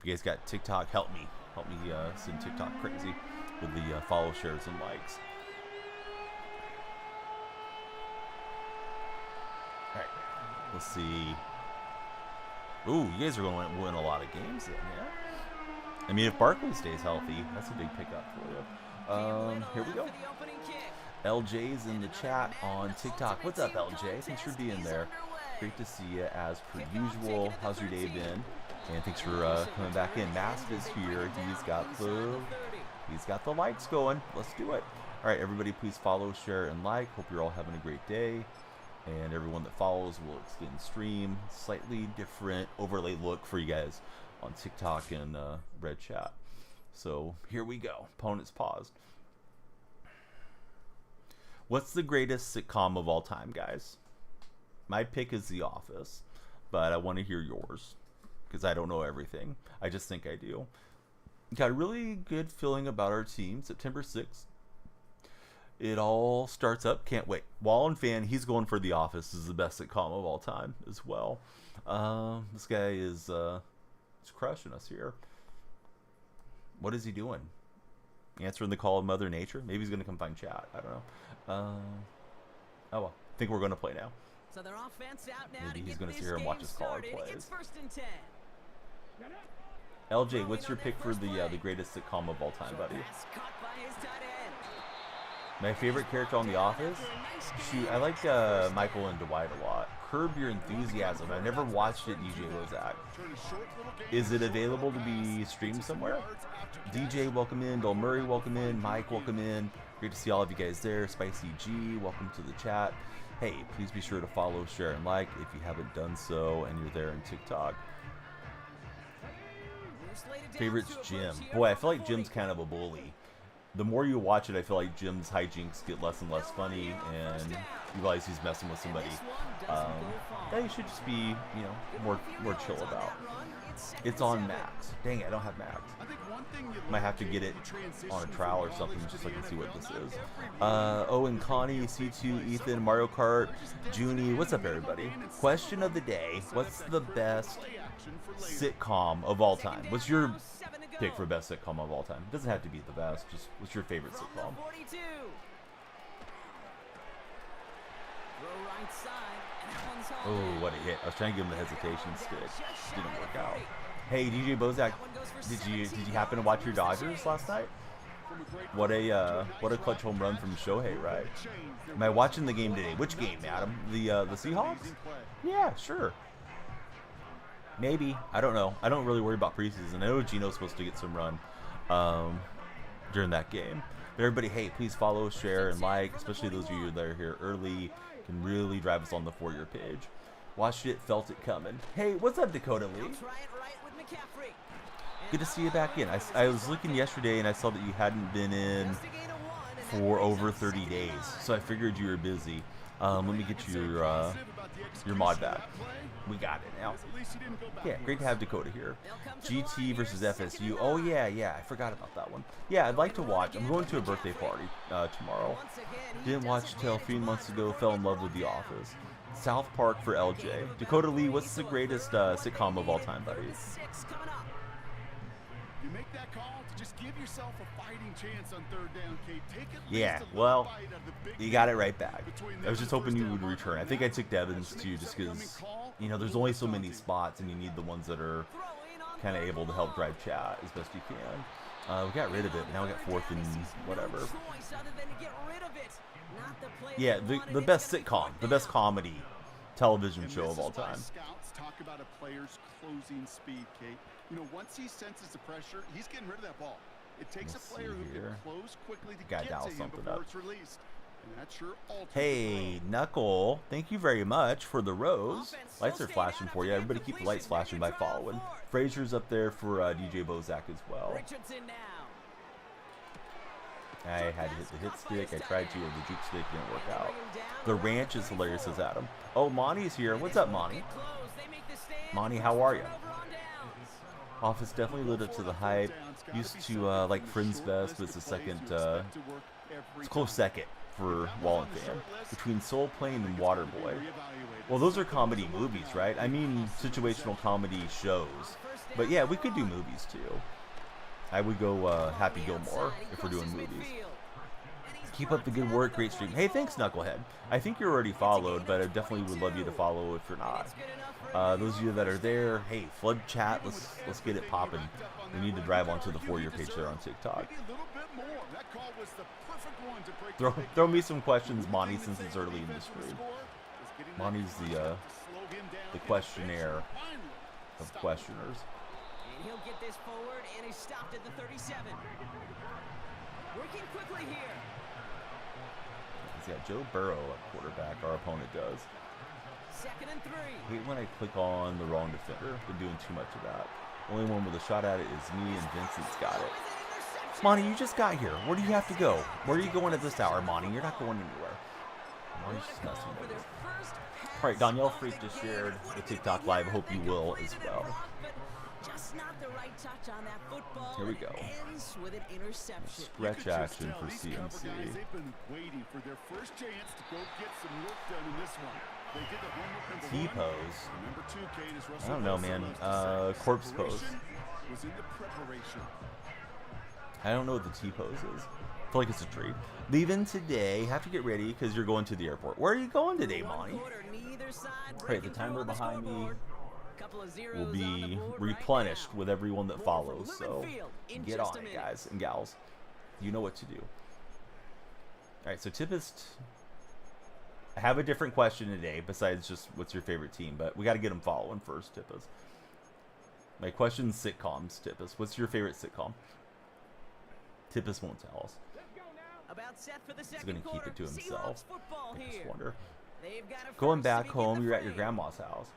If you guys got TikTok, help me send TikTok crazy with the follow, shares, and likes. All right, let's see. Ooh, you guys are going to win a lot of games then, yeah? I mean, if Barkley stays healthy, that's a big pickup for you. Here we go. LJ's in the chat on TikTok. What's up, LJ? Thanks for being there. Great to see you as per usual. How's your day been? And thanks for coming back in. Mask is here. He's got the likes going. Let's do it. All right, everybody, please follow, share, and like. Hope you're all having a great day. And everyone that follows will extend stream. Slightly different overlay look for you guys on TikTok and Red Chat. So here we go. Opponents paused. What's the greatest sitcom of all time, guys? My pick is The Office, but I want to hear yours because I don't know everything. I just think I do. Got a really good feeling about our team. September 6th. It all starts up. Can't wait. Wallen fan, he's going for The Office. This is the best sitcom of all time as well. This guy is crushing us here. What is he doing? Answering the call of Mother Nature? Maybe he's going to come find chat. I don't know. Oh well. I think we're going to play now. So their offense out now. Maybe he's going to sit here and watch his caller plays. LJ, what's your pick for the greatest sitcom of all time, buddy? My favorite character on The Office? Shoot, I like Michael and Dwight a lot. Curb Your Enthusiasm. I've never watched it, DJ Lozak. Is it available to be streamed somewhere? DJ, welcome in. Bill Murray, welcome in. Mike, welcome in. Great to see all of you guys there. Spicy G, welcome to the chat. Hey, please be sure to follow, share, and like if you haven't done so and you're there in TikTok. Favorites, Jim. Boy, I feel like Jim's kind of a bully. The more you watch it, I feel like Jim's hijinks get less and less funny, and you realize he's messing with somebody that you should just be, you know, more chill about. It's on Max. Dang it, I don't have Max. Might have to get it on a trial or something just so I can see what this is. Owen, Connie, C2, Ethan, Mario Kart, Junie. What's up, everybody? Question of the day. What's the best sitcom of all time? What's your pick for best sitcom of all time? It doesn't have to be the best. Just what's your favorite sitcom? Oh, what a hit. I was trying to give him the hesitation stick. Didn't work out. Hey, DJ Bozak, did you happen to watch your Dodgers last night? What a clutch home run from Shohei, right? Am I watching the game today? Which game, Adam? The Seahawks? Yeah, sure. Maybe. I don't know. I don't really worry about preseason. I know Gino's supposed to get some run during that game. But everybody, hey, please follow, share, and like, especially those of you that are here early. Can really drive us on the For Your page. Watched it, felt it coming. Hey, what's up, Dakota Lee? Good to see you back in. I was looking yesterday and I saw that you hadn't been in for over 30 days. So I figured you were busy. Let me get your mod back. We got it now. Yeah, great to have Dakota here. GT versus FSU. Oh, yeah. I forgot about that one. Yeah, I'd like to watch. I'm going to a birthday party tomorrow. Didn't watch till 3 months ago. Fell in love with The Office. South Park for LJ. Dakota Lee, what's the greatest sitcom of all time, buddy? You make that call to just give yourself a fighting chance on third down, Kate. Take it. Yeah, well, you got it right back. I was just hoping you would return. I think I took Devins too, just because, you know, there's only so many spots, and you need the ones that are kind of able to help drive chat as best you can. We got rid of it. Now we got fourth and whatever. Yeah, the best sitcom, the best comedy television show of all time. Scouts talk about a player's closing speed, Kate. You know, once he senses the pressure, he's getting rid of that ball. It takes a player who can close quickly to get to him before it's released. And that sure alters the Hey, Knuckle, thank you very much for the rose. Lights are flashing for you. Everybody keep the lights flashing by following. Frazier's up there for DJ Bozak as well. I had to hit the hit stick. I tried to, or the juke stick didn't work out. The ranch is hilarious, says Adam. Oh, Monty's here. What's up, Monty? Monty, how are you? Office definitely lived up to the hype. Used to like Friends best, but it's a second, it's close second for Wallen fan. Between Soul Plane and Waterboy. Well, those are comedy movies, right? I mean, situational comedy shows. But yeah, we could do movies too. I would go Happy Gilmore if we're doing movies. Keep up the good work, great stream. Hey, thanks, Knucklehead. I think you're already followed, but I definitely would love you to follow if you're not. Those of you that are there, hey, flood chat. Let's get it popping. We need to drive onto the For Your page there on TikTok. Throw me some questions, Monty, since it's early in the stream. Monty's the questionnaire of questioners. And he'll get this forward, and he's stopped at the 37. Working quickly here. He's got Joe Burrow at quarterback. Our opponent does. 2nd and 3. Hate when I click on the wrong defender. Been doing too much of that. Only one with a shot at it is me, and Vincent's got it. Monty, you just got here. Where do you have to go? Where are you going at this hour, Monty? You're not going anywhere. Monty's just messing with us. All right, Danielle Freak just shared the TikTok live. I hope you will as well. Just not the right touch on that football. Here we go. Ends with an interception. Stretch action for CMC. They've been waiting for their first chance to go get some work done in this one. They did the homework T-pose. Number 2, Kate, is Russell I don't know, man. Corpse pose. Was in the preparation. I don't know what the T-pose is. I feel like it's a treat. Leaving today. Have to get ready because you're going to the airport. Where are you going today, Monty? Right, the timer behind me will be replenished with everyone that follows. So get on it, guys and gals. You know what to do. All right, so Tippist. I have a different question today besides just what's your favorite team, but we got to get them following first, Tippist. My question's sitcoms, Tippist. What's your favorite sitcom? Tippist won't tell us. He's going to keep it to himself. I just wonder. Going back home, you're at your grandma's house.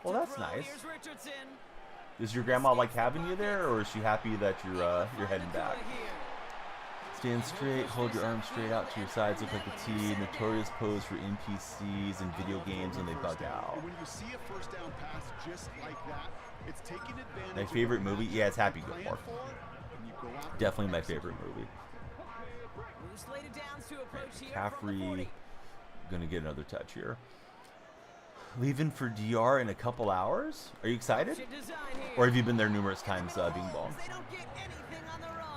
Well, that's nice. Does your grandma like having you there, or is she happy that you're heading back? Stand straight, hold your arms straight out to your sides, look like a T. Notorious pose for NPCs and video games when they bug out. My favorite movie? Yeah, it's Happy Gilmore. Definitely my favorite movie. McCaffrey gonna get another touch here. Leaving for DR in a couple hours? Are you excited? Or have you been there numerous times, Bing Bong?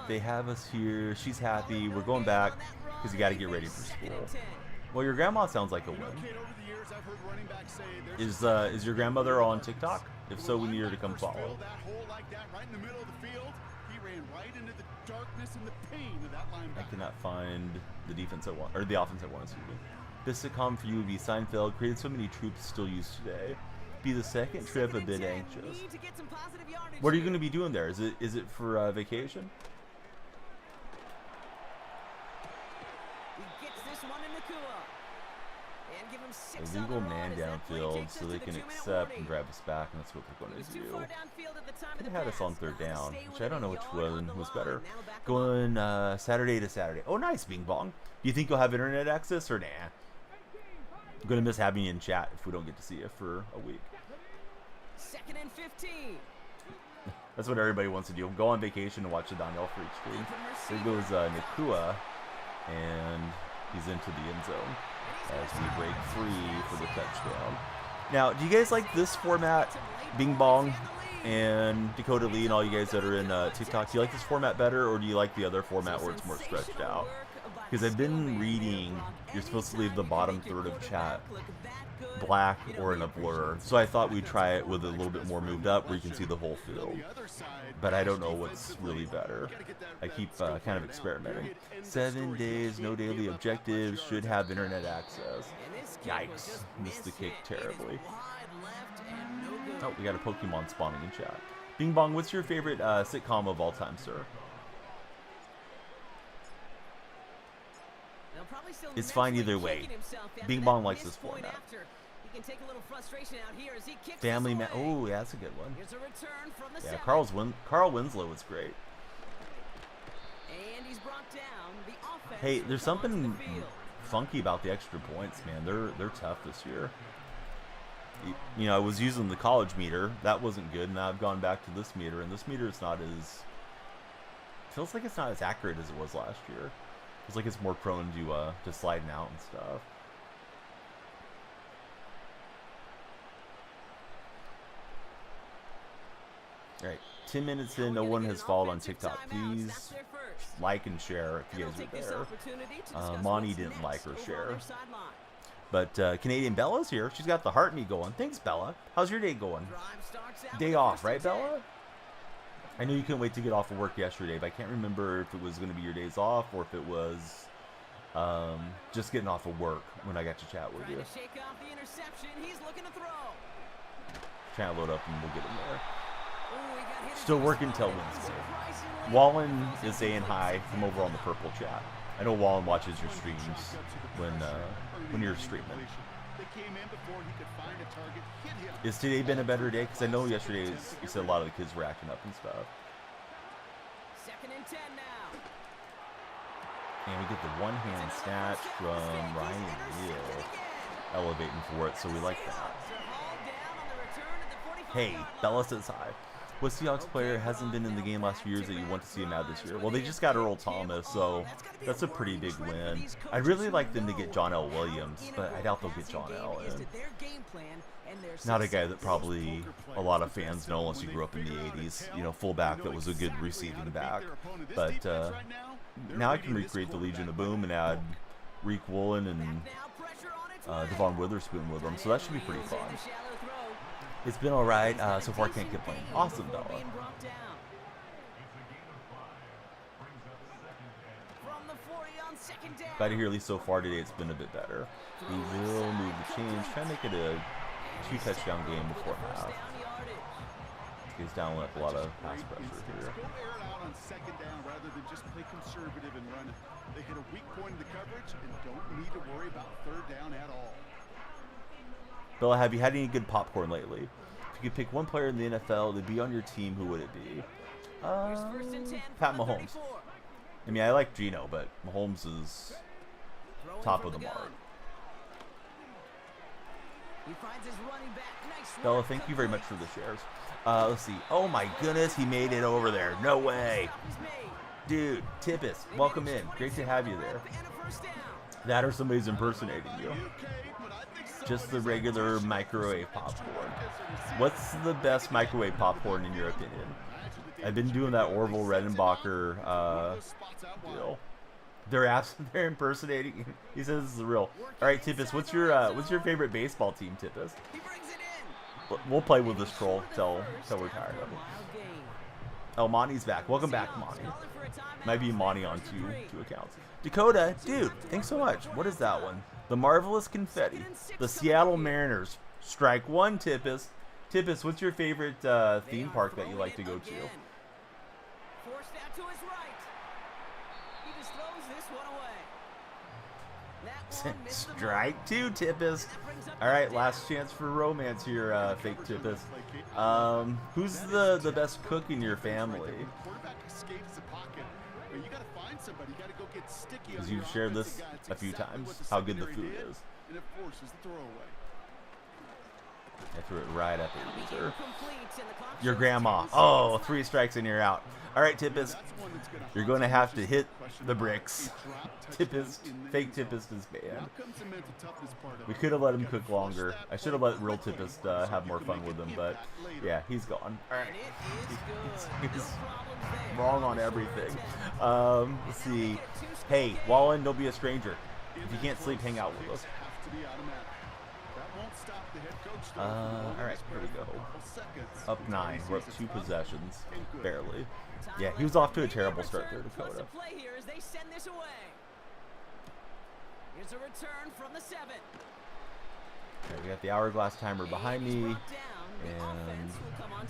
They have us here. She's happy. We're going back because you got to get ready for school. Well, your grandma sounds like a win. Is your grandmother on TikTok? If so, we need her to come follow. I cannot find the defense I want, or the offense I want, excuse me. This sitcom for you would be Seinfeld. Created so many troops still used today. Be the second trip a bit anxious. What are you going to be doing there? Is it for vacation? Illegal man downfield so they can accept and grab us back, and that's what they're going to do. Could have had us on 3rd down, which I don't know which one was better. Going Saturday to Saturday. Oh, nice, Bing Bong. Do you think you'll have internet access or nah? I'm going to miss having you in chat if we don't get to see you for a week. 2nd and 15. That's what everybody wants to do. Go on vacation and watch the Danielle Freak stream. There goes Nakua, and he's into the end zone as we break free for the touchdown. Now, do you guys like this format, Bing Bong and Dakota Lee and all you guys that are in TikTok? Do you like this format better, or do you like the other format where it's more stretched out? Because I've been reading, you're supposed to leave the bottom third of chat black or in a blur. So I thought we'd try it with a little bit more moved up where you can see the whole field. But I don't know what's really better. I keep kind of experimenting. 7 days, no daily objectives, should have internet access. Yikes, missed the kick terribly. Oh, we got a Pokemon spawning in chat. Bing Bong, what's your favorite sitcom of all time, sir? It's fine either way. Bing Bong likes this format. Family Man. Oh, yeah, that's a good one. Yeah, Carl Winslow was great. Hey, there's something funky about the extra points, man. They're tough this year. You know, I was using the college meter. That wasn't good. Now I've gone back to this meter, and this meter is not as... feels like it's not as accurate as it was last year. It's like it's more prone to sliding out and stuff. All right, 10 minutes in, no one has followed on TikTok. Please like and share if you guys are there. Monty didn't like or share. But Canadian Bella's here. She's got the heart me going. Thanks, Bella. How's your day going? Day off, right, Bella? I know you couldn't wait to get off of work yesterday, but I can't remember if it was going to be your days off or if it was just getting off of work when I got to chat with you. Trying to load up and we'll get him there. Still working till Wednesday. Wallen is saying hi from over on the purple chat. I know Wallen watches your streams when you're streaming. Is today been a better day? Because I know yesterday you said a lot of the kids were acting up and stuff. Second and 10 now. And we get the one-hand snatch from Ryan Neal, elevating for it, so we like that. Hey, Bella says hi. What Seahawks player hasn't been in the game last few years that you want to see him out this year? Well, they just got Earl Thomas, so that's a pretty big win. I'd really like them to get John L. Williams, but I doubt they'll get John L. in. Not a guy that probably a lot of fans know unless you grew up in the 80s. You know, fullback that was a good receiving back. But now I can recreate the Legion of Boom and add Reek Woolen and Devon Witherspoon with them, so that should be pretty fun. It's been alright, so far can't complain. Awesome, Bella. Glad to hear at least so far today it's been a bit better. We will move the change, try to make it a 2-touchdown game before half. He's down with a lot of pass pressure here. They hit a weak point in the coverage and don't need to worry about third down at all. Bella, have you had any good popcorn lately? If you could pick one player in the NFL to be on your team, who would it be? Pat Mahomes. I mean, I like Geno, but Mahomes is top of the mark. Bella, thank you very much for the shares. Let's see. Oh my goodness, he made it over there. No way. Dude, Tippis, welcome in. Great to have you there. That or somebody's impersonating you. Just the regular microwave popcorn. What's the best microwave popcorn in your opinion? I've been doing that Orville Redenbacher deal. They're impersonating. He says this is real. All right, Tippis, what's your favorite baseball team, Tippis? We'll play with this troll till we're tired of it. Oh, Monty's back. Welcome back, Monty. Might be Monty on two accounts. Dakota, dude, thanks so much. What is that one? The Marvelous Confetti. The Seattle Mariners. Strike one, Tippis. Tippis, what's your favorite theme park that you like to go to? Strike two, Tippis. All right, last chance for romance here, fake Tippis. Who's the best cook in your family? Because you've shared this a few times, how good the food is. I threw it right at the user. Your grandma. Oh, 3 strikes and you're out. All right, Tippis. You're going to have to hit the bricks. Tippis, fake Tippis is banned. We could have let him cook longer. I should have let real Tippis have more fun with him, but yeah, he's gone. All right. He's wrong on everything. Let's see. Hey, Wallen, don't be a stranger. If you can't sleep, hang out with us. Alright, here we go. Up 9. We're up 2 possessions. Barely. Yeah, he was off to a terrible start there, Dakota. Here's a return from the 7. Okay, we got the hourglass timer behind me, and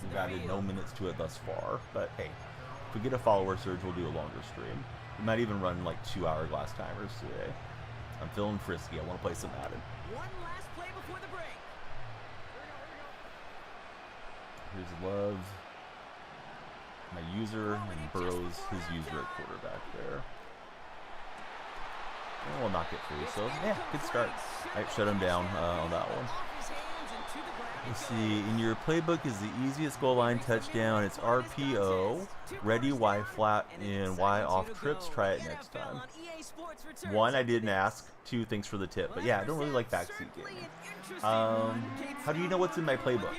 we've added no minutes to it thus far. But hey, if we get a follower surge, we'll do a longer stream. We might even run like 2 hourglass timers today. I'm feeling frisky. I want to play some Madden. One last play before the break. Here's Love, my user, and Burrow's his user at quarterback there. And we'll knock it free. So yeah, good start. I shut him down on that one. Let's see. In your playbook is the easiest goal line touchdown. It's RPO, ready Y flat, and Y off trips. Try it next time. 1, I didn't ask. 2, thanks for the tip. But yeah, I don't really like backseat gaming. How do you know what's in my playbook?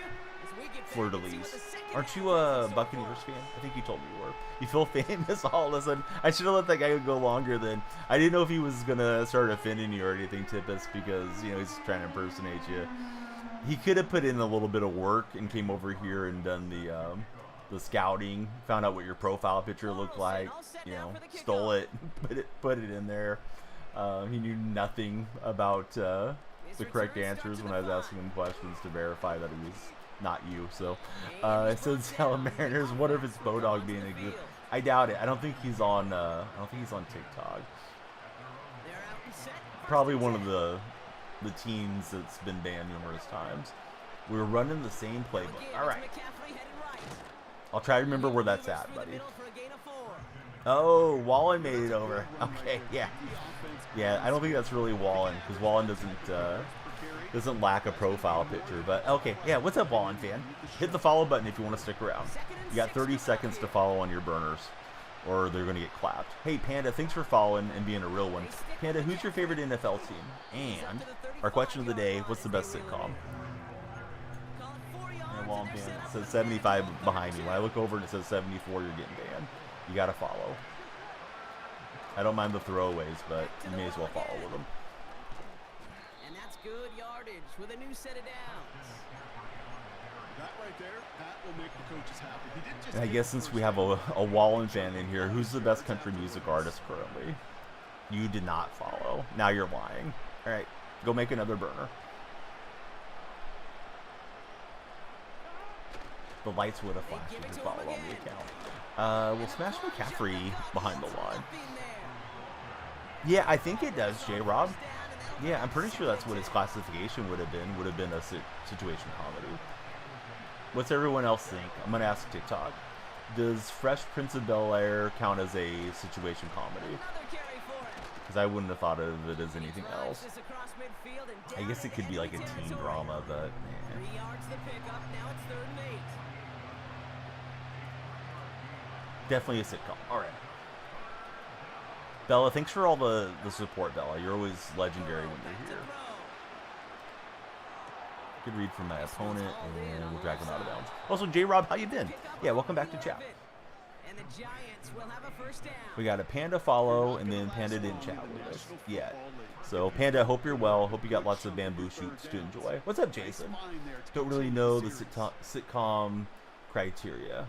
fleur-de-lis. Aren't you a Buccaneers fan? I think you told me you were. You feel famous all of a sudden. I should have let that guy go longer then. I didn't know if he was going to start offending you or anything, Tippus, because, you know, he's trying to impersonate you. He could have put in a little bit of work and came over here and done the scouting, found out what your profile picture looked like, you know, stole it, put it in there. He knew nothing about the correct answers when I was asking him questions to verify that he was not you. So it says Mariners. What if it's Bodog being a goof? I doubt it. I don't think he's on. I don't think he's on TikTok. Probably one of the teams that's been banned numerous times. We were running the same playbook. All right. I'll try to remember where that's at, buddy. Oh, Wallen made it over. Okay, yeah. Yeah, I don't think that's really Wallen, because Wallen doesn't lack a profile picture. But, okay, yeah, what's up, Wallen fan? Hit the follow button if you want to stick around. You got 30 seconds to follow on your burners, or they're going to get clapped. Hey, Panda, thanks for following and being a real one. Panda, who's your favorite NFL team? And our question of the day, what's the best sitcom? Wallen fan, it says 75 behind me. When I look over and it says 74, you're getting banned. You got to follow. I don't mind the throwaways, but you may as well follow with them. And that's good yardage with a new set of downs. That right there, that will make the coaches happy. He didn't just I guess since we have a Wallen fan in here, who's the best country music artist currently? You did not follow. Now you're lying. All right, go make another burner. The lights would have flashed if you followed on the account. We'll smash McCaffrey behind the line. Yeah, I think it does, J-Rob. Yeah, I'm pretty sure that's what his classification would have been. Would have been a situation comedy. What's everyone else think? I'm going to ask TikTok. Does Fresh Prince of Bel-Air count as a situation comedy? Because I wouldn't have thought of it as anything else. I guess it could be like a teen drama, but... Definitely a sitcom. All right. Bella, thanks for all the support, Bella. You're always legendary when you're here. Good read from my opponent, and we'll drag him out of bounds. Also, J-Rob, how you been? Yeah, welcome back to chat. We got a Panda follow, and then Panda didn't chat with us yet. So, Panda, hope you're well. Hope you got lots of bamboo shoots to enjoy. What's up, Jason? Don't really know the sitcom criteria.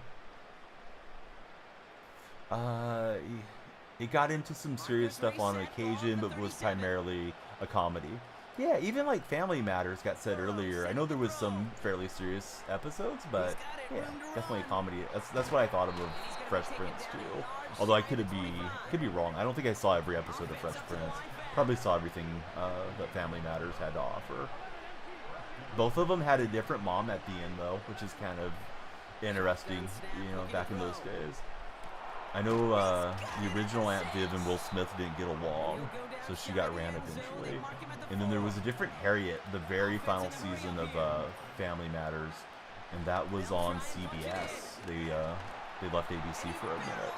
It got into some serious stuff on occasion, but was primarily a comedy. Yeah, even like Family Matters got said earlier. I know there was some fairly serious episodes, but yeah, definitely a comedy. That's what I thought of Fresh Prince too. Although I could be wrong. I don't think I saw every episode of Fresh Prince. Probably saw everything that Family Matters had to offer. Both of them had a different mom at the end though, which is kind of interesting, you know, back in those days. I know the original Aunt Viv and Will Smith didn't get along, so she got ran eventually. And then there was a different Harriet, the very final season of Family Matters, and that was on CBS. They left ABC for a minute.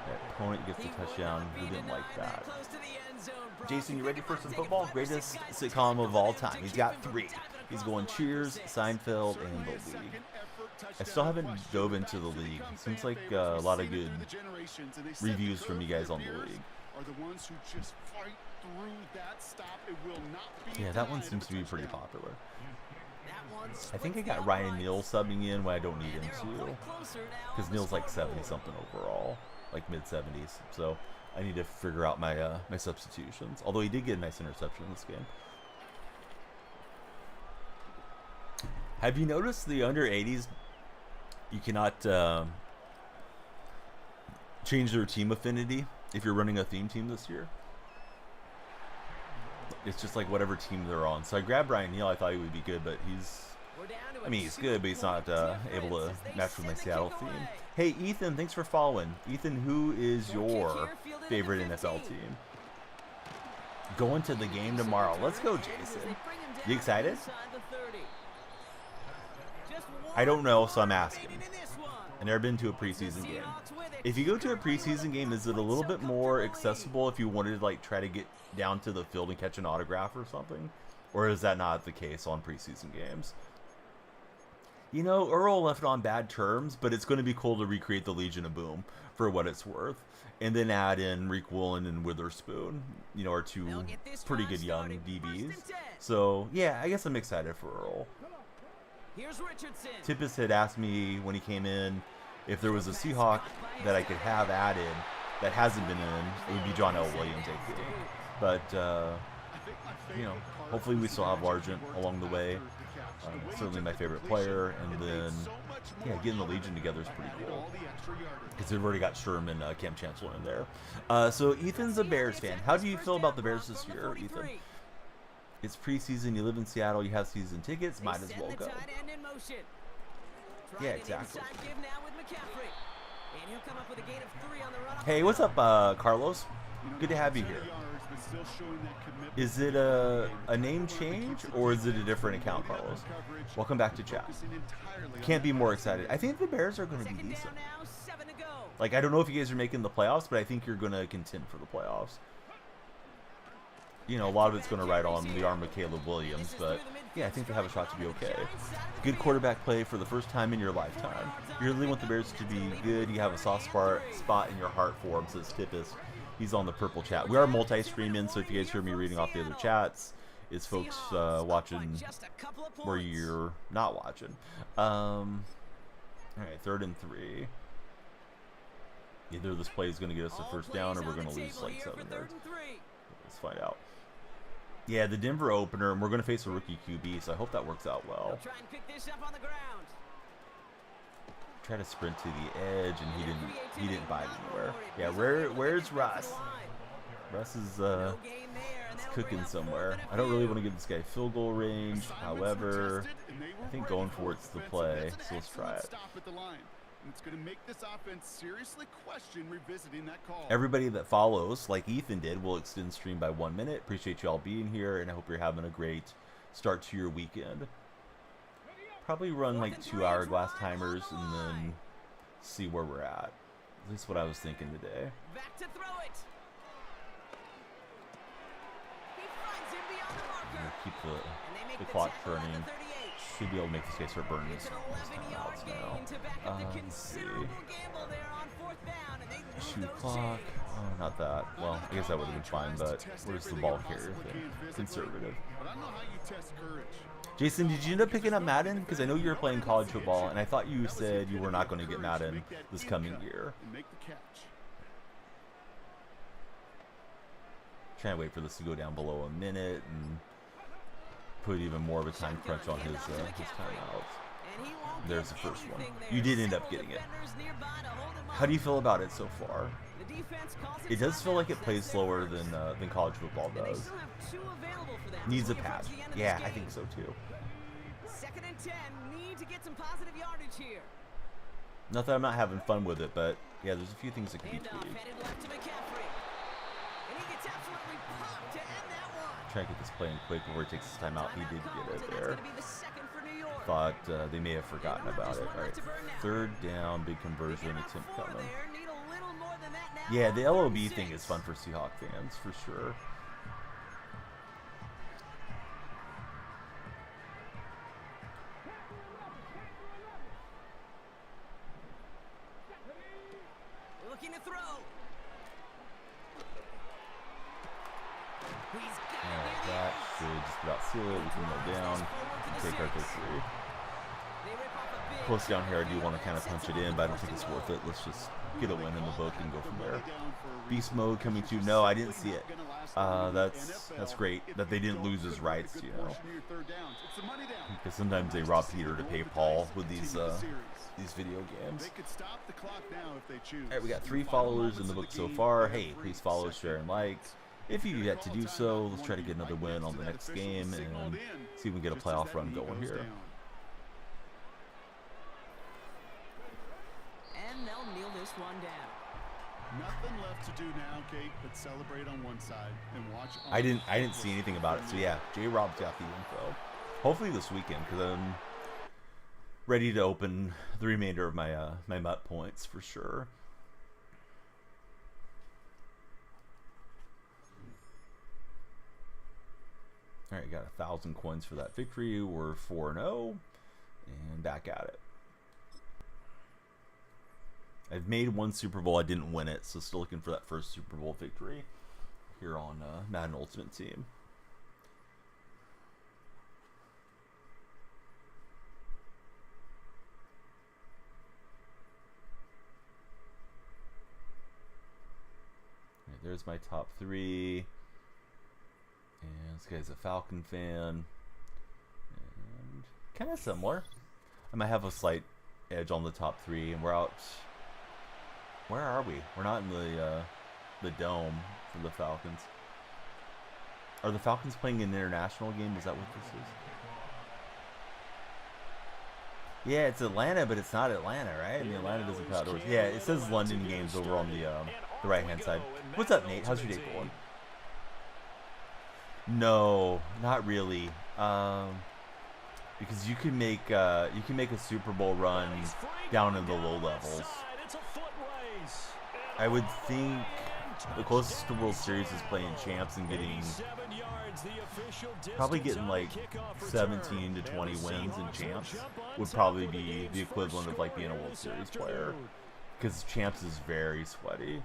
That opponent gets a touchdown. We didn't like that. Jason, you ready for some football? Greatest sitcom of all time. He's got 3. He's going Cheers, Seinfeld, and The League. I still haven't dove into The League. Seems like a lot of good reviews from you guys on The League. Yeah, that one seems to be pretty popular. I think I got Ryan Neal subbing in when I don't need him to. Because Neal's like 70-something overall. Like mid-70s. So I need to figure out my my substitutions. Although he did get a nice interception in this game. Have you noticed the under 80s? You cannot change their team affinity if you're running a theme team this year. It's just like whatever team they're on. So I grabbed Ryan Neal. I thought he would be good, but he's good, but he's not able to match with my Seattle theme. Hey, Ethan, thanks for following. Ethan, who is your favorite NFL team? Going to the game tomorrow. Let's go, Jason. You excited? I don't know, so I'm asking. I've never been to a preseason game. If you go to a preseason game, is it a little bit more accessible if you wanted to like try to get down to the field and catch an autograph or something? Or is that not the case on preseason games? You know, Earl left on bad terms, but it's going to be cool to recreate the Legion of Boom for what it's worth. And then add in Reek Woolen and Witherspoon, you know, our two pretty good young DBs. So, yeah, I guess I'm excited for Earl. Here's Richardson. Tippis had asked me when he came in if there was a Seahawk that I could have added that hasn't been in, it would be John L. Williams, I think. But, you know, hopefully we still have Largent along the way. Certainly my favorite player. And then, yeah, getting the Legion together is pretty cool. Because they've already got Sherm and Cam Chancellor in there. So Ethan's a Bears fan. How do you feel about the Bears this year, Ethan? It's preseason. You live in Seattle. You have season tickets. Might as well go. Yeah, exactly. Hey, what's up, Carlos? Good to have you here. Is it a name change or is it a different account, Carlos? Welcome back to chat. Can't be more excited. I think the Bears are going to be decent. Like, I don't know if you guys are making the playoffs, but I think you're going to contend for the playoffs. You know, a lot of it's going to ride on the arm of Caleb Williams, but yeah, I think they have a shot to be okay. Good quarterback play for the first time in your lifetime. You really want the Bears to be good. You have a soft spot in your heart for him, says Tippis. He's on the purple chat. We are multi-streaming, so if you guys hear me reading off the other chats, it's folks watching where you're not watching. All right, 3rd and 3. Either this play is going to get us a first down or we're going to lose like 7 yards. Let's find out. Yeah, the Denver opener, and we're going to face a rookie QB, so I hope that works out well. Try to sprint to the edge, and he didn't bite anywhere. Yeah, where's Russ? Russ is cooking somewhere. I don't really want to give this guy field goal range. However, I think going for it's the play, so let's try it. It's going to make this offense seriously question revisiting that call. Everybody that follows, like Ethan did, will extend stream by 1 minute. Appreciate you all being here, and I hope you're having a great start to your weekend. Probably run like 2 hourglass timers and then see where we're at. At least what I was thinking today. Back to throw it. He finds him beyond the marker. Keep the clock turning. Should be able to make this guy start burning his timeouts now. Let's see. Shoot clock. Oh, not that. Well, I guess that would have been fine, but where's the ball carrier thing? Conservative. Jason, did you end up picking up Madden? Because I know you were playing college football, and I thought you said you were not going to get Madden this coming year. Trying to wait for this to go down below a minute and put even more of a time crunch on his timeouts. There's the first one. You did end up getting it. How do you feel about it so far? It does feel like it plays slower than college football does. Needs a patch. Yeah, I think so too. 2nd and 10. Need to get some positive yardage here. Not that I'm not having fun with it, but yeah, there's a few things that can be tweaked. Try to get this play in quick before he takes his time out. He did get it there. Thought they may have forgotten about it. All right, 3rd down, big conversion attempt coming. Yeah, the LOB thing is fun for Seahawk fans for sure. Looking to throw. That should just about seal it. We can go down and take our victory. Close down here, I do want to kind of punch it in, but I don't think it's worth it. Let's just get a win in the book and go from there. Beast mode coming to. No, I didn't see it. That's great that they didn't lose his rights, you know. Because sometimes they rob Peter to pay Paul with these video games. Alright, we got 3 followers in the book so far. Hey, please follow, share, and like. If you've yet to do so, let's try to get another win on the next game and see if we can get a playoff run going here. And they'll kneel this one down. Nothing left to do now, Kate, but celebrate on one side and watch. I didn't see anything about it, so yeah, J-Rob's got the info. Hopefully this weekend, because I'm ready to open the remainder of my my MUT points for sure. All right, got 1,000 coins for that victory. We're 4-0, And back at it. I've made one Super Bowl. I didn't win it, so still looking for that first Super Bowl victory here on Madden Ultimate Team. Right, there's my top 3. And this guy's a Falcon fan. And kind of similar. I might have a slight edge on the top 3, and we're out. Where are we? We're not in the dome for the Falcons. Are the Falcons playing an international game? Is that what this is? Yeah, it's Atlanta, but it's not Atlanta, right? I mean, Atlanta doesn't count outdoors. Yeah, it says London games over on the right-hand side. What's up, Nate? How's your day going? No, not really. Because you can make a Super Bowl run down in the low levels. I would think the closest to World Series is playing champs and probably getting like 17 to 20 wins in champs would probably be the equivalent of like being a World Series player, because champs is very sweaty.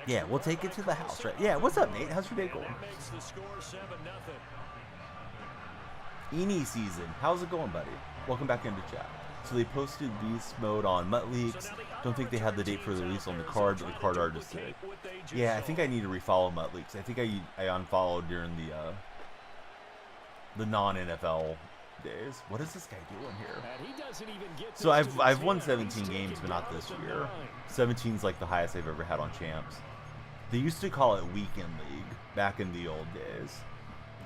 Yeah, we'll take it to the house, right? Yeah, what's up, Nate? How's your day going? Eni season. How's it going, buddy? Welcome back into chat. So they posted Beast Mode on Mutt Leaks. Don't think they had the date for the release on the card, but the card art is sick. Yeah, I think I need to refollow Mutt Leaks. I think I unfollowed during the non-NFL days. What is this guy doing here? So I've won 17 games, but not this year. 17's like the highest I've ever had on champs. They used to call it Weekend League back in the old days.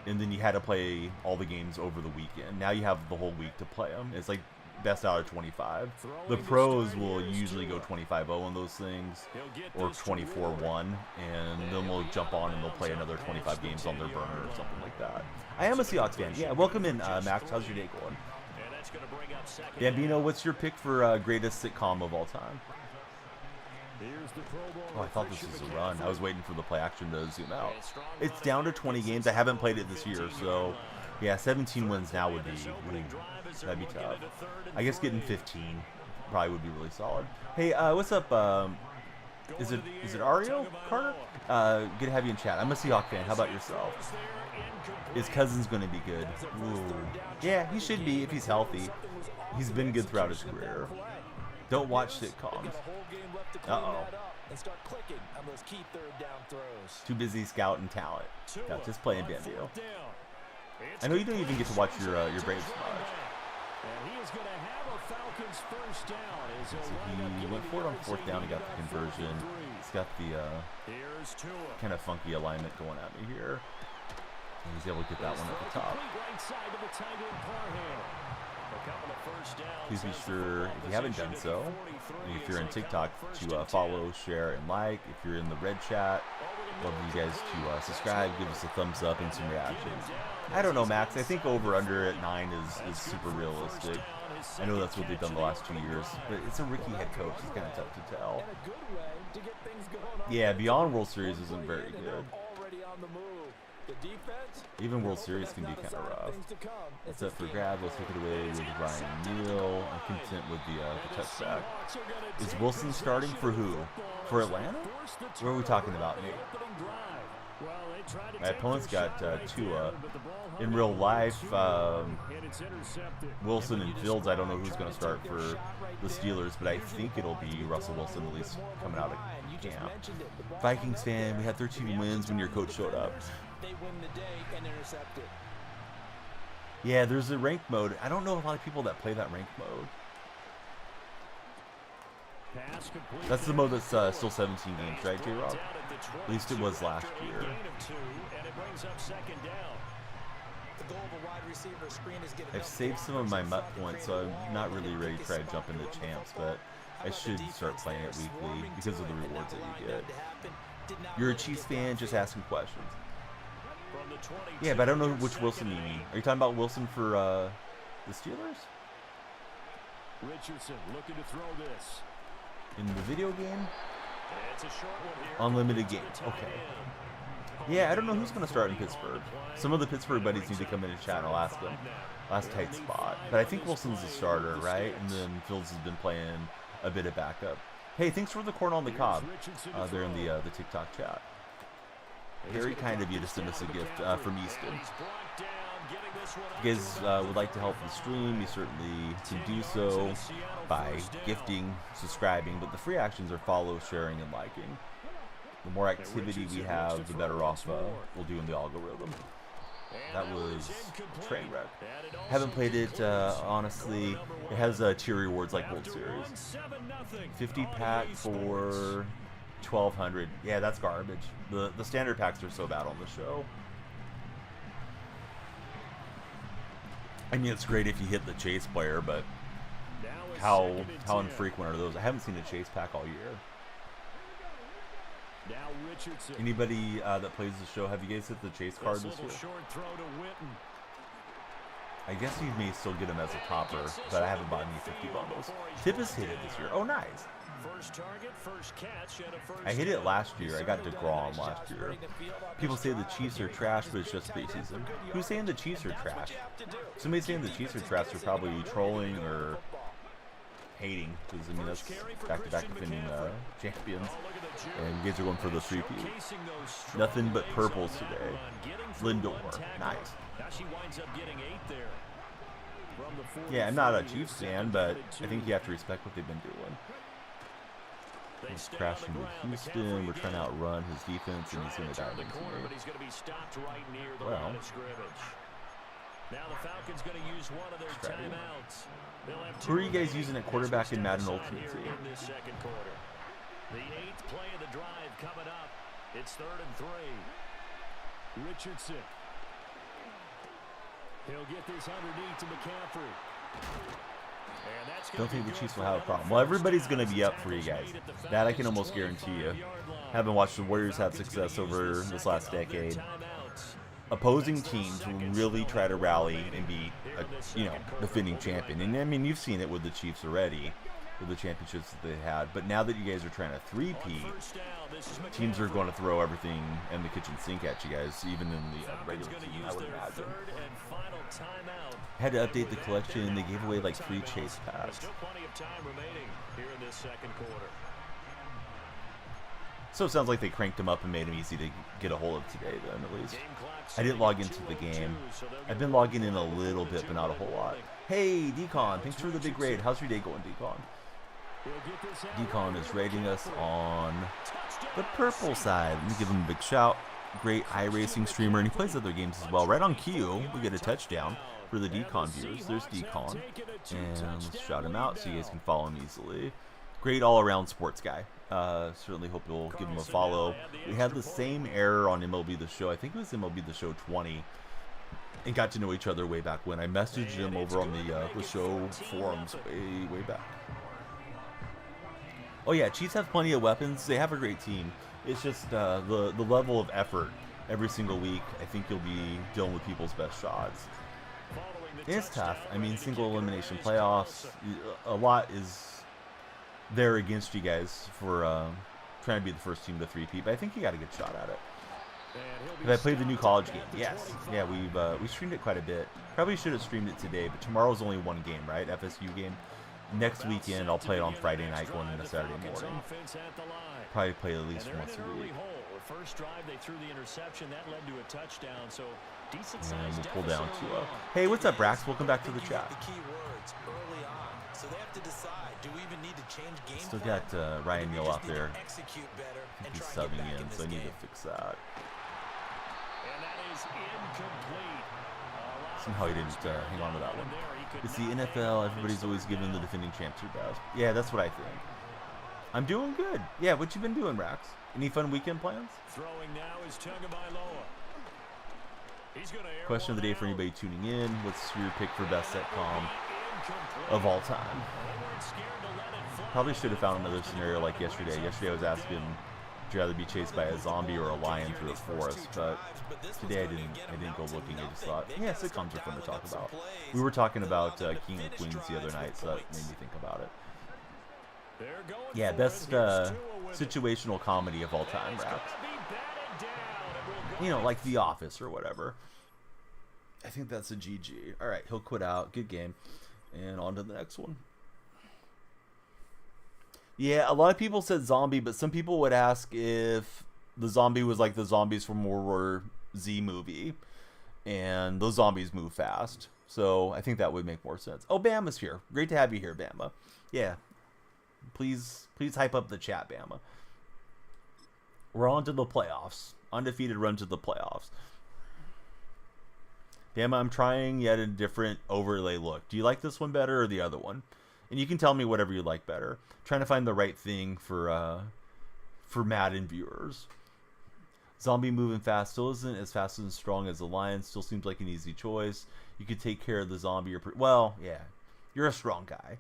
And then you had to play all the games over the weekend. Now you have the whole week to play them. It's like best out of 25. The pros will usually go 25-0 on those things, or 24-1, and then they'll jump on and they'll play another 25 games on their burner or something like that. I am a Seahawks fan. Yeah, welcome in, Max. How's your day going? Yeah, Bino, what's your pick for greatest sitcom of all time? Oh, I thought this was a run. I was waiting for the play action to zoom out. It's down to 20 games. I haven't played it this year, so yeah, 17 wins now would be, that'd be tough. I guess getting 15 probably would be really solid. Hey, what's up? Is it Ario Carter? Good to have you in chat. I'm a Seahawks fan. How about yourself? Is Cousins going to be good? Ooh. Yeah, he should be if he's healthy. He's been good throughout his career. Don't watch sitcoms. Uh-oh. Too busy scouting talent. No, just playing Bandio. I know you don't even get to watch your Braves much. So he went for it on 4th down. He got the conversion. He's got the kind of funky alignment going at me here. And he's able to get that one at the top. Please be sure, if you haven't done so, and if you're on TikTok, to follow, share, and like. If you're in the red chat, love you guys to subscribe, give us a thumbs up, and some reactions. I don't know, Max. I think over/under at 9 is super realistic. I know that's what they've done the last 2 years, but it's a rookie head coach. It's kind of tough to tell. Yeah, beyond World Series isn't very good. Even World Series can be kind of rough. That's it for grabs. Let's take it away with Ryan Neal. I'm content with the touchback. Is Wilson starting for who? For Atlanta? What are we talking about, Nate? My opponent's got Tua. In real life, Wilson and Fields, I don't know who's going to start for the Steelers, but I think it'll be Russell Wilson, at least coming out of camp. Vikings fan, we had 13 wins when your coach showed up. Yeah, there's a ranked mode. I don't know a lot of people that play that ranked mode. That's the mode that's still 17 games, right, J-Rob? At least it was last year. I've saved some of my Mutt points, so I'm not really ready to try to jump into champs, but I should start playing it weekly because of the rewards that you get. You're a Chiefs fan, just asking questions. Yeah, but I don't know which Wilson you mean. Are you talking about Wilson for the Steelers? Richardson looking to throw this. In the video game? Unlimited game. Okay. Yeah, I don't know who's going to start in Pittsburgh. Some of the Pittsburgh buddies need to come in and chat and I'll ask them. Last tight spot. But I think Wilson's the starter, right? And then Fields has been playing a bit of backup. Hey, thanks for the corn on the cob. There in the TikTok chat. Very kind of you to send us a gift from Easton. If you guys would like to help the stream, you certainly can do so by gifting, subscribing, but the free actions are follow, sharing, and liking. The more activity we have, the better off we'll do in the algorithm. That was a train wreck. Haven't played it, honestly. It has tier rewards like World Series. 50 pack for 1,200. Yeah, that's garbage. The standard packs are so bad on the show. I mean, it's great if you hit the chase player, but how infrequent are those? I haven't seen a chase pack all year. Anybody that plays the show, have you guys hit the chase card this year? I guess you may still get them as a topper, but I haven't bought any 50 bundles. Tip has hit it this year. Oh, nice. I hit it last year. I got DeGrom last year. People say the Chiefs are trash, but it's just preseason. Who's saying the Chiefs are trash? Somebody saying the Chiefs are trash are probably trolling or hating, because I mean that's back-to-back defending champions, and you guys are going for the 3-peat. Nothing but purples today. Lindor, nice. Yeah, I'm not a Chiefs fan, but I think you have to respect what they've been doing. He's crashing with Houston. We're trying to outrun his defense, and he's going to dive into it. Well, now the Falcons going to use one of their timeouts. Who are you guys using at quarterback in Madden Ultimate Team? The 8th play of the drive coming up. It's 3rd and 3. Richardson. He'll get this underneath to McCaffrey. Don't think the Chiefs will have a problem. Well, everybody's going to be up for you guys. That I can almost guarantee you. Haven't watched the Warriors have success over this last decade. Opposing teams will really try to rally and beat a defending champion. And I mean, you've seen it with the Chiefs already, with the championships that they had. But now that you guys are trying to 3-peat, teams are going to throw everything in the kitchen sink at you guys, even in the regular season, I would imagine. Had to update the collection. They gave away like 3 chase packs. So it sounds like they cranked him up and made him easy to get a hold of today, then, at least. I didn't log into the game. I've been logging in a little bit, but not a whole lot. Hey, Decon, thanks for the big raid. How's your day going, Decon? Decon is raiding us on the purple side. Let me give him a big shout. Great iRacing streamer, and he plays other games as well. Right on cue, we get a touchdown for the Decon viewers. There's Decon. And let's shout him out so you guys can follow him easily. Great all-around sports guy. Certainly hope you'll give him a follow. We had the same error on MLB The Show. I think it was MLB The Show 20. And got to know each other way back when. I messaged him over on the show forums way back. Oh yeah, Chiefs have plenty of weapons. They have a great team. It's just the level of effort every single week. I think you'll be dealing with people's best shots. It's tough. I mean, single elimination playoffs. A lot is there against you guys for trying to be the first team to 3-peat, but I think you got a good shot at it. Have I played the new college game? Yes. Yeah, we streamed it quite a bit. Probably should have streamed it today, but tomorrow's only one game, right? FSU game. Next weekend, I'll play it on Friday night going into Saturday morning. Probably play at least once a week. First drive, they threw the interception. That led to a touchdown, so decent size. And we'll pull down to hey, what's up, Brax? Welcome back to the chat. Still got Ryan Neal out there. I think he's subbing in, so I need to fix that. Somehow he didn't hang on to that one. It's the NFL. Everybody's always giving the defending champs their best. Yeah, that's what I think. I'm doing good. Yeah, what you been doing, Rax? Any fun weekend plans? Question of the day for anybody tuning in. What's your pick for best sitcom of all time? Probably should have found another scenario like yesterday. Yesterday I was asking, would you rather be chased by a zombie or a lion through a forest? But today I didn't go looking. I just thought, yeah, sitcoms are fun to talk about. We were talking about King of Queens the other night, so that made me think about it. Yeah, best situational comedy of all time, Raps. You know, like The Office or whatever. I think that's a GG. All right, he'll quit out. Good game. And on to the next one. Yeah, a lot of people said zombie, but some people would ask if the zombie was like the zombies from World War Z movie. And those zombies move fast. So I think that would make more sense. Oh, Bama's here. Great to have you here, Bama. Yeah. Please hype up the chat, Bama. We're on to the playoffs. Undefeated run to the playoffs. Bama, I'm trying yet a different overlay look. Do you like this one better or the other one? And you can tell me whatever you like better. I'm trying to find the right thing for Madden viewers. Zombie moving fast still isn't as fast and strong as the lion. Still seems like an easy choice. You could take care of the zombie. Well, yeah. You're a strong guy.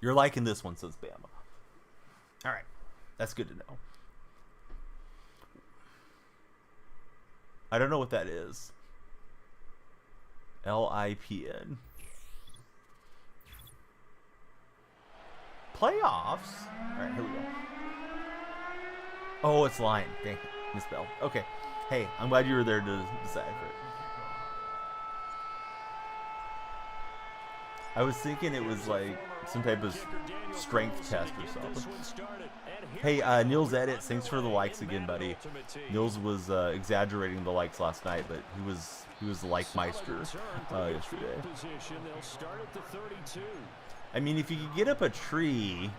You're liking this one, says Bama. All right. That's good to know. I don't know what that is. LIPN. Playoffs? All right, here we go. Oh, it's Lion. Dang it. Misspelled. Okay. Hey, I'm glad you were there to decide for it. I was thinking it was like some type of strength test or something. Hey, Nils Edits, thanks for the likes again, buddy. Nils was exaggerating the likes last night, but he was the like meister yesterday. I mean, if you could get up a tree,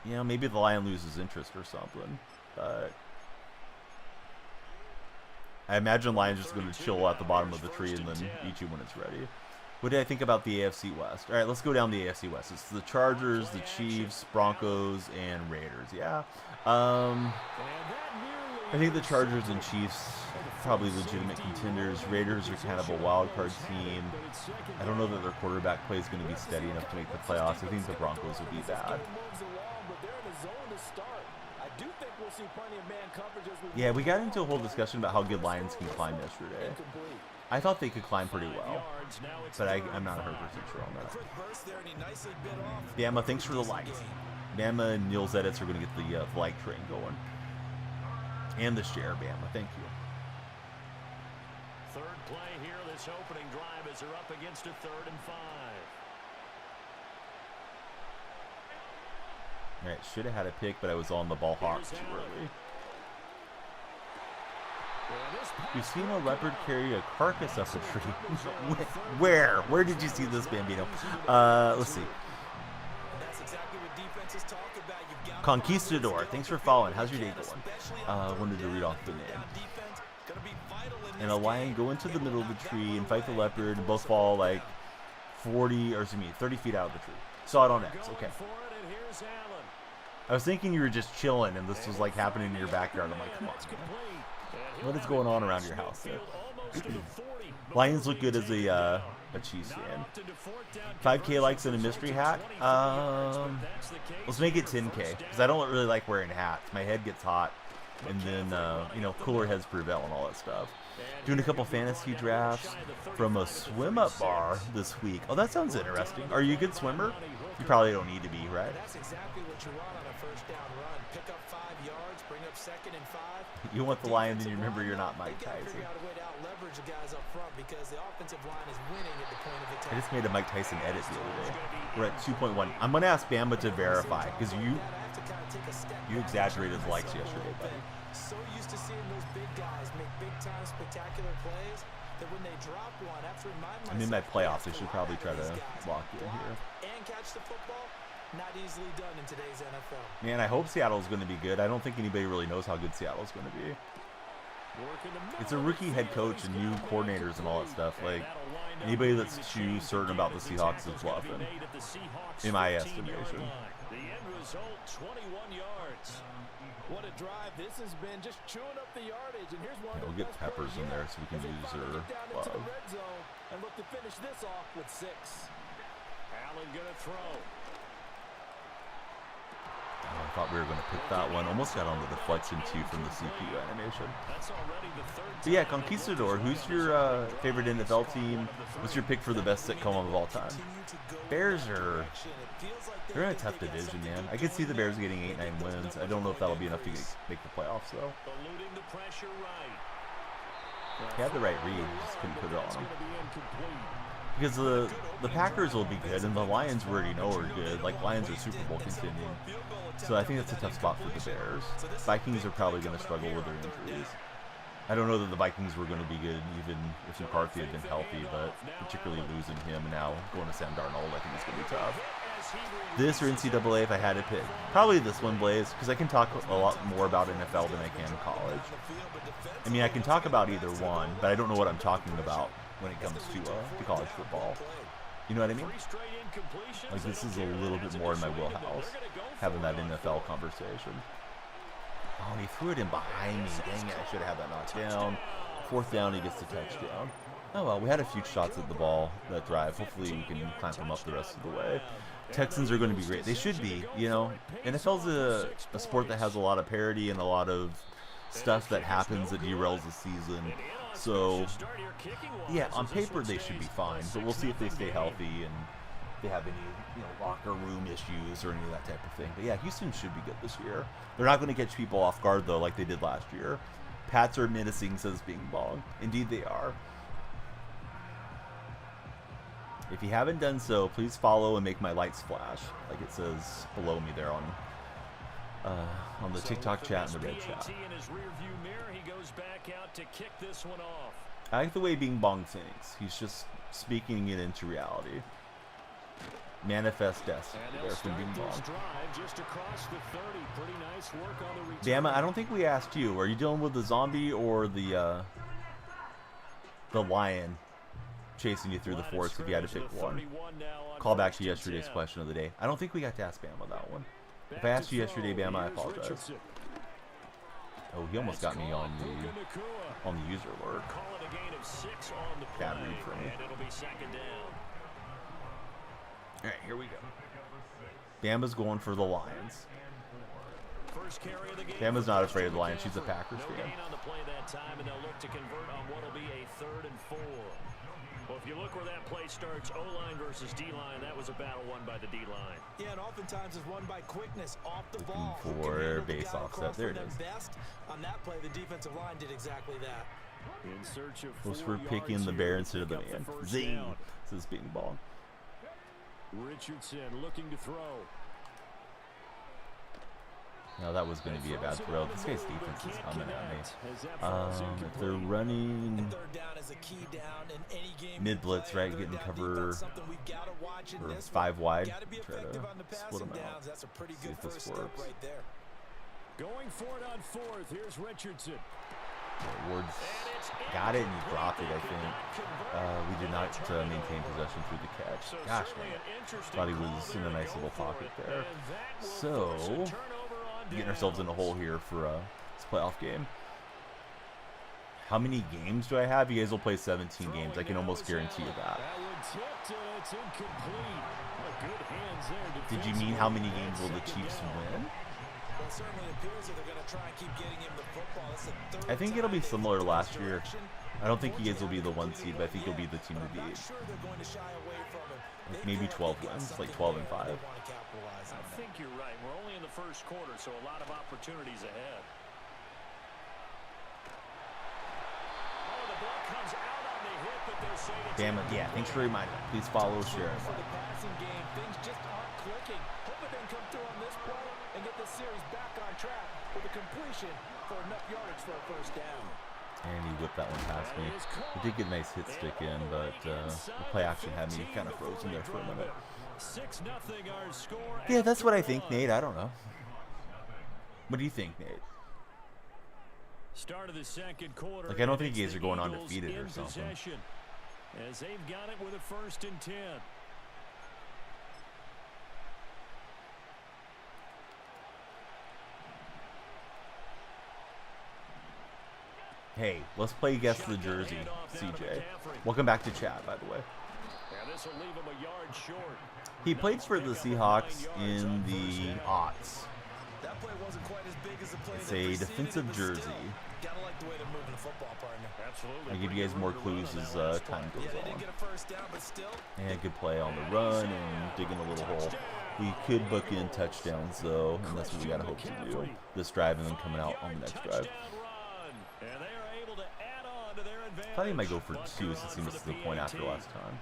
you know, maybe the lion loses interest or something. But I imagine lion's just going to chill at the bottom of the tree and then eat you when it's ready. What did I think about the AFC West? All right, let's go down the AFC West. It's the Chargers, the Chiefs, Broncos, and Raiders. Yeah. I think the Chargers and Chiefs probably legitimate contenders. Raiders are kind of a wild card team. I don't know that their quarterback play is going to be steady enough to make the playoffs. I think the Broncos will be bad. Yeah, we got into a whole discussion about how good Lions can climb yesterday. I thought they could climb pretty well, but I'm not 100% sure on that. Bama, thanks for the likes. Bama and Nils Edits are going to get the like train going. And the share, Bama. Thank you. Third play here, this opening drive as they're up against a 3rd and 5. All right, should have had a pick, but I was on the ball hawks too early. We've seen a leopard carry a carcass up a tree. Where? Where did you see this, Bambino? Let's see. Conquistador, thanks for following. How's your day going? Wanted to read off the name. And a lion go into the middle of the tree and fight the leopard, and both fall like 30 feet out of the tree. Saw it on X. Okay. I was thinking you were just chilling and this was like happening in your backyard. I'm like, come on, man. What is going on around your house there? Lions look good as a Chiefs fan. 5K likes and a mystery hat. Let's make it 10K because I don't really like wearing hats. My head gets hot, and then you know, cooler heads prevail and all that stuff. Doing a couple fantasy drafts from a swim up bar this week. Oh, that sounds interesting. Are you a good swimmer? You probably don't need to be, right? That's exactly what you want on a first down run. Pick up 5 yards, bring up 2nd and 5. You want the Lions, and you remember you're not Mike Tyson. I just made a Mike Tyson edit the other day. We're at 2.1. I'm gonna ask Bama to verify because you exaggerated the likes yesterday, buddy. So used to seeing those big guys make big time spectacular plays that when they drop one, I have to remind myself. I'm in my playoffs. I should probably try to lock in here. And catch the football. Not easily done in today's NFL. Man, I hope Seattle's going to be good. I don't think anybody really knows how good Seattle's going to be. It's a rookie head coach and new coordinators and all that stuff. Like, anybody that's too certain about the Seahawks is bluffing, in my estimation. The end result, 21 yards. What a drive this has been, just chewing up the yardage. And here's one. Yeah, we'll get Peppers in there so we can use her love. And look to finish this off with 6. Allen gonna throw. thought we were going to pick that one. Almost got on the deflection too from the CPU animation. But yeah, Conquistador, who's your favorite NFL team? What's your pick for the best sitcom of all time? Bears are... They're in a tough division, man. I could see the Bears getting 8-9 wins. I don't know if that'll be enough to make the playoffs, though. He had the right read, just couldn't put it on him. Because the Packers will be good, and the Lions we already know are good. Like, Lions are Super Bowl contending. So I think that's a tough spot for the Bears. Vikings are probably going to struggle with their injuries. I don't know that the Vikings were going to be good even if McCarthy had been healthy, but particularly losing him and now going to Sam Darnold, I think it's going to be tough. This or NCAA if I had to pick? Probably this one, Blaze, because I can talk a lot more about NFL than I can college. I mean, I can talk about either one, but I don't know what I'm talking about when it comes to college football. You know what I mean? Like, this is a little bit more in my wheelhouse, having that NFL conversation. Oh, he threw it in behind me. Dang it, I should have had that knocked down. 4th down, he gets the touchdown. Oh, well, we had a few shots at the ball that drive. Hopefully we can clamp them up the rest of the way. Texans are going to be great. They should be, you know. NFL's a sport that has a lot of parity and a lot of stuff that happens that derails the season. So, yeah, on paper they should be fine, but we'll see if they stay healthy and if they have any, locker room issues or any of that type of thing. But yeah, Houston should be good this year. They're not going to catch people off guard though, like they did last year. Pats are menacing, says Bing Bong. Indeed, they are. If you haven't done so, please follow and make my lights flash, like it says below me there on the TikTok chat and the red chat. I like the way Bing Bong thinks. He's just speaking it into reality. Manifest destiny there from Bing Bong. Bama, I don't think we asked you. Are you dealing with the zombie or the lion chasing you through the forest if you had to pick one? Call back to yesterday's question of the day. I don't think we got to ask Bama that one. If I asked you yesterday, Bama, I apologize. Oh, he almost got me on the user alert. Bad read for me. All right, here we go. Bama's going for the Lions. Bama's not afraid of the Lions. She's a Packers fan. Well, if you look where that play starts, O-line versus D-line, that was a battle won by the D-line. Yeah, and oftentimes it's won by quickness off the ball. For base offset. There it is. On that play, the defensive line did exactly that. In search of Close for picking the bear instead of the man. Zing, says Bing Bong. Richardson looking to throw. No, that was going to be a bad throw. This guy's defense is coming at me. If they're running mid blitz, right, getting cover or 5 wide, try to split them out. See if this works. Going for it on 4th. Here's Richardson. Ward's got it and he dropped it, I think. We did not maintain possession through the catch. Gosh, man. Thought he was in a nice little pocket there. So, getting ourselves in a hole here for this playoff game. How many games do I have? You guys will play 17 games. I can almost guarantee you that. Did you mean how many games will the Chiefs win? I think it'll be similar to last year. I don't think you guys will be the 1 seed, but I think you'll be the team to beat. Like maybe 12 wins, like 12 and 5. I think you're right. We're only in the first quarter, so a lot of opportunities ahead. Oh, the ball comes out on the hit, but they're saying it's damn it, yeah, thanks for reminding me. Please follow, share, and like. The passing game, things just aren't clicking. Hope it doesn't come through on this play and get the series back on track with a completion for enough yardage for a first down. And he whipped that one past me. He did get a nice hit stick in, but the play action had me kind of frozen there for a minute. 6-0 our score. Yeah, that's what I think, Nate. I don't know. What do you think, Nate? Start of the second quarter. Like, I don't think you guys are going undefeated or something. As they've got it with a 1st and 10. Hey, let's play Guess the Jersey, CJ. Welcome back to chat, by the way. He played for the Seahawks in the aughts. play wasn't quite as big as the play It's that a preceded defensive it, but jersey. still, gotta like the way they're moving the football, partner. Absolutely. I'll give you guys more clues as time goes They on. didn't get a first down, but still. And good play on the run and digging a little hole. We could book in touchdowns though, and that's what we gotta hope to do. This drive and then coming out on the next drive. I thought he might go for 2 since he missed the point after last time.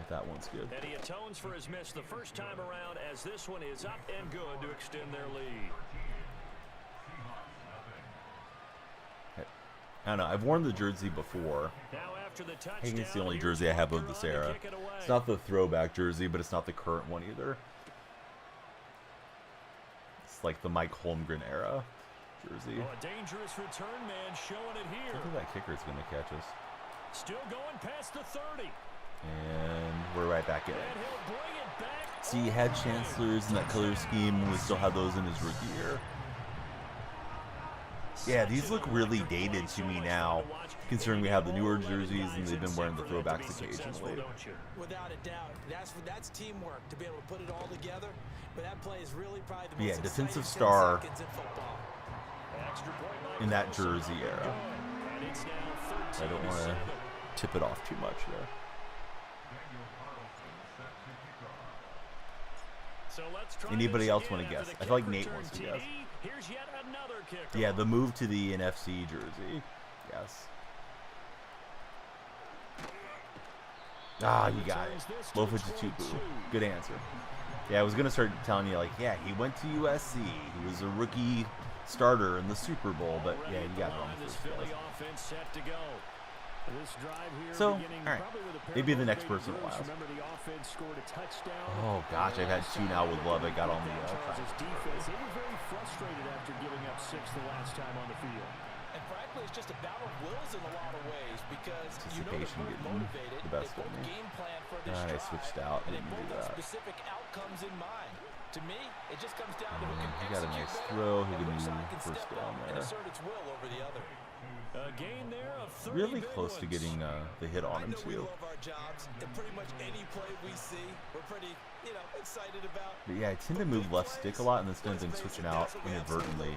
If that one's good. And he atones for his miss the first time around, as this one is up and good to extend their lead. I don't know. I've worn the jersey before. Now after the touchdown, I think it's the only jersey I have of this era. It's not the throwback jersey, but it's not the current one either. It's like the Mike Holmgren era jersey. Oh, a dangerous return man showing it here. I think that kicker is going to catch us. Still going past the 30. And we're right back in it. And he'll bring it back. See, he had Chancellors in that color scheme. We still have those in his rookie year. Yeah, these look really dated to me now, considering we have the newer jerseys and they've been wearing the throwbacks occasionally. Without a doubt, that's teamwork to be able to put it all together. But that play is really probably the most defensive exciting star 10 seconds in football. in that jersey era. I don't want to tip it off too much there. Anybody else want to guess? I feel like Nate wants to guess. Here's yet another kicker. Yeah, the move to the NFC jersey. Yes. Ah, you got it. Lofa Tupu. Good answer. Yeah, I was going to start telling you, like, yeah, he went to USC. He was a rookie starter in the Super Bowl, but yeah, you got it on the first guess. So, alright. Maybe the next person will ask. Oh gosh, I've had 2 now with Love. I got on the defense. They were very frustrated after giving up 6 the last time on the field. And frankly, it's just a battle of wills in a lot of ways because you know Anticipation they're getting motivated. the best they of me. game plan for this I drive, switched out. and Didn't they do both have that. specific outcomes in mind. To me, it just comes down to who can He got a nice execute throw. better, He and can which do side can first step down up and there. assert its will over the other. A gain there of 30 Really big close to ones. getting the hit on I him know we too. love our jobs, and pretty much any play we see, we're pretty, excited about. But yeah, I tend to move left stick a lot, and instead of been switching out inadvertently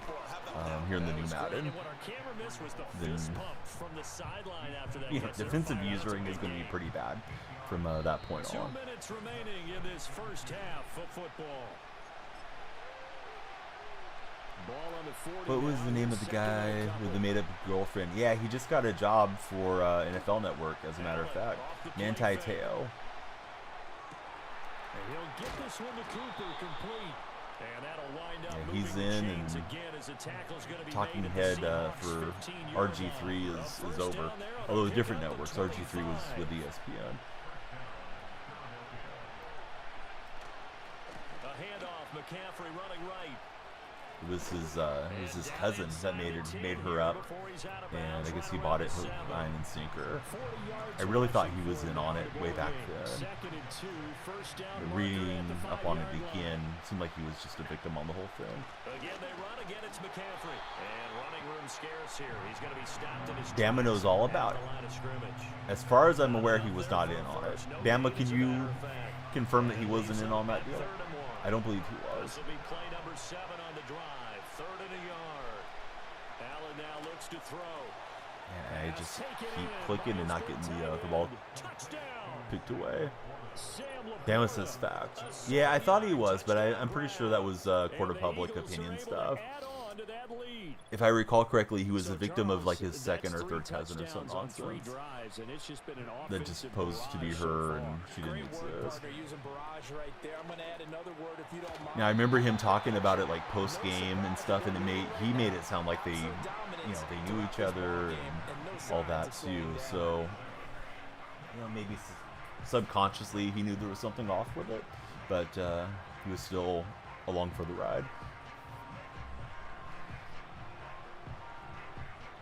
here in the new Madden. And what our camera missed was the Then, fist pump from the sideline after that. yeah, defensive usering is going to be pretty bad from that point 2 on. minutes remaining in this first half of football. Ball on the 40 What was now, the name of the second guy and a with couple. the made-up girlfriend? Yeah, he just got a job for NFL Network, as a matter of fact. Manti Te'o. And he'll get this one to Cooper complete. And that'll wind up Yeah, he's moving in, chains and again as the tackle's gonna be Talking made at the head Seahawks for 15-yard RG3 line. is First over. down there on a Although pick different up at networks. RG3 was 25. with ESPN. A handoff, McCaffrey running right. It was his cousin that made her up, and I guess he bought it hook, line, and sinker. I really thought he was in on it way back then. But reading up on it again, seemed like he was just a victim on the whole thing. Again, they run. Again, it's McCaffrey. And running room scarce here. He's going to be stopped in his Bama knows all about it. As far as I'm aware, he was not in on it. Bama, can you confirm that he wasn't in on that deal? I don't believe he was. This will be play number 7 on the drive. 3rd and a yard. Allen now looks to throw. And I just keep clicking and not getting the ball picked away. Bama says fact. Yeah, I thought he was, but I'm pretty sure that was court of public opinion stuff. If I recall correctly, he was a victim of like his second or third cousin or some nonsense that just posed to be her and she didn't exist. Now I remember him talking about it like post game and stuff, and he made it sound like they knew each other and all that too. So maybe subconsciously he knew there was something off with it, but he was still along for the ride.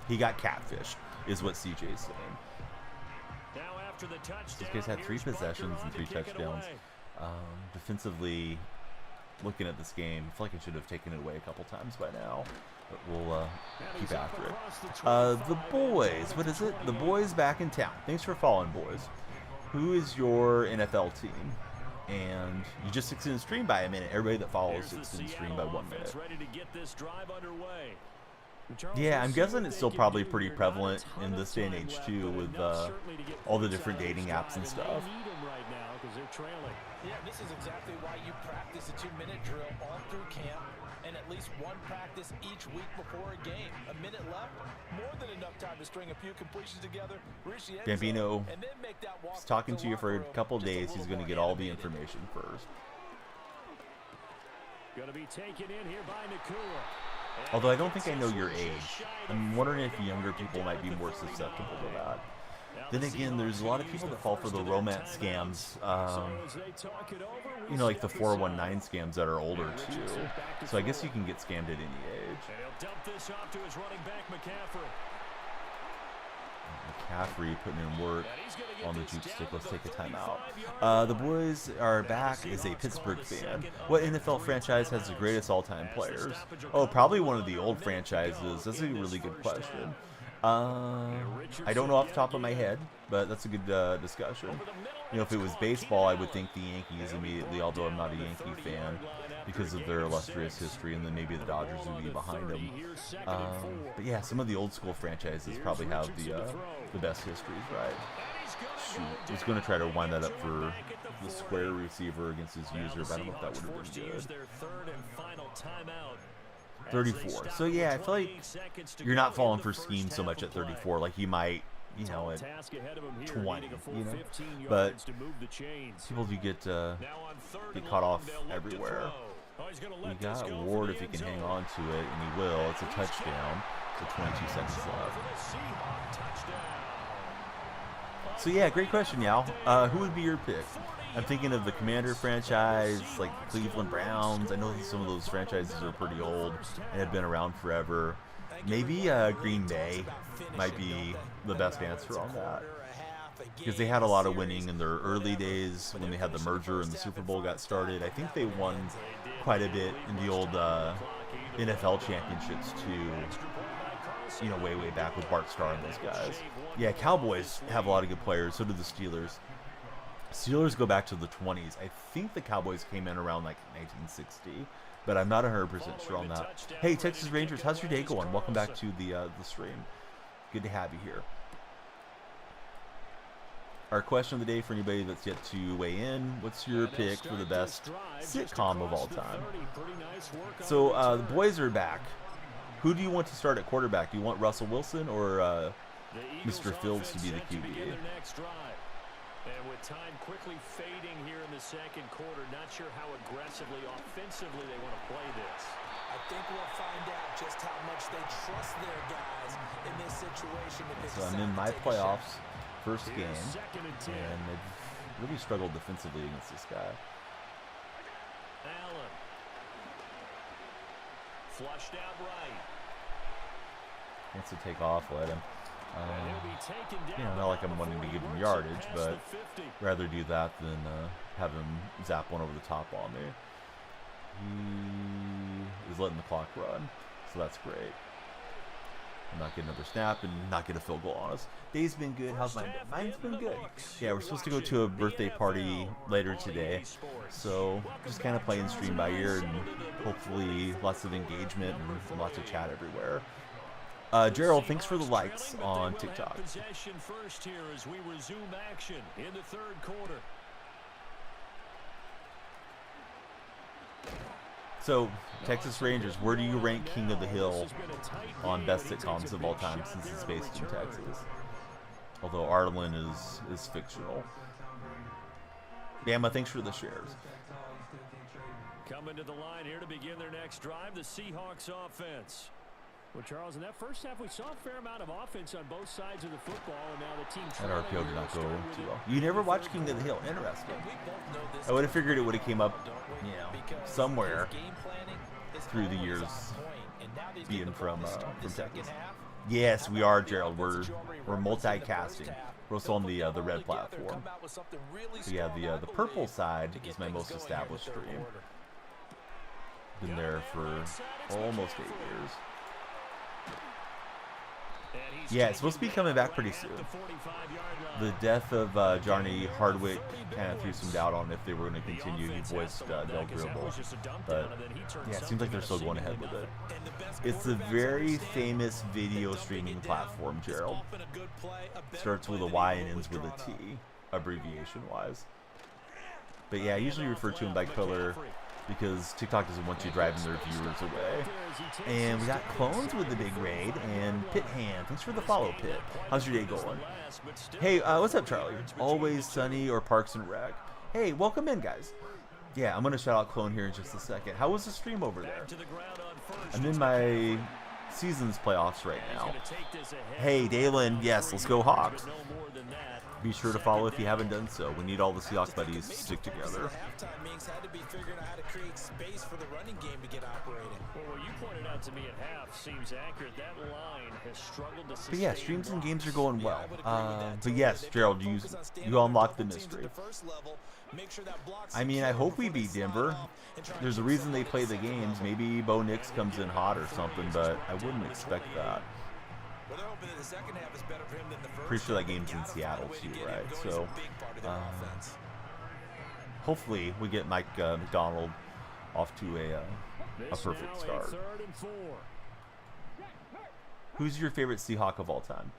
He got catfished, is what CJ's saying. Now after the touchdown, These guys had 3 possessions and 3 touchdowns. Defensively, looking at this game, I feel like I should have taken it away a couple times by now. But we'll keep after it. The boys, what is it? The boys back in town. Thanks for following, boys. Who is your NFL team? And you just extend stream by a minute. Everybody that follows extends stream by 1 minute. Yeah, I'm guessing it's still probably pretty prevalent in this day and age too, with all the different dating apps and stuff. Yeah, this is exactly why you practice a 2-minute drill all through camp and at least one practice each week before a game. A minute left, more than enough time to string a few completions together, reach the end Bambino zone, and then make that walk is talking to to you for a locker room couple just a days. little He's going to more get all the animated. information first. Going to be taken in here by Nakua. Although I don't think I know your age. I'm wondering if younger people might be more susceptible to that. Then again, there's a lot of people that fall for the romance scams, you know, like the 419 scams that are older too. So I guess you can get scammed at any age. And he'll dump this off to his running back, McCaffrey. McCaffrey putting in work on the juke stick. Let's take a timeout. The boys are back as a Pittsburgh fan. What NFL franchise has the greatest all-time players? Oh, probably one of the old franchises. That's a really good question. I don't know off the top of my head, but that's a good discussion. You know, if it was baseball, I would think the Yankees immediately, although I'm not a Yankee fan because of their illustrious history, and then maybe the Dodgers would be behind them. But yeah, some of the old school franchises probably have the best histories, right? Shoot, I was going to try to wind that up for the square receiver against his user, but I don't know if that would have been good. 34. So yeah, I feel like you're not falling for schemes so much at 34. Like you might, you know, at 20, you know. But people do get caught off everywhere. We got Ward if he can hang on to it, and he will. It's a touchdown. So 22 seconds left. So yeah, great question, Yao. Who would be your pick? I'm thinking of the Commander franchise, like the Cleveland Browns. I know that some of those franchises are pretty old and have been around forever. Maybe Green Bay might be the best answer on that, because they had a lot of winning in their early days when they had the merger and the Super Bowl got started. I think they won quite a bit in the old NFL championships too, you know, way back with Bart Starr and those guys. Yeah, Cowboys have a lot of good players. So do the Steelers. Steelers go back to the 20s. I think the Cowboys came in around like 1960, but I'm not 100% sure on that. Hey, Texas Rangers, how's your day going? Welcome back to the stream. Good to have you here. Our question of the day for anybody that's yet to weigh in: what's your pick for the best sitcom of all time? So the boys are back. Who do you want to start at quarterback? Do you want Russell Wilson or Mr. Fields to be the QB? And with time quickly fading here in the second quarter, not sure how aggressively, offensively they want to play this. I think we'll find out just how much they trust their guys in this situation. So I'm in my playoffs, first game, and they've really struggled defensively against this guy. Allen. Flushed out right. Wants to take off, let him. You know, not like I'm wanting to give him yardage, but rather do that than have him zap one over the top on me. He is letting the clock run, so that's great. I'm not getting another snap and not get a field goal on us. Day's been good. How's mine been? Mine's been good. Yeah, we're supposed to go to a birthday party later today, so just kind of playing stream by ear and hopefully lots of engagement and lots of chat everywhere. Gerald, thanks for the likes on TikTok. Possession first here as we resume action in the third quarter. So, Texas Rangers, where do you rank King of the Hill on best sitcoms of all time since it's based in Texas? Although Arlen is fictional. Bama, thanks for the shares. Coming to the line here to begin their next drive, the Seahawks offense. Well, Charles, in that first half, we saw a fair amount of offense on both sides of the football, and now the team. That RPO did not go too well. You never watched King of the Hill. Interesting. I would have figured it would have came up, you know, somewhere through the years, being from Texas. Yes, we are, Gerald. We're multicasting. We're also on the red platform. So yeah, the purple side is my most established stream. Been there for almost 8 years. Yeah, it's supposed to be coming back pretty soon. The death of Johnny Hardwick kind of threw some doubt on if they were going to continue. He voiced Del Gribble. But yeah, it seems like they're still going ahead with it. It's a very famous video streaming platform, Gerald. Starts with a Y and ends with a T, abbreviation-wise. But yeah, I usually refer to him by color because TikTok doesn't want you driving their viewers away. And we got Clones with the big raid, and Pit Hand. Thanks for the follow, Pit. How's your day going? Hey, what's up, Charlie? Always Sunny or Parks and Rec? Hey, welcome in, guys. Yeah, I'm going to shout out Clone here in just a second. How was the stream over there? I'm in my seasons playoffs right now. Hey, Dalen, yes, let's go Hawks. Be sure to follow if you haven't done so. We need all the Seahawks buddies to stick together. But yeah, streams and games are going well. But yes, Gerald, you unlocked the mystery. I mean, I hope we beat Denver. There's a reason they play the games. Maybe Bo Nix comes in hot or something, but I wouldn't expect that. Pretty sure that game's in Seattle too, right? So hopefully we get Mike McDonald off to a perfect start. Who's your favorite Seahawk of all time?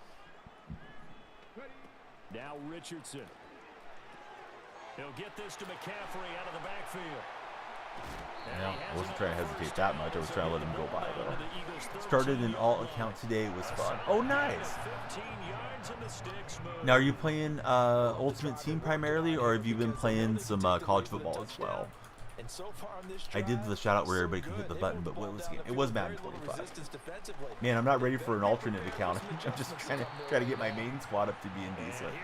Now Richardson. He'll get this to McCaffrey out of the backfield. Yeah, I wasn't trying to hesitate that much. I was trying to let him go by, though. Started an alt account today. It was fun. Oh, nice. Now, are you playing Ultimate Team primarily, or have you been playing some college football as well? I did the shout out where everybody could hit the button, but what was the game? It was Madden 25. Man, I'm not ready for an alternate account. I'm just trying to get my main squad up to being decent.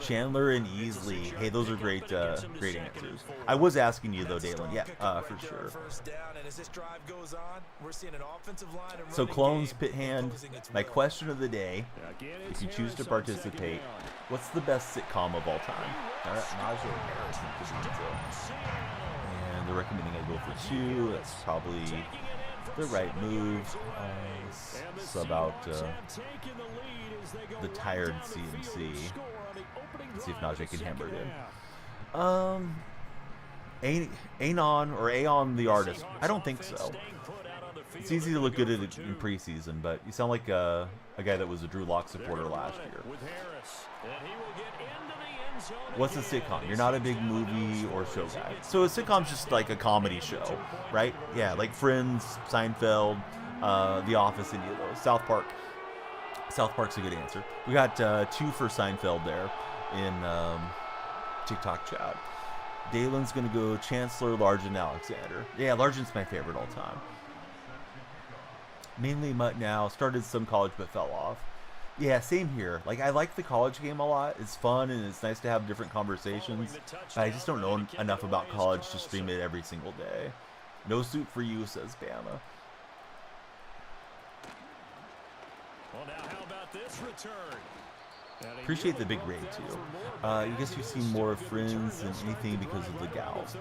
Chandler and Easley. Hey, those are great answers. I was asking you though, Dalen. Yeah, for sure. So Clones, Pit Hand. My question of the day: if you choose to participate, what's the best sitcom of all time? All right, Najee Harris. And they're recommending I go for 2. That's probably the right move. Sub out the tired CMC. Let's see if Najee can hammer it in. Aon the artist. I don't think so. It's easy to look good at it in preseason, but you sound like a guy that was a Drew Lock supporter last year. What's a sitcom? You're not a big movie or show guy. So a sitcom's just like a comedy show, right? Yeah, like Friends, Seinfeld, The Office, any of those. South Park. South Park's a good answer. We got 2 for Seinfeld there in TikTok chat. Dalen's going to go Chancellor, Largent, Alexander. Yeah, Largent's my favorite all time. Mainly Mutt now. Started some college but fell off. Yeah, same here. Like, I like the college game a lot. It's fun and it's nice to have different conversations. I just don't know enough about college to stream it every single day. No suit for you, says Bama. Well, now how about this return? Appreciate the big raid too. I guess you've seen more of Friends than anything because of the gals.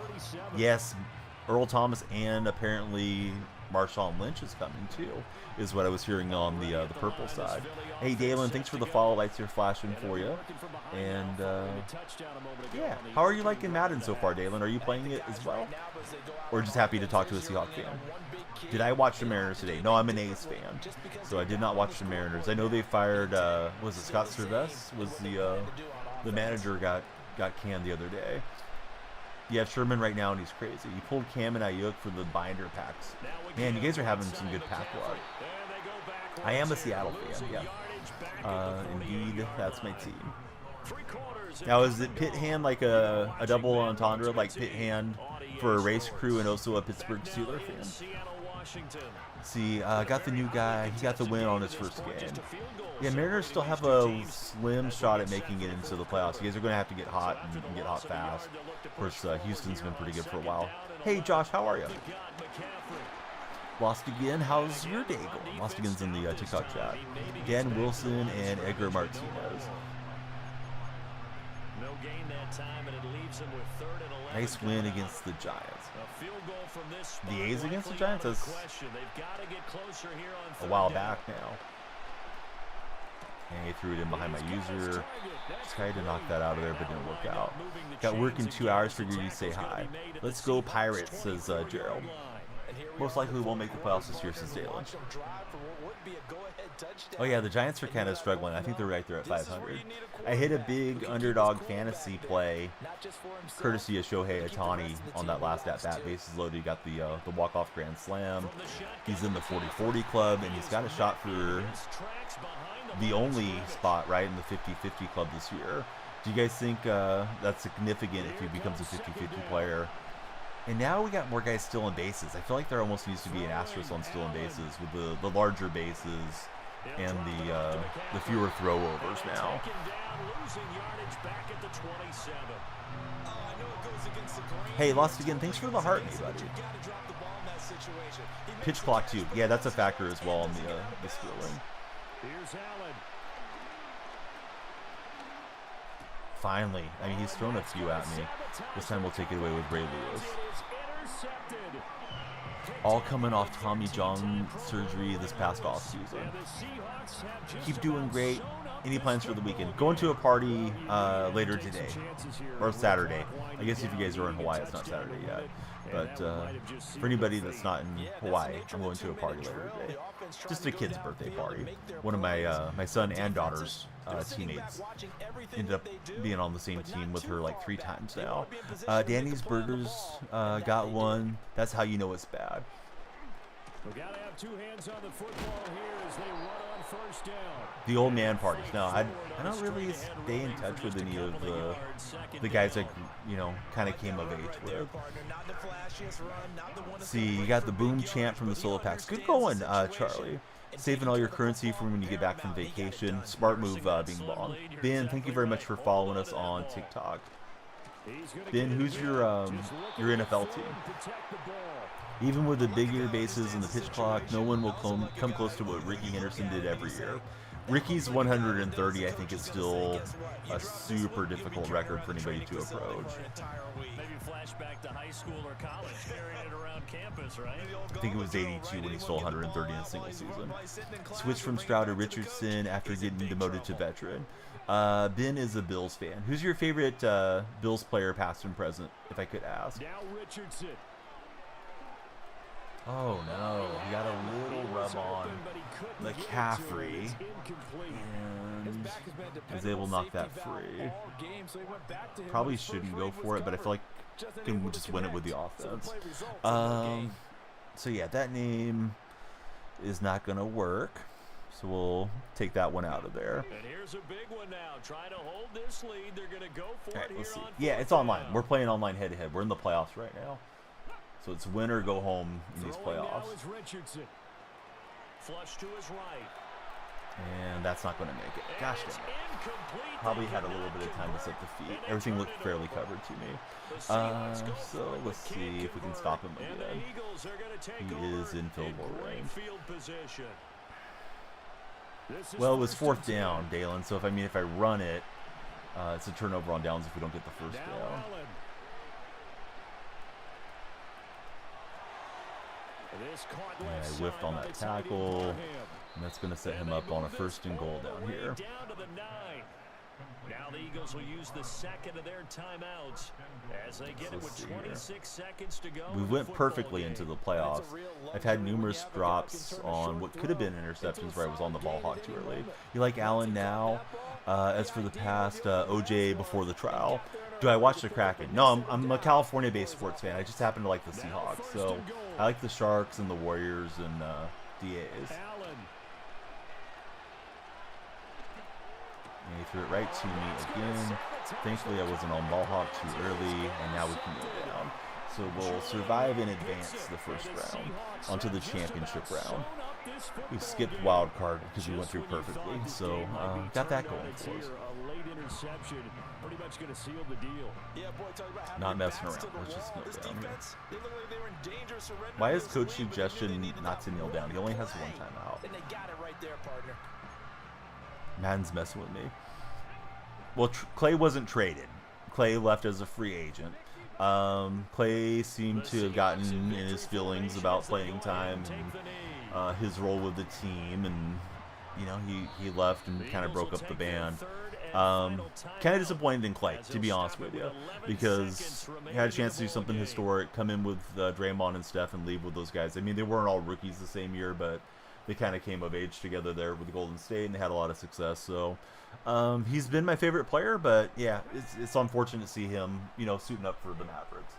Yes, Earl Thomas and apparently Marshawn Lynch is coming too, is what I was hearing on the purple side. Hey Dalen, thanks for the follow. Lights here flashing for you. And yeah, how are you liking Madden so far, Dalen? Are you playing it as well, or just happy to talk to a Seahawks fan? Did I watch the Mariners today? No, I'm an A's fan, so I did not watch the Mariners. I know they fired. Was it Scott Servais? Was the manager got canned the other day? You have Sherman right now, and he's crazy. You pulled Cam and Ayuk for the binder packs. Man, you guys are having some good pack luck. I am a Seattle fan, yeah. Indeed, that's my team. Now, is it Pit Hand like a double entendre, like Pit Hand for a race crew and also a Pittsburgh Steelers fan? See, got the new guy. He got the win on his first game. Yeah, Mariners still have a slim shot at making it into the playoffs. You guys are going to have to get hot and get hot fast. Of course, Houston's been pretty good for a while. Hey, Josh, how are you? Lost again. How's your day going? Lost again's in the TikTok chat. Dan Wilson and Edgar Martinez. Nice win against the Giants. The A's against the Giants? That's a while back now. And he threw it in behind my user. Tried to knock that out of there, but didn't work out. Got work in 2 hours. Figured you'd say hi. Let's go Pirates, says Gerald. Most likely won't make the playoffs this year, says Dalen. Oh yeah, the Giants are kind of struggling. I think they're right there at 500. I hit a big underdog fantasy play, courtesy of Shohei Ohtani on that last at-bat. Bases loaded. He got the walk-off grand slam. He's in the 40-40 club, and he's got a shot for the only spot, right, in the 50-50 club this year. Do you guys think that's significant if he becomes a 50-50 player? And now we got more guys still in bases. I feel like there almost needs to be an asterisk on still in bases with the larger bases and the fewer throwovers now. Hey, lost again. Thanks for the heart, buddy. Pitch clock too. Yeah, that's a factor as well in the stealing. Finally. I mean, he's thrown a few at me. This time we'll take it away with Ray Lewis. All coming off Tommy John surgery this past offseason. Keep doing great. Any plans for the weekend? Going to a party later today. Or Saturday. I guess if you guys are in Hawaii, it's not Saturday yet. But for anybody that's not in Hawaii, I'm going to a party later today. Just a kid's birthday party. One of my son and daughter's teammates ended up being on the same team with her like 3 times now. Danny's Burgers got one. That's how you know it's bad. We gotta have 2 hands on the football here as they run on first down. The old man parties. No, I don't really stay in touch with any of the guys I kind of came of age with. See, you got the boom chant from the solo packs. Good going, Charlie. Saving all your currency for when you get back from vacation. Smart move, Bing Bong. Ben, thank you very much for following us on TikTok. Ben, who's your NFL team? Even with the big ear bases and the pitch clock, no one will come close to what Ricky Henderson did every year. Ricky's 130, I think, is still a super difficult record for anybody to approach. Maybe flashback to high school or college, carrying it around campus, right? I think it was 82 when he stole 130 in a single season. Switched from Stroud to Richardson after getting demoted to veteran. Ben is a Bills fan. Who's your favorite Bills player, past and present, if I could ask? Now Richardson. Oh no, he got a little rub on McCaffrey and was able to knock that free. Probably shouldn't go for it, but I feel like he can just win it with the offense. So yeah, that name is not going to work. So we'll take that one out of there. And here's a big one now. Trying to hold this lead. They're going to go for it. Let's see. Yeah, it's online. We're playing online head-to-head. We're in the playoffs right now. So it's win or go home in these playoffs. Flush to his right. And that's not going to make it. Gosh dang it. Probably had a little bit of time to set the feet. Everything looked fairly covered to me. So let's see if we can stop him again. He is in field goal range. Well, it was 4th down, Dalen. So if I run it, it's a turnover on downs if we don't get the first down. And I whiffed on that tackle, and that's going to set him up on a 1st and goal down here. Now the Eagles will use the second of their timeouts as they get it with 26 seconds to go. We went perfectly into the playoffs. I've had numerous drops on what could have been interceptions where I was on the ball hawk too early. You like Allen now? As for the past, OJ before the trial. Do I watch the Kraken? No, I'm a California-based sports fan. I just happen to like the Seahawks. So I like the Sharks and the Warriors and DAs. And he threw it right to me again. Thankfully, I wasn't on ball hawk too early, and now we can go down. So we'll survive and advance the first round onto the championship round. We skipped wild card because we went through perfectly, so got that going for us. Not messing around. Let's just kneel down here. Why is coach suggestion not to kneel down? He only has 1 timeout. Madden's messing with me. Well, Clay wasn't traded. Clay left as a free agent. Clay seemed to have gotten in his feelings about playing time and his role with the team, and you know, he left and kind of broke up the band. Kind of disappointed in Clay, to be honest with you, because he had a chance to do something historic, come in with Draymond and Steph and leave with those guys. I mean, they weren't all rookies the same year, but they kind of came of age together there with Golden State, and they had a lot of success. So he's been my favorite player, but yeah, it's unfortunate to see him, you know, suiting up for the Mavericks.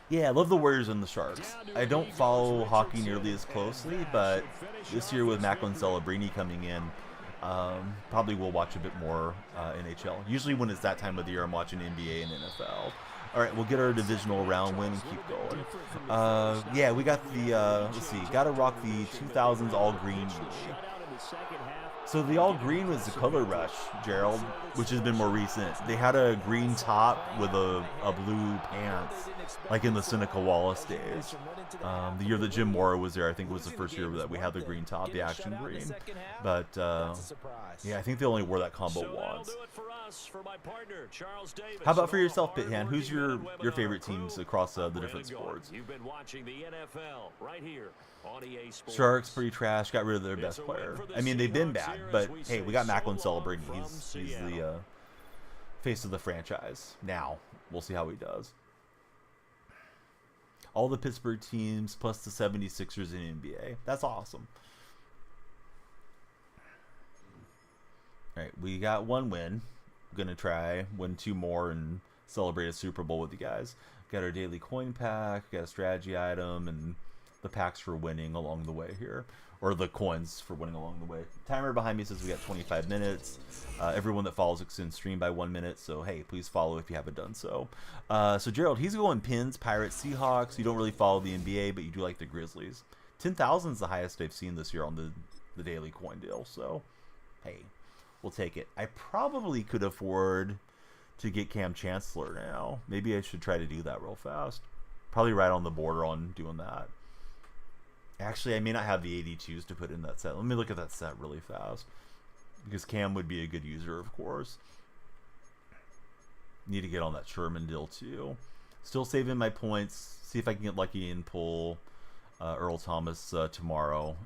Yeah, I love the Warriors and the Sharks. I don't follow hockey nearly as closely, but this year with Macklin Celebrini coming in, probably will watch a bit more NHL. Usually when it's that time of the year, I'm watching NBA and NFL. All right, we'll get our divisional round win and keep going. Yeah, we got the, let's see, got to rock the 2000s all green. So the all green was the color rush, Gerald, which has been more recent. They had a green top with a blue pants, like in the Seneca Wallace days. The year that Jim Mora was there, I think was the first year that we had the green top, the action green. But yeah, I think they only wore that combo once. How about for yourself, Pithand? Who's your favorite teams across the different sports? You've been watching the NFL right here on EA Sports. Sharks pretty trash. Got rid of their best player. I mean, they've been bad, but hey, we got Macklin Celebrini. He's the face of the franchise. Now we'll see how he does. All the Pittsburgh teams plus the 76ers in NBA. That's awesome. All right, we got one win. Gonna try win 2 more and celebrate a Super Bowl with you guys. Got our daily coin pack, got a strategy item, and the packs for winning along the way here, or the coins for winning along the way. Timer behind me says we got 25 minutes. Everyone that follows extends stream by 1 minute, so hey, please follow if you haven't done so. So Gerald, he's going Pins, Pirates, Seahawks. You don't really follow the NBA, but you do like the Grizzlies. 10,000 is the highest I've seen this year on the daily coin deal, so hey, we'll take it. I probably could afford to get Cam Chancellor now. Maybe I should try to do that real fast. Probably right on the border on doing that. Actually, I may not have the 82s to put in that set. Let me look at that set really fast. Because Cam would be a good user, of course. Need to get on that Sherman deal, too. Still saving my points. See if I can get lucky and pull Earl Thomas tomorrow.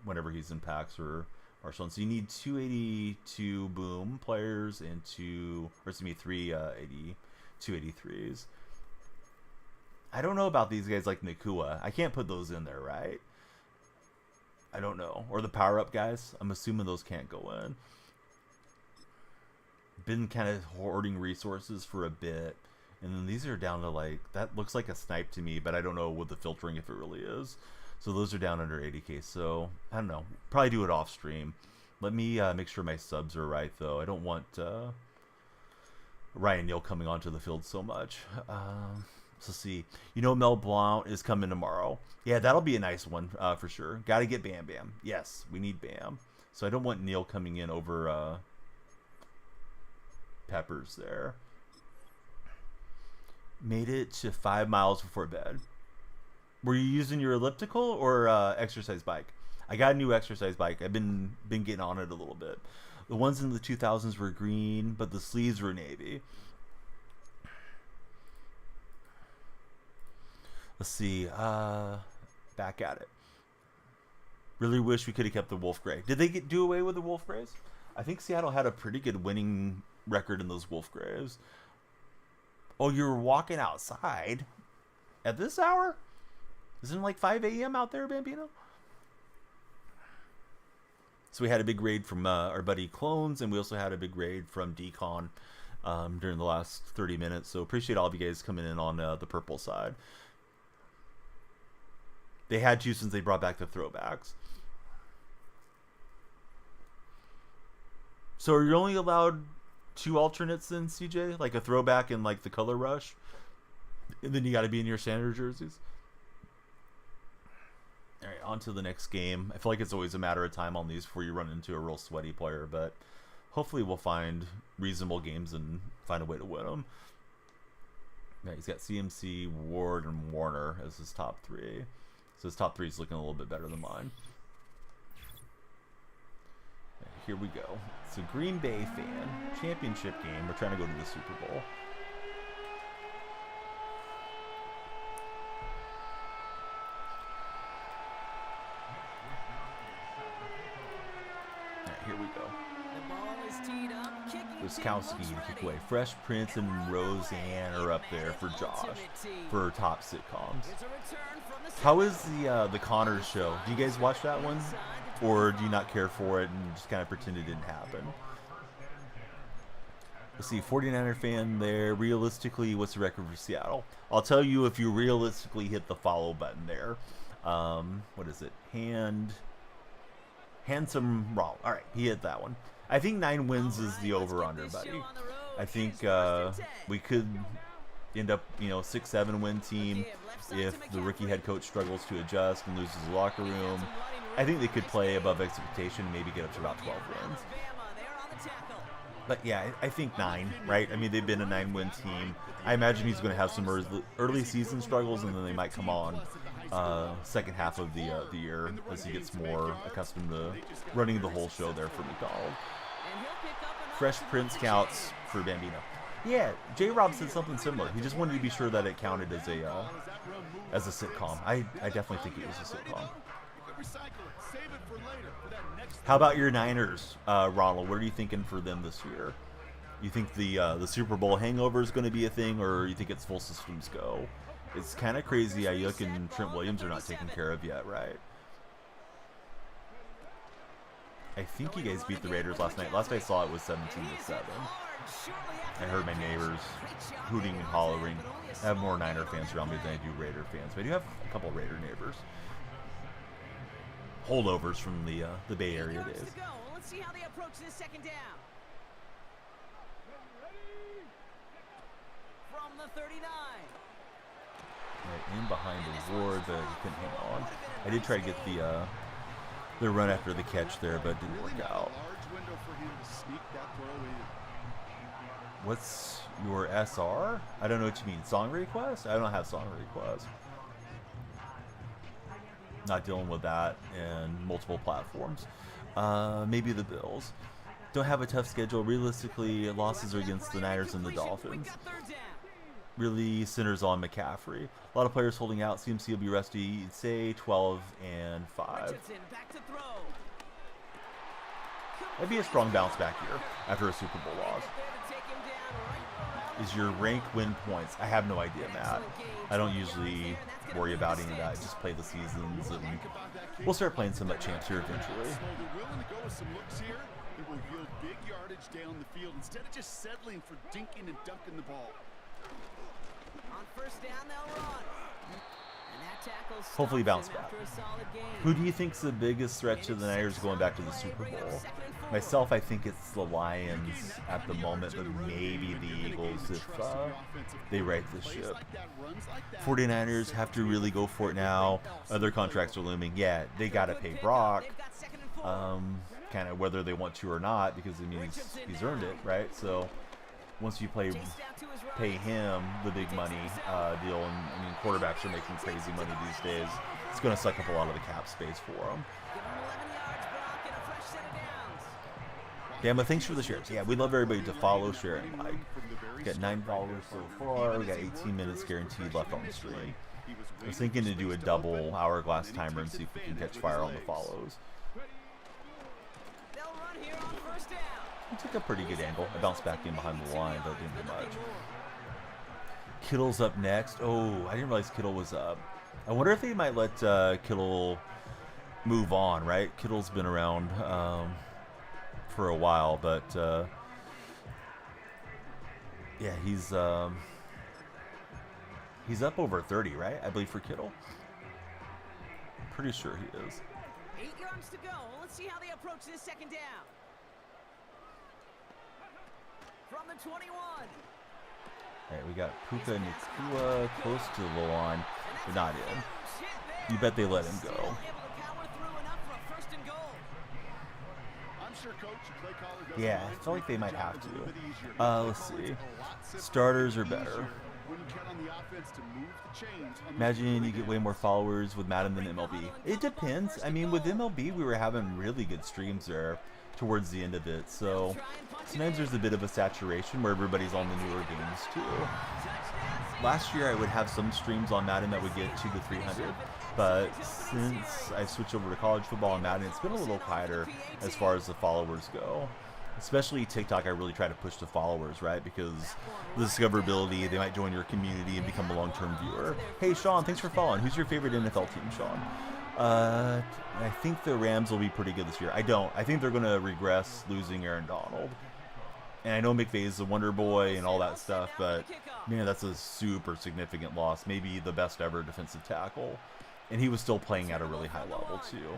Whenever he's in packs or so you need 282 boom players and 3 283s. I don't know about these guys like Nakua. I can't put those in there, right? I don't know. Or the power-up guys. I'm assuming those can't go in. Been kind of hoarding resources for a bit. And then these are down to like, that looks like a snipe to me, but I don't know with the filtering if it really is. So those are down under 80k. So I don't know. Probably do it off stream. Let me make sure my subs are right though. I don't want Ryan Neal coming onto the field so much. So see, you know Mel Blount is coming tomorrow. Yeah, that'll be a nice one for sure. Got to get Bam Bam. Yes, we need Bam. So I don't want Neal coming in over Peppers there. Made it to 5 miles before bed. Were you using your elliptical or exercise bike? I got a new exercise bike. I've been getting on it a little bit. The ones in the 2000s were green, but the sleeves were navy. Let's see. Back at it. Really wish we could have kept the Wolf Gray. Did they do away with the Wolf Grays? I think Seattle had a pretty good winning record in those Wolf Grays. Oh, you were walking outside at this hour? Isn't it like 5 a.m. out there, Bambino? So we had a big raid from our buddy Clones, and we also had a big raid from Decon during the last 30 minutes. So appreciate all of you guys coming in on the purple side. They had to since they brought back the throwbacks. So are you only allowed 2 alternates then, CJ? Like a throwback and like the color rush? And then you got to be in your standard jerseys? All right, on to the next game. I feel like it's always a matter of time on these before you run into a real sweaty player, but hopefully we'll find reasonable games and find a way to win them. Yeah, he's got CMC, Ward, and Warner as his top 3. So his top 3 is looking a little bit better than mine. Okay, here we go. It's a Green Bay fan championship game. We're trying to go to the Super Bowl. Gostkowski to kick away. Fresh Prince and Roseanne are up there for Josh for top sitcoms. How is the Connors show? Do you guys watch that one? Or do you not care for it and just kind of pretend it didn't happen? Let's see, 49er fan there. Realistically, what's the record for Seattle? I'll tell you if you realistically hit the follow button there. What is it? Handsome Raw. All right, he hit that one. I think 9 wins is the over-under, buddy. I think we could end up, 6-7 win team if the rookie head coach struggles to adjust and loses the locker room. I think they could play above expectation, maybe get up to about 12 wins. But yeah, I think 9, right? I mean, they've been a 9-win team. I imagine he's going to have some early season struggles, and then they might come on second half of the year as he gets more accustomed to running the whole show there for McDonald. Fresh Prince counts for Bambino. Yeah, J-Rob said something similar. He just wanted to be sure that it counted as a sitcom. I definitely think it was a sitcom. How about your Niners, Ronald? What are you thinking for them this year? You think the Super Bowl hangover is going to be a thing, or you think it's full systems go? It's kind of crazy. Ayuk and Trent Williams are not taken care of yet, right? I think you guys beat the Raiders last night. Last I saw it was 17-7. I heard my neighbors hooting and hollering. I have more Niner fans around me than I do Raider fans, but I do have a couple Raider neighbors. Holdovers from the Bay Area days. Let's see how they approach this second down. From the 39. Right in behind the Ward, but he couldn't hang on. I did try to get the run after the catch there, but it didn't work out. What's your SR? I don't know what you mean. Song request? I don't have song request. Not dealing with that in multiple platforms. Maybe the Bills. Don't have a tough schedule. Realistically, losses are against the Niners and the Dolphins. Really centers on McCaffrey. A lot of players holding out. CMC will be rusty. You'd say 12-5. That'd be a strong bounce back year after a Super Bowl loss. Is your rank win points? I have no idea, Matt. I don't usually worry about any of that. I just play the seasons, and we'll start playing some champs here eventually. Big yardage down the field instead of just settling for dinking and dunking the ball. On first down, they'll run. Hopefully bounce back. Who do you think's the biggest threat to the Niners going back to the Super Bowl? Myself, I think it's the Lions at the moment, but maybe the Eagles if they right the ship. 49ers have to really go for it now. Other contracts are looming. Yeah, they got to pay Brock, kind of whether they want to or not, because it means he's earned it, right? So once you pay him the big money deal, and I mean quarterbacks are making crazy money these days, it's going to suck up a lot of the cap space for them. Bama, thanks for the shares. Yeah, we'd love everybody to follow, share, and like. We got $9 so far. We got 18 minutes guaranteed left on the stream. I was thinking to do a double hourglass timer and see if we can catch fire on the follows. I took a pretty good angle. I bounced back in behind the line, but didn't do much. Kittle's up next. Oh, I didn't realize Kittle was up. I wonder if they might let Kittle move on, right? Kittle's been around for a while, but yeah, he's up over 30, right? I believe for Kittle. Pretty sure he is. 8 yards to go. Let's see how they approach this second down. From the 21. All right, we got Puka Nacua close to the line, but not in. You bet they let him go. Yeah, I feel like they might have to. Let's see. Starters are better. Imagine you get way more followers with Madden than MLB. It depends. I mean, with MLB, we were having really good streams there towards the end of it. So sometimes there's a bit of a saturation where everybody's on the newer games too. Last year, I would have some streams on Madden that would get 200 to 300. But since I switched over to college football and Madden, it's been a little quieter as far as the followers go. Especially TikTok, I really try to push the followers, right? Because the discoverability, they might join your community and become a long-term viewer. Hey, Sean, thanks for following. Who's your favorite NFL team, Sean? I think the Rams will be pretty good this year. I don't. I think they're going to regress losing Aaron Donald. And I know McVay's a wonder boy and all that stuff, but, man, that's a super significant loss. Maybe the best ever defensive tackle. And he was still playing at a really high level, too.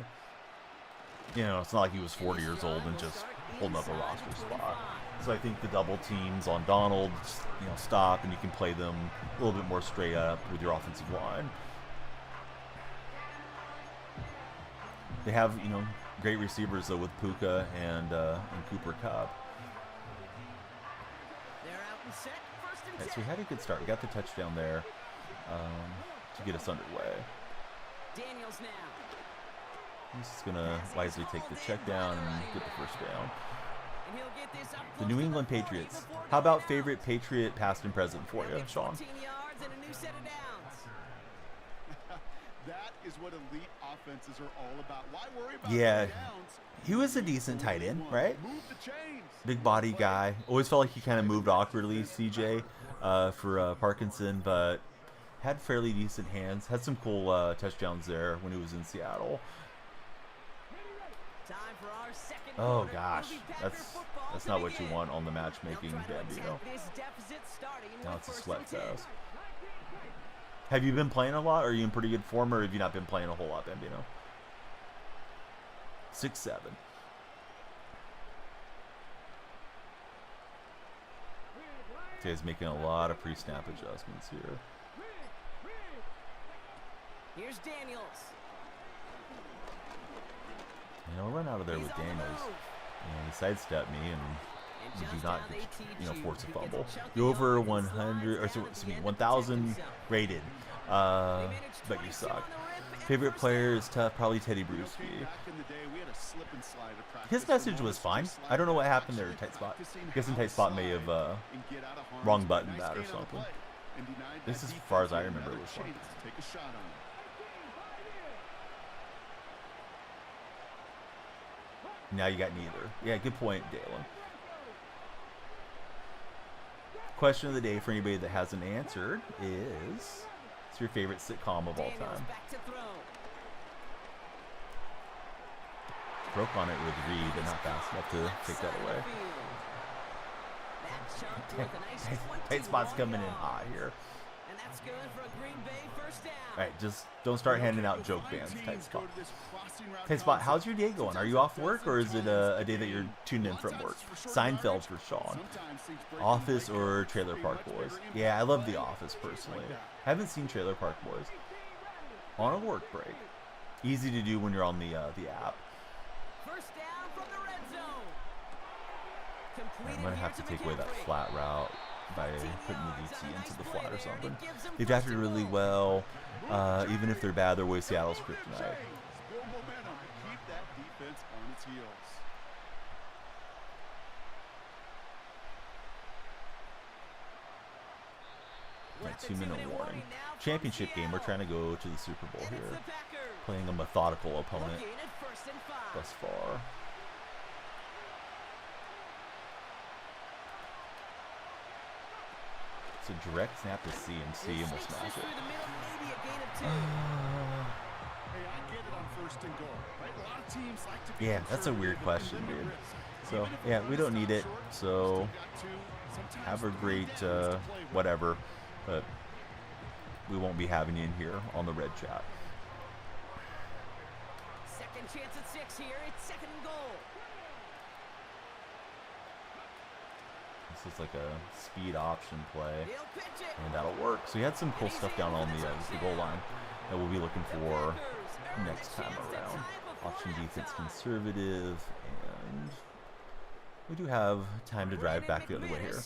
You know, it's not like he was 40 years old and just holding up a roster spot. So I think the double teams on Donald, you know, stop, and you can play them a little bit more straight up with your offensive line. They have, you know, great receivers, though, with Puka and Cooper Kupp. Okay, so we had a good start. We got the touchdown there to get us underway. Daniels now. He's just going to wisely take the check down and get the first down. The New England Patriots. How about favorite Patriot past and present for you, Sean? That is what elite offenses are all about. Why worry about yeah, downs? He was a decent tight end, right? Big body guy. Always felt like he kind of moved awkwardly, CJ, for Parkinson, but had fairly decent hands. Had some cool touchdowns there when he was in Seattle. Oh gosh, that's not what you want on the matchmaking, Bambino. Now it's a sweat fest. Have you been playing a lot? Are you in pretty good form, or have you not been playing a whole lot, Bambino? 6-7. He's making a lot of pre-snap adjustments here. Here's Daniels. You know, run out of there with Daniels. You know, he sidestepped me, and you do not, force a fumble. You're over 100, or excuse me, 1,000 rated, but you suck. Favorite player is tough, probably Teddy Bruschi. His message was fine. I don't know what happened there, tight spot. I guess in tight spot may have wrong button that or something. This, as far as I remember, was fun. Now you got neither. Yeah, good point, Dalen. Question of the day for anybody that hasn't answered is, what's your favorite sitcom of all time? Broke on it with Reed, but not fast enough to take that away. Tight spot's coming in hot here. Alright, just don't start handing out joke bands, tight spot. Tight spot, how's your day going? Are you off work, or is it a day that you're tuned in from work? Seinfeld for Sean. Office or Trailer Park Boys? Yeah, I love The Office, personally. I haven't seen Trailer Park Boys. On a work break. Easy to do when you're on the app. I'm going to have to take away that flat route by putting the DT into the flat or something. They drafted really well. Even if they're bad, they're way Seattle's kryptonite. Right, 2-minute warning. Championship game. We're trying to go to the Super Bowl here. Playing a methodical opponent thus far. It's a direct snap to CMC and we'll smash it. Yeah, that's a weird question, dude. So, yeah, we don't need it. So, have a great whatever. But we won't be having you in here on the red chat. Second chance at 6 here. It's second and goal. This is like a speed option play, and that'll work. So he had some cool stuff down on the goal line that we'll be looking for next time around. Option defense conservative, and we do have time to drive back the other way here.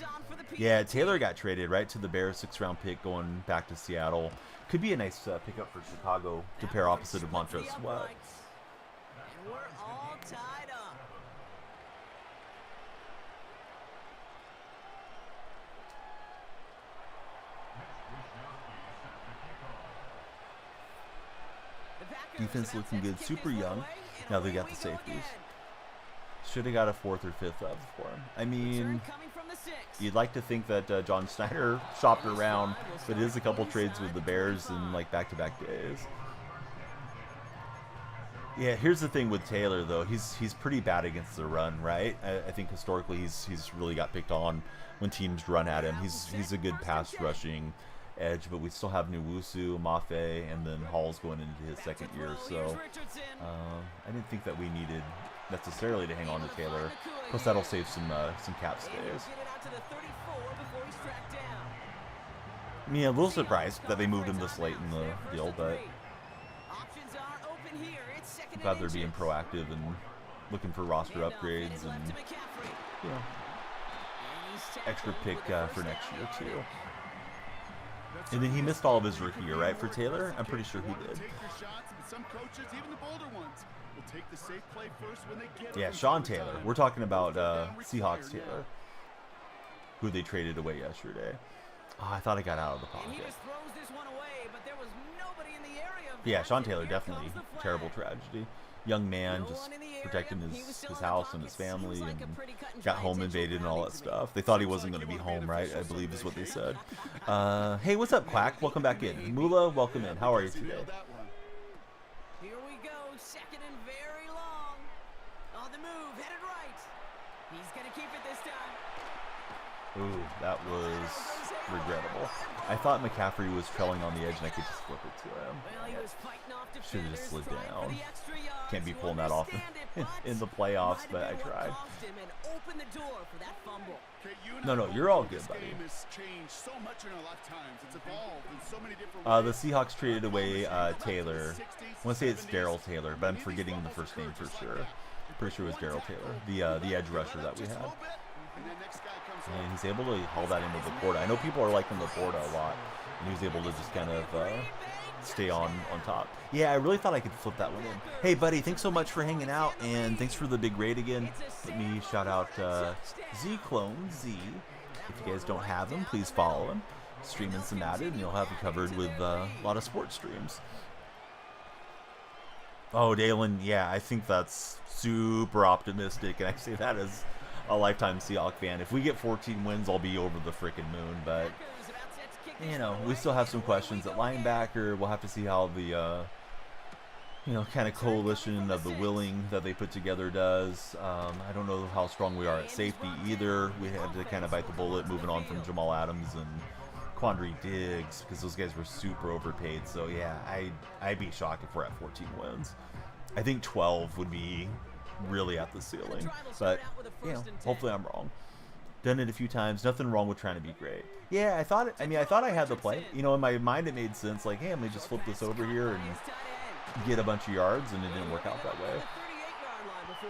Yeah, Taylor got traded right to the Bears, 6th-round pick going back to Seattle. Could be a nice pickup for Chicago to pair opposite of Montrezl Sweat. And we're all tied up. Defense looking good, super young. Now they got the safeties. Should have got a 4th or 5th of for him. I mean, you'd like to think that John Snyder shopped around, but it is a couple trades with the Bears in like back-to-back days. Yeah, here's the thing with Taylor though. He's pretty bad against the run, right? I think historically he's really got picked on when teams run at him. He's a good pass rushing edge, but we still have Nwosu, Mafe, and then Hall's going into his 2nd year. So I didn't think that we needed necessarily to hang on to Taylor. Plus that'll save some cap space. I mean, a little surprised that they moved him this late in the deal, but I'm glad they're being proactive and looking for roster upgrades and, you know, extra pick for next year too. And then he missed all of his rookie year, right, for Taylor? I'm pretty sure he did. Yeah, Sean Taylor. We're talking about Seahawks Taylor, who they traded away yesterday. Oh, I thought I got out of the pocket. Yeah, Sean Taylor, definitely terrible tragedy. Young man just protecting his house and his family, and got home invaded and all that stuff. They thought he wasn't going to be home, right? I believe is what they said. Hey, what's up, Quack? Welcome back in. Mula, welcome in. How are you today? Here we go, 2nd and very long. On the move, headed right. He's going to keep it this time. Ooh, that was regrettable. I thought McCaffrey was trailing on the edge and I could just flip it to him. Should have just slid down. Can't be pulling that off in the playoffs, but I tried. No, you're all good, buddy. The Seahawks traded away Taylor. I want to say it's Darrell Taylor, but I'm forgetting the first name for sure. Pretty sure it was Darrell Taylor, the edge rusher that we had. And he's able to haul that into the Laporta. I know people are liking Laporta a lot, and he was able to just kind of stay on top. Yeah, I really thought I could flip that one in. Hey, buddy, thanks so much for hanging out, and thanks for the big raid again. Let me shout out Z-Clone Z. If you guys don't have him, please follow him. Streaming some Madden, and you'll have it covered with a lot of sports streams. Oh, Dalen, yeah, I think that's super optimistic, and I say that as a lifetime Seahawks fan. If we get 14 wins, I'll be over the freaking moon, but you know, we still have some questions at linebacker. We'll have to see how the you know, kind of coalition of the willing that they put together does. I don't know how strong we are at safety either. We had to kind of bite the bullet moving on from Jamal Adams and Quandre Diggs because those guys were super overpaid. So yeah, I'd be shocked if we're at 14 wins. I think 12 would be really at the ceiling, but you know, hopefully I'm wrong. Done it a few times. Nothing wrong with trying to be great. Yeah, I thought I had the play. You know, in my mind it made sense. Like, hey, I'm gonna just flip this over here and get a bunch of yards, and it didn't work out that way.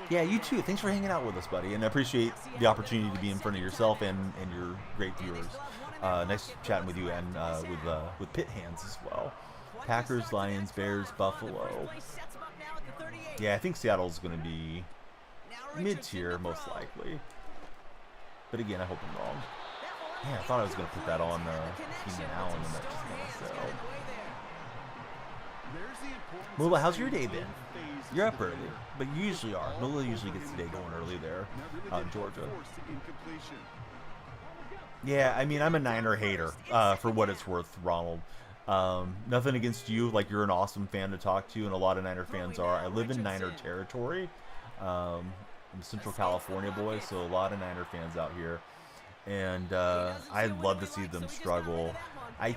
Yeah, you too. Thanks for hanging out with us, buddy, and I appreciate the opportunity to be in front of yourself and your great viewers. Nice chatting with you and with Pit Hands as well. Packers, Lions, Bears, Buffalo. Yeah, I think Seattle's going to be mid-tier, most likely. But again, I hope I'm wrong. Yeah, I thought I was going to put that on Keenan Allen, and that just going to sell. Mula, how's your day been? You're up early, but you usually are. Mula usually gets the day going early there out in Georgia. Yeah, I mean, I'm a Niner hater, for what it's worth, Ronald. Nothing against you, like you're an awesome fan to talk to, and a lot of Niner fans are. I live in Niner territory. I'm a Central California boy, so a lot of Niner fans out here, and I'd love to see them struggle. I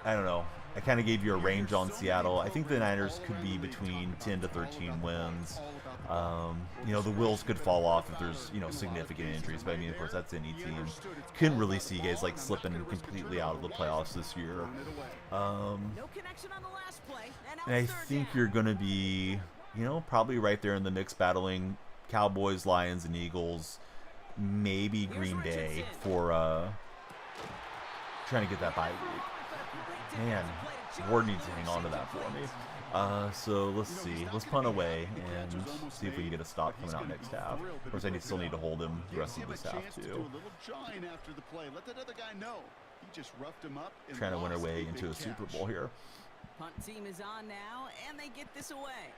don't know. I kind of gave you a range on Seattle. I think the Niners could be between 10 to 13 wins. You know, the wheels could fall off if there's, you know, significant injuries. But I mean, of course, that's any team. Couldn't really see guys like slipping completely out of the playoffs this year. And I think you're going to be, you know, probably right there in the mix battling Cowboys, Lions, and Eagles. Maybe Green Bay for trying to get that bye week. Man, Ward needs to hang on to that for me. So let's see. Let's punt away and see if we can get a stop coming out next half. Of course, I still need to hold him the rest of this half too. Trying to win our way into a Super Bowl here. Punt team is on now, and they get this away.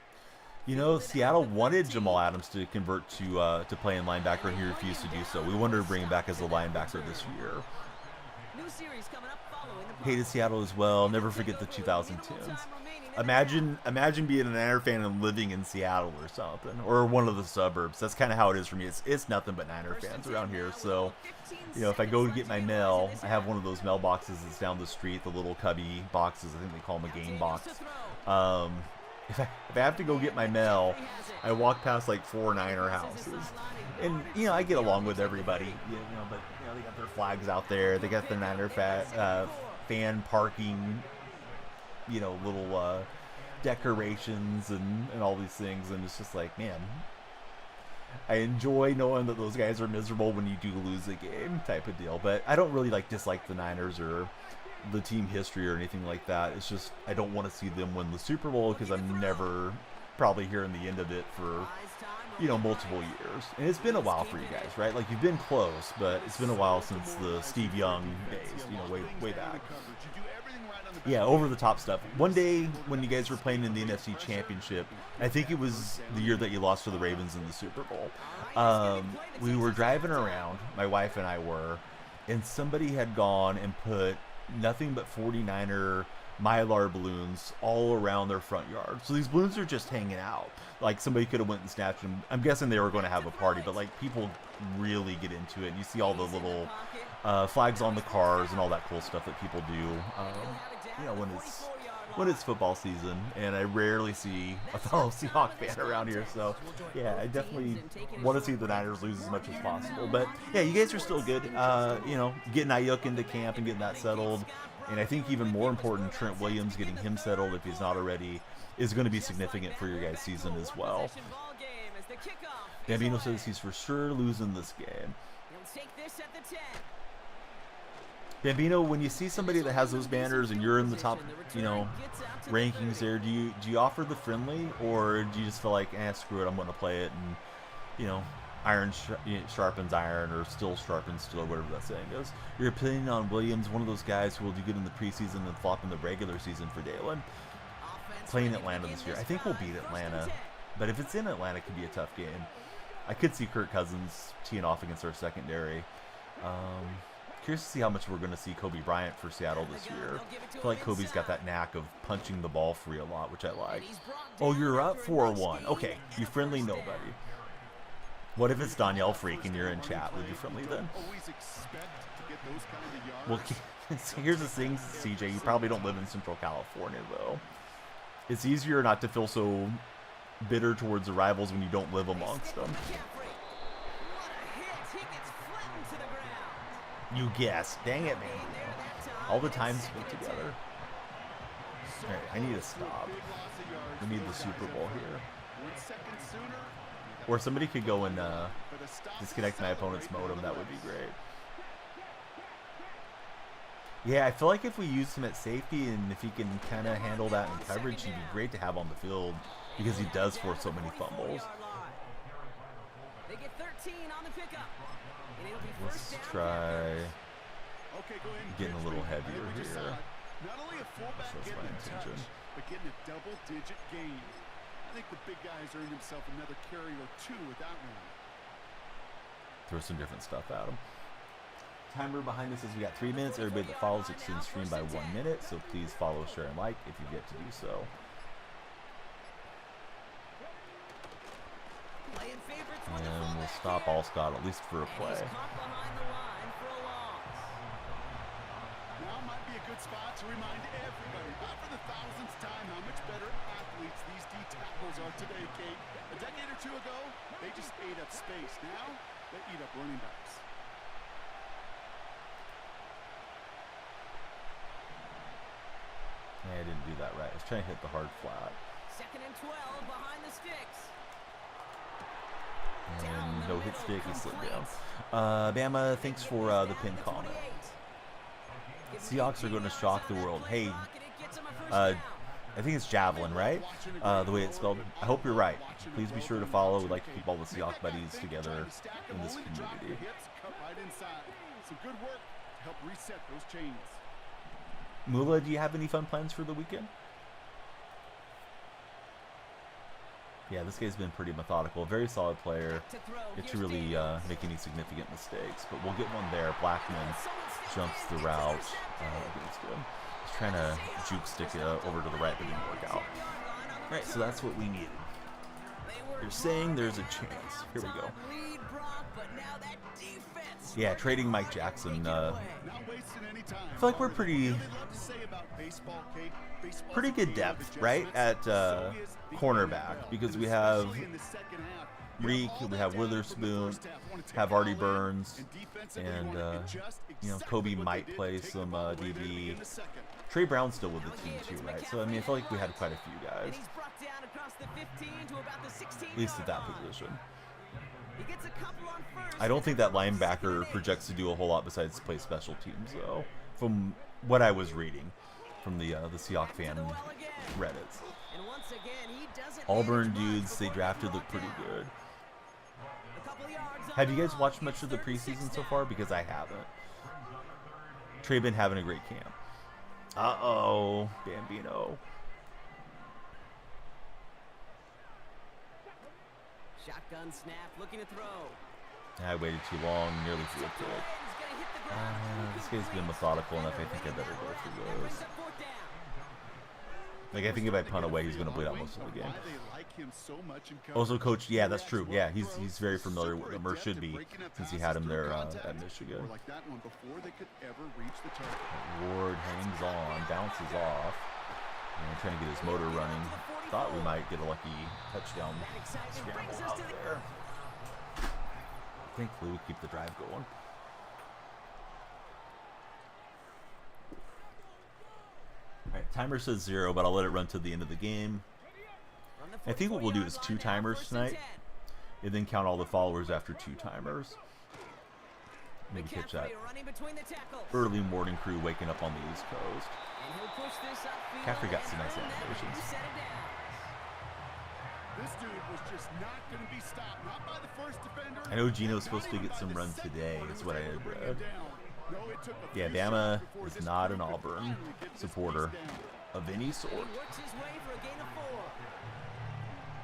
You know, Seattle wanted Jamal Adams to convert to play in linebacker, and he refused to do so. We wanted to bring him back as a linebacker this year. Hated Seattle as well. Never forget the 2010s. Imagine being an Niner fan and living in Seattle or something, or one of the suburbs. That's kind of how it is for me. It's nothing but Niner fans around here. So, you know, if I go to get my mail, I have one of those mailboxes that's down the street, the little cubby boxes. I think they call them a game box. If I have to go get my mail, I walk past like 4 Niner houses, and you know I get along with everybody. You know, but you know they got their flags out there. They got the Niner fan parking. You know, little decorations and all these things, and it's just like, man, I enjoy knowing that those guys are miserable when you do lose a game, type of deal. But I don't really like dislike the Niners or the team history or anything like that. It's just I don't want to see them win the Super Bowl because I'm never probably hearing the end of it for, you know, multiple years. And it's been a while for you guys, right? Like you've been close, but it's been a while since the Steve Young days, you know, way back. Yeah, over the top stuff. One day when you guys were playing in the NFC Championship, I think it was the year that you lost to the Ravens in the Super Bowl. We were driving around, my wife and I were, and somebody had gone and put nothing but 49er Mylar balloons all around their front yard. So these balloons are just hanging out. Like somebody could have went and snatched them. I'm guessing they were going to have a party, but like people really get into it. And you see all the little flags on the cars and all that cool stuff that people do. You know, when it's football season, and I rarely see a fellow Seahawks fan around here. So yeah, I definitely want to see the Niners lose as much as possible. But yeah, you guys are still good. You know, getting Ayuk into camp and getting that settled. And I think even more important, Trent Williams getting him settled, if he's not already, is going to be significant for your guys' season as well. Bambino says he's for sure losing this game. Bambino, when you see somebody that has those banners and you're in the top, you know, rankings there, do you offer the friendly, or do you just feel like, screw it, I'm going to play it, and, you know, iron sharpens iron, or steel sharpens steel, or whatever that saying goes. Your opinion on Williams, one of those guys who will do good in the preseason and flop in the regular season for Dalen. Playing Atlanta this year. I think we'll beat Atlanta, but if it's in Atlanta, it could be a tough game. I could see Kirk Cousins teeing off against our secondary. Curious to see how much we're going to see Kobe Bryant for Seattle this year. I feel like Kobe's got that knack of punching the ball free a lot, which I like. Oh, you're up 4-1. Okay, you friendly nobody. What if it's Danielle Freak and you're in chat? Would you friendly then? Well, here's the thing, CJ. You probably don't live in Central California, though. It's easier not to feel so bitter towards the rivals when you don't live amongst them. You guessed. Dang it, man. All the time spent together. Alright, I need to stop. We need the Super Bowl here. Or somebody could go and disconnect my opponent's modem. That would be great. Yeah, I feel like if we use him at safety and if he can kind of handle that in coverage, he'd be great to have on the field because he does force so many fumbles. Let's try getting a little heavier here. That's my intention. But getting a double-digit gain. I think the big guy's earned himself another carry or two with that one. Throw some different stuff at him. Timer behind us says we got 3 minutes. Everybody that follows extends stream by 1 minute, so please follow, share, and like if you've yet to do so. And we'll stop all Scott at least for a play. Now might be a good spot to remind everybody, not for the thousandth time, how much better athletes these D tackles are today, Kate. A decade or two ago, they just ate up space. Now, they eat up running backs. Yeah, I didn't do that right. I was trying to hit the hard flat. 2nd and 12 behind the sticks. And no hit stick, he slid down. Bama, thanks for the pin comment. Seahawks are going to shock the world. Hey, I think it's Javelin, right? The way it's spelled. I hope you're right. Please be sure to follow. We'd like to keep all the Seahawks buddies together in this community. Some good work to help reset those chains. Mula, do you have any fun plans for the weekend? Yeah, this guy's been pretty methodical. Very solid player. Get to really make any significant mistakes. But we'll get one there. Blackman jumps the route. Against him. He's trying to juke stick it over to the right, but didn't work out. All right, so that's what we needed. You're saying there's a chance. Here we go. Yeah, trading Mike Jackson. I feel like we're pretty good depth, right, at cornerback, because we have Reek, we have Witherspoon, have Artie Burns, and you know, Kobe might play some DB. Trey Brown's still with the team too, right? So I mean, I feel like we had quite a few guys, at least at that position. I don't think that linebacker projects to do a whole lot besides play special teams, though, from what I was reading from the Seahawks fan Reddits. Auburn dudes they drafted look pretty good. Have you guys watched much of the preseason so far? Because I haven't. Trey been having a great camp. Uh-oh, Bambino. Shotgun snap, looking to throw. I waited too long, nearly threw a pick. This guy's been methodical enough. I think I better go for those. Like, I think if I punt away, he's going to bleed out most of the game. Also, coach, yeah, that's true. Yeah, he's very familiar with him, or should be, since he had him there at Michigan. Ward hangs on, bounces off. And trying to get his motor running. Thought we might get a lucky touchdown scramble out there. Thankfully, we keep the drive going. Alright, timer says 0, but I'll let it run to the end of the game. I think what we'll do is 2 timers tonight, and then count all the followers after 2 timers. Maybe catch that early morning crew waking up on the East Coast. McCaffrey got some nice animations. This dude was just not going to be stopped, not by the first defender. I know Gino's supposed to get some run today, is what I had read. Yeah, Bama is not an Auburn supporter of any sort.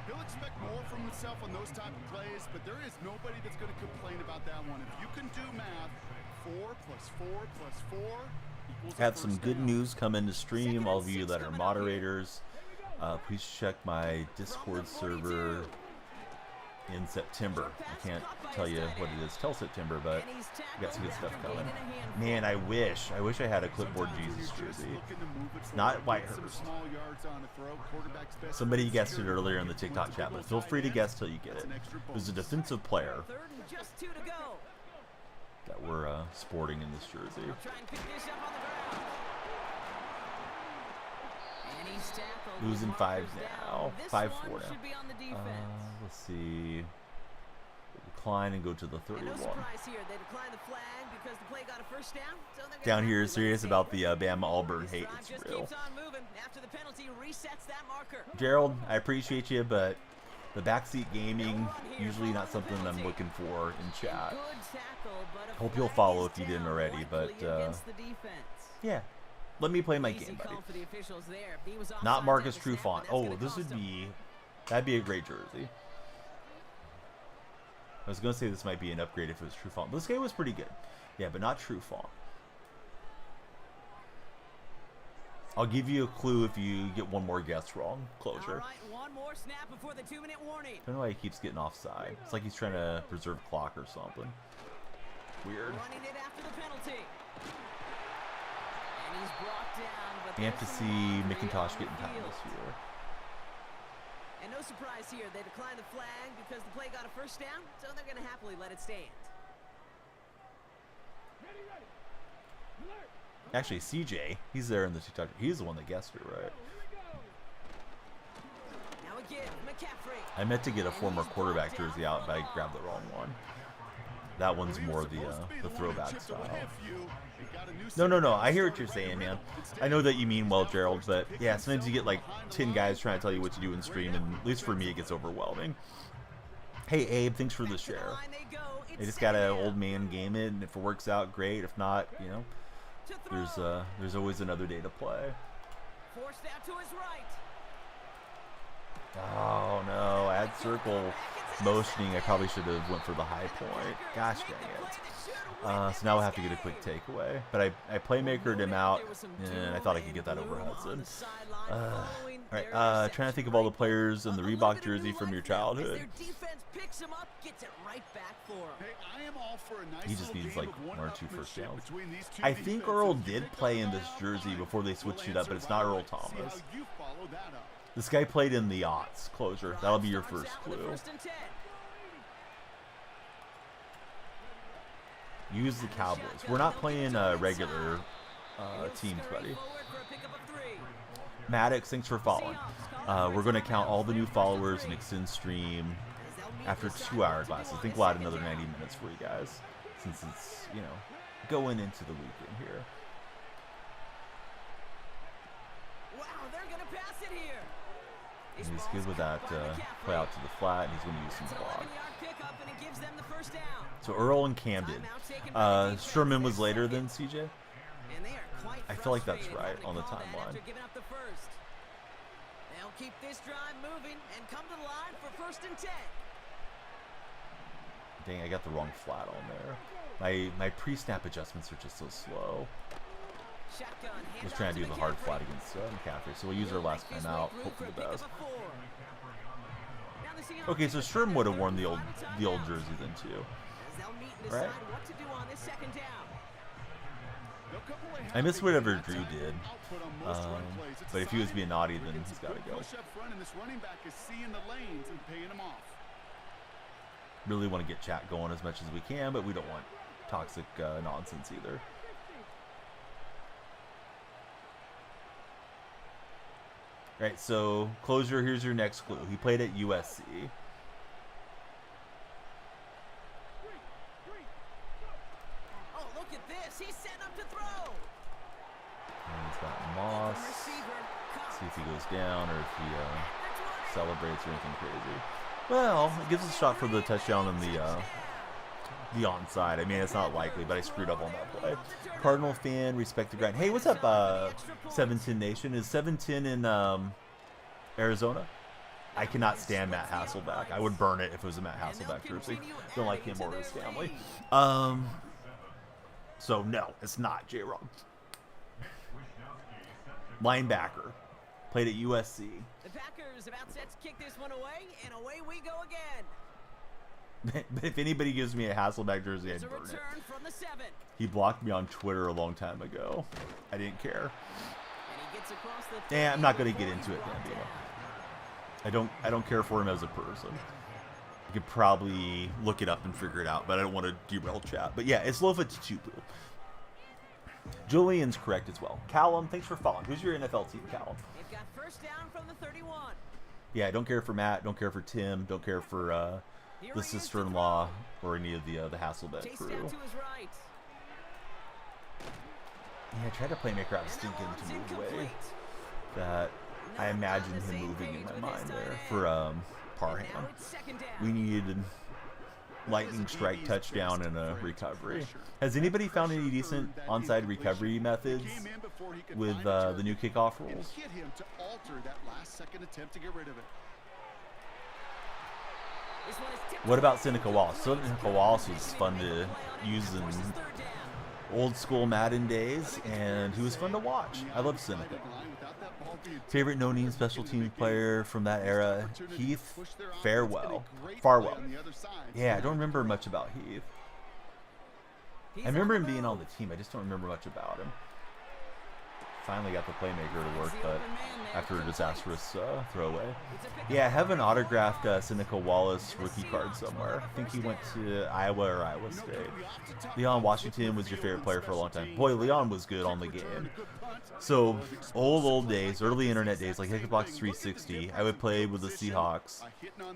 He'll expect more from himself on those type of plays, but there is nobody that's going to complain about that one. If you can do math, 4 plus 4 plus 4 equals Had some good news come into stream. All of you that are moderators, please check my Discord server in September. I can't tell you what it is till September, but we got some good stuff coming. Man, I wish I had a clipboard Jesus jersey. Not Whitehurst. Somebody guessed it earlier in the TikTok chat, but feel free to guess till you get it. It was a defensive player that we're sporting in this jersey. Losing 5 now. 5-4 now. Let's see. Decline and go to the 31. Down here is serious about the Bama Auburn hate. It's real. Gerald, I appreciate you, but the backseat gaming usually not something I'm looking for in chat. Hope you'll follow if you didn't already, but yeah. Let me play my game, buddy. Not Marcus Trufant. Oh, that'd be a great jersey. I was going to say this might be an upgrade if it was Trufant. This guy was pretty good. Yeah, but not Trufant. I'll give you a clue if you get one more guess wrong. Closure. I don't know why he keeps getting offside. It's like he's trying to preserve clock or something. Weird. You have to see McIntosh getting time this year. And no surprise here, they declined the flag because the play got a first down, so they're going to happily let it stand. Actually, CJ, he's there in the TikTok. He's the one that guessed it, right? Now again, McCaffrey. I meant to get a former quarterback jersey out, but I grabbed the wrong one. That one's more the throwback style. No. I hear what you're saying, man. I know that you mean well, Gerald, but yeah, sometimes you get like 10 guys trying to tell you what to do in stream, and at least for me, it gets overwhelming. Hey, Abe, thanks for the share. I just gotta old man game it, and if it works out, great. If not, you know, there's always another day to play. Forced out to his right. Oh no, I had circle motioning. I probably should have went for the high point. Gosh dang it. So now I have to get a quick takeaway. But I playmakered him out, and I thought I could get that over Hudson. Alright, trying to think of all the players in the Reebok jersey from your childhood. He just needs like 1 or 2 first downs. I think Earl did play in this jersey before they switched it up, but it's not Earl Thomas. This guy played in the aughts. Closer. That'll be your first clue. Use the Cowboys. We're not playing regular teams, buddy. Maddox, thanks for following. We're going to count all the new followers and extend stream after 2 hourglasses. I think we'll add another 90 minutes for you guys, since it's, you know, going into the weekend here. Wow, they're gonna pass it here. And he's good with that play out to the flat, and he's going to use some block. So Earl and Camden. Sherman was later than CJ. I feel like that's right on the timeline. They'll keep this drive moving and come to the line for 1st and 10. Dang, I got the wrong flat on there. My pre-snap adjustments are just so slow. I was trying to do the hard flat against McCaffrey, so we'll use our last time out. Hope for the best. Okay, so Sherm would have worn the old jersey then too, right? I miss whatever Drew did, but if he was being naughty, then he's got to go. Really want to get chat going as much as we can, but we don't want toxic nonsense either. Right, so closure, here's your next clue. He played at USC. Oh, look at this. He's setting up to throw. And he's got Moss. See if he goes down or if he celebrates or anything crazy. Well, it gives us a shot for the touchdown and the onside. I mean, it's not likely, but I screwed up on that play. Cardinal fan, respect the grind. Hey, what's up, 710 Nation? Is 710 in Arizona? I cannot stand Matt Hasselbeck. I would burn it if it was a Matt Hasselbeck jersey. Don't like him or his family. So, no, it's not J-Rob. Linebacker. Played at USC. The Packers about set to kick this one away, and away we go again. But if anybody gives me a Hasselbeck jersey, I'd burn it. He blocked me on Twitter a long time ago. I didn't care. I'm not going to get into it, Bambino. I don't care for him as a person. You could probably look it up and figure it out, but I don't want to derail chat. But yeah, it's Lofa Tupu. Julian's correct as well. Callum, thanks for following. Who's your NFL team, Callum? They've got first down from the 31. Yeah, I don't care for Matt. Don't care for Tim. Don't care for the sister-in-law or any of the Hasselbeck crew. Yeah, I tried to playmaker out stinking to move away. That I imagine him moving in my mind there for Parham. We needed lightning strike touchdown and a recovery. Has anybody found any decent onside recovery methods with the new kickoff rules? What about Seneca Wallace? Seneca Wallace was fun to use in old school Madden days, and he was fun to watch. I love Seneca. Favorite no-name special team player from that era? Heath Farwell. Yeah, I don't remember much about Heath. I remember him being on the team. I just don't remember much about him. Finally got the playmaker to work, but after a disastrous throwaway. Yeah, I have an autographed Seneca Wallace rookie card somewhere. I think he went to Iowa or Iowa State. Leon Washington was your favorite player for a long time. Boy, Leon was good on the game. So, old days, early internet days, like Xbox 360, I would play with the Seahawks.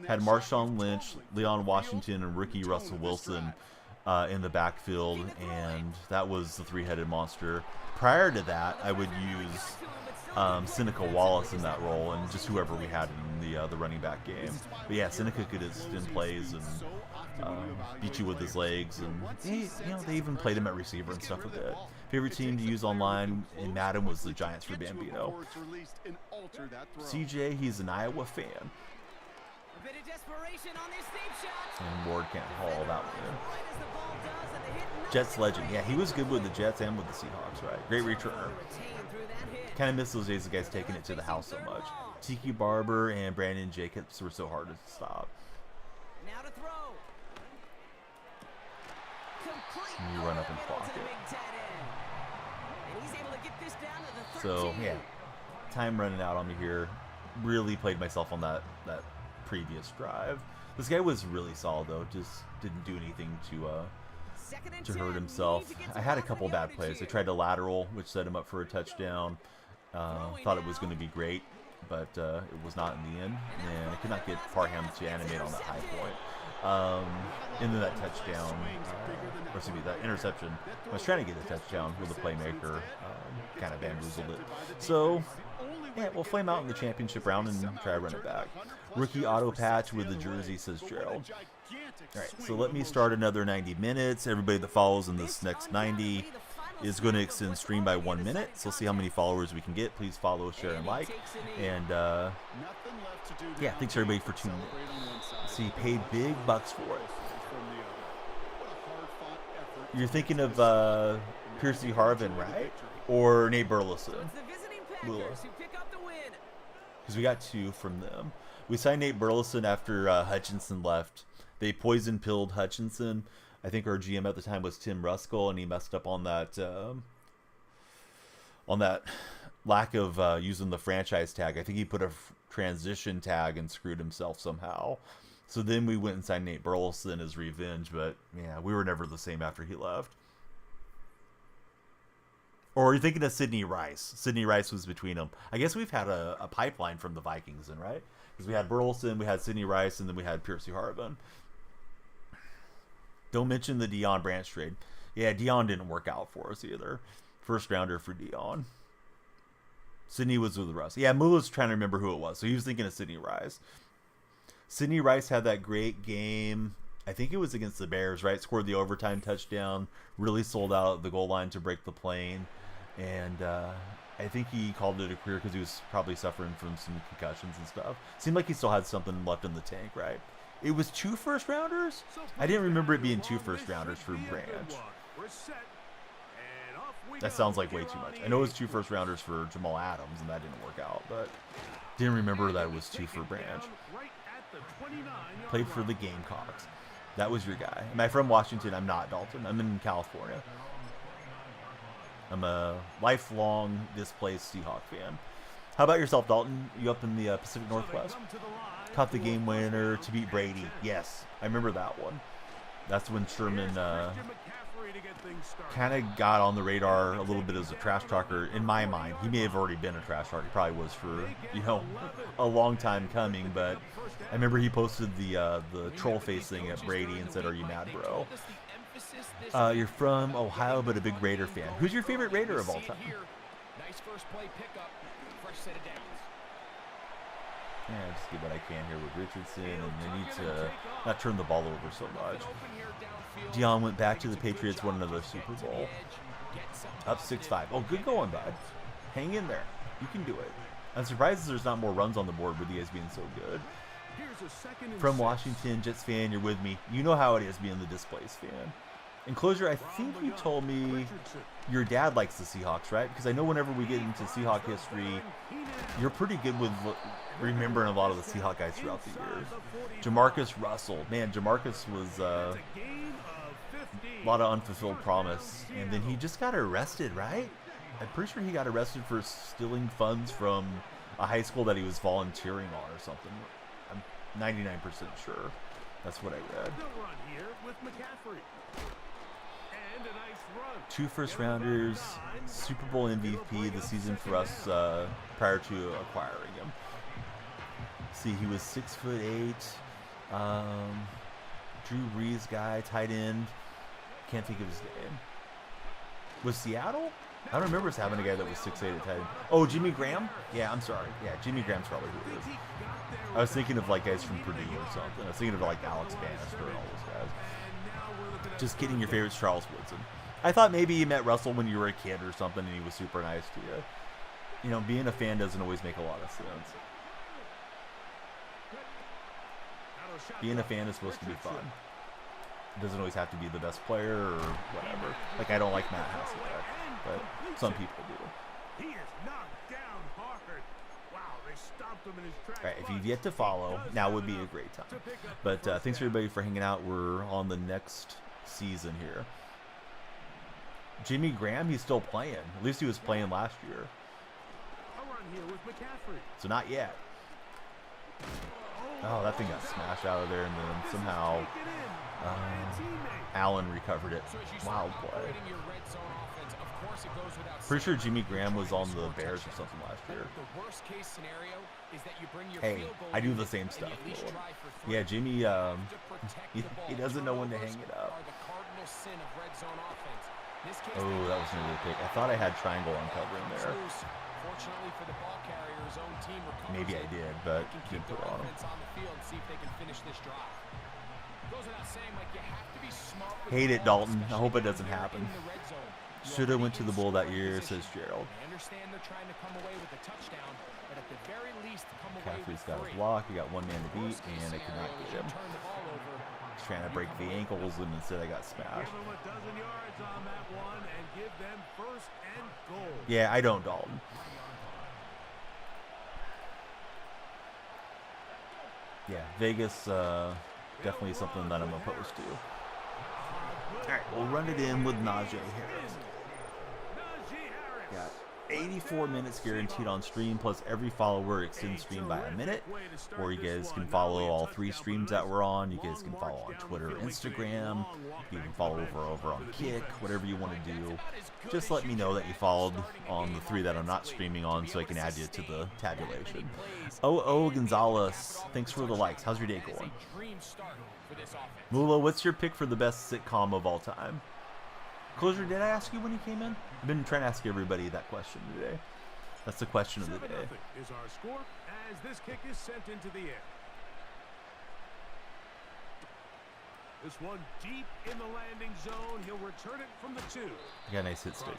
Had Marshawn Lynch, Leon Washington, and rookie Russell Wilson in the backfield, and that was the three-headed monster. Prior to that, I would use Seneca Wallace in that role, and just whoever we had in the running back game. But yeah, Seneca could extend plays and beat you with his legs, and they even played him at receiver and stuff a bit. Favorite team to use online in Madden was the Giants for Bambino. CJ, he's an Iowa fan. A bit of desperation on this deep shot. And Ward can't haul that one in. Jets legend. Yeah, he was good with the Jets and with the Seahawks, right? Great returner. Kind of miss those days of guys taking it to the house so much. Tiki Barber and Brandon Jacobs were so hard to stop. Now to throw. And you run up and block it. So, yeah. Time running out on me here. Really played myself on that previous drive. This guy was really solid, though. Just didn't do anything to hurt himself. I had a couple bad plays. I tried to lateral, which set him up for a touchdown. Thought it was going to be great, but it was not in the end. And I could not get Parham to animate on that high point. And then that touchdown, or excuse me, that interception, I was trying to get a touchdown with the playmaker, kind of bamboozled it. So, yeah, we'll flame out in the championship round and try to run it back. Rookie auto patch with the jersey, says Gerald. All right, so let me start another 90 minutes. Everybody that follows in this next 90 is going to extend stream by 1 minute. So see how many followers we can get. Please follow, share, and like. And yeah, thanks everybody for tuning in. See, paid big bucks for it. You're thinking of Piercy Harvin, right? Or Nate Burleson? Because we got 2 from them. We signed Nate Burleson after Hutchinson left. They poison-pilled Hutchinson. I think our GM at the time was Tim Ruskell, and he messed up on that lack of using the franchise tag. I think he put a transition tag and screwed himself somehow. So then we went and signed Nate Burleson as revenge, but yeah, we were never the same after he left. Or are you thinking of Sidney Rice? Sidney Rice was between them. I guess we've had a pipeline from the Vikings then, right? Because we had Burleson, we had Sidney Rice, and then we had Piercy Harvin. Don't mention the Deion Branch trade. Yeah, Deion didn't work out for us either. First rounder for Deion. Sidney was with Russ. Yeah, Mula's trying to remember who it was. So he was thinking of Sidney Rice. Sidney Rice had that great game. I think it was against the Bears, right? Scored the overtime touchdown. Really sold out at the goal line to break the plane. And I think he called it a career because he was probably suffering from some concussions and stuff. Seemed like he still had something left in the tank, right? It was 2 first rounders? I didn't remember it being 2 first rounders for Branch. That sounds like way too much. I know it was 2 first rounders for Jamal Adams, and that didn't work out, but didn't remember that it was 2 for Branch. Played for the Gamecocks. That was your guy. Am I from Washington? I'm not, Dalton. I'm in California. I'm a lifelong displaced Seahawk fan. How about yourself, Dalton? You up in the Pacific Northwest? Caught the game winner to beat Brady. Yes, I remember that one. That's when Sherman kind of got on the radar a little bit as a trash talker. In my mind, he may have already been a trash talker. He probably was for, a long time coming. But I remember he posted the troll face thing at Brady and said, "Are you mad, bro?" You're from Ohio, but a big Raider fan. Who's your favorite Raider of all time? Nice first play pickup. Fresh set of downs. Yeah, just get what I can here with Richardson, and they need to not turn the ball over so much. Deion went back to the Patriots, won another Super Bowl. Up 6-5. Oh, good going, bud. Hang in there. You can do it. I'm surprised there's not more runs on the board with you guys being so good. From Washington, Jets fan, you're with me. You know how it is being the displaced fan. Enclosure, I think you told me your dad likes the Seahawks, right? Because I know whenever we get into Seahawk history, you're pretty good with remembering a lot of the Seahawk guys throughout the years. Jamarcus Russell. Man, Jamarcus was a lot of unfulfilled promise. And then he just got arrested, right? I'm pretty sure he got arrested for stealing funds from a high school that he was volunteering on or something. I'm 99% sure. That's what I read. 2 first rounders, Super Bowl MVP the season for us prior to acquiring him. See, he was 6'8". Drew Brees guy, tight end. Can't think of his name. Was Seattle? I don't remember us having a guy that was 6'8" at tight end. Oh, Jimmy Graham? Yeah, I'm sorry. Yeah, Jimmy Graham's probably who it is. I was thinking of like guys from Purdue or something. I was thinking of like Alex Bannister and all those guys. Just kidding. Your favorite's Charles Woodson. I thought maybe you met Russell when you were a kid or something and he was super nice to you. You know, being a fan doesn't always make a lot of sense. Being a fan is supposed to be fun. It doesn't always have to be the best player or whatever. Like, I don't like Matt Hasselbeck, but some people do. He is knocked down hard. Wow, they stopped him in his tracks. All right, if you've yet to follow, now would be a great time. But thanks everybody for hanging out. We're on the next season here. Jimmy Graham, he's still playing. At least he was playing last year. So not yet. Oh, that thing got smashed out of there, and then somehow Allen recovered it. Wild play. Pretty sure Jimmy Graham was on the Bears or something last year. Hey, I do the same stuff. Yeah, Jimmy, he doesn't know when to hang it up. Oh, that was a really pick. I thought I had triangle on cover in there. Maybe I did, but didn't put it on him. Hate it, Dalton. I hope it doesn't happen. Should have went to the bowl that year, says Gerald. McCaffrey's got a block. He got one man to beat, and I could not get him. He's trying to break the ankles, and instead I got smashed. Yeah, I don't, Dalton. Yeah, Vegas, definitely something that I'm opposed to. All right, we'll run it in with Najee Harris. Got 84 minutes guaranteed on stream, plus every follower extends stream by a minute. Or you guys can follow all 3 streams that we're on. You guys can follow on Twitter, Instagram. You can follow over on Kick, whatever you want to do. Just let me know that you followed on the 3 that I'm not streaming on so I can add you to the tabulation. Oh, Gonzalez, thanks for the likes. How's your day going? Mula, what's your pick for the best sitcom of all time? Closure, did I ask you when you came in? I've been trying to ask everybody that question today. That's the question of the day. Is our score as this kick is sent into the air. This one deep in the landing zone. He'll return it from the 2. I got a nice hit stick.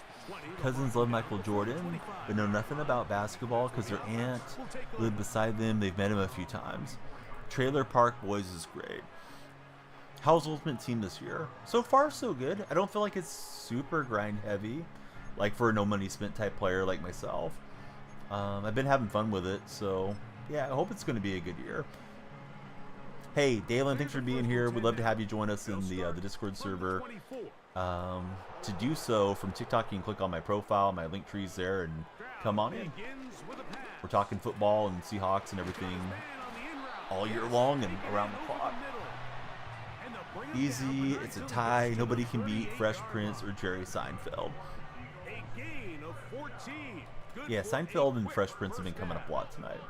Cousins love Michael Jordan, but know nothing about basketball because their aunt lived beside them. They've met him a few times. Trailer Park Boys is great. How's Ultimate Team this year? So far, so good. I don't feel like it's super grind heavy, like for a no money spent type player like myself. I've been having fun with it, so yeah, I hope it's going to be a good year. Hey, Dalen, thanks for being here. We'd love to have you join us in the Discord server. To do so, from TikTok, you can click on my profile. My link tree's there, and come on in. We're talking football and Seahawks and everything all year long and around the clock. Easy, it's a tie. Nobody can beat Fresh Prince or Jerry Seinfeld. Yeah, Seinfeld and Fresh Prince have been coming up a lot tonight.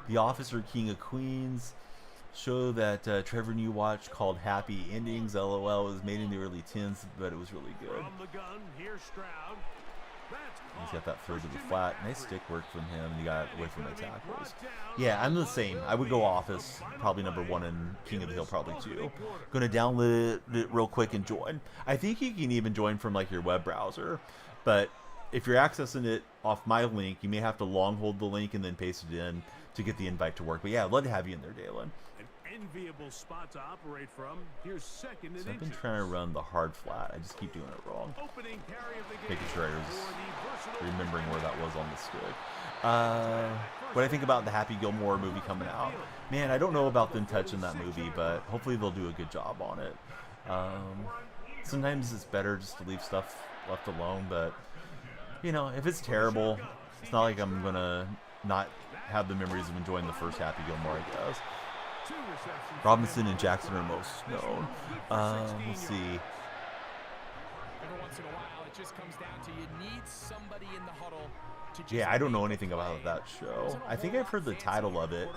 The Officer King of Queens. Show that Trevor New watched called Happy Endings. LOL. It was made in the early 10s, but it was really good. He's got that throw to the flat. Nice stick work from him. He got away from my tackles. Yeah, I'm the same. I would go Office, probably number 1, and King of the Hill probably 2. Gonna download it real quick and join. I think you can even join from like your web browser, but if you're accessing it off my link, you may have to long hold the link and then paste it in to get the invite to work. But yeah, I'd love to have you in there, Dalen. Enviable spot to operate from. Here's second and I've been trying to run the hard flat. I just keep doing it wrong. Making sure I was remembering where that was on the stick. What I think about the Happy Gilmore movie coming out. Man, I don't know about them touching that movie, but hopefully they'll do a good job on it. Sometimes it's better just to leave stuff left alone, but you know, if it's terrible, it's not like I'm gonna not have the memories of enjoying the first Happy Gilmore, I guess. Robinson and Jackson are most known. Let's see. Every once in a while, it just comes down to you need somebody in the huddle to just yeah, I don't know anything about that show. I think I've heard the title of it,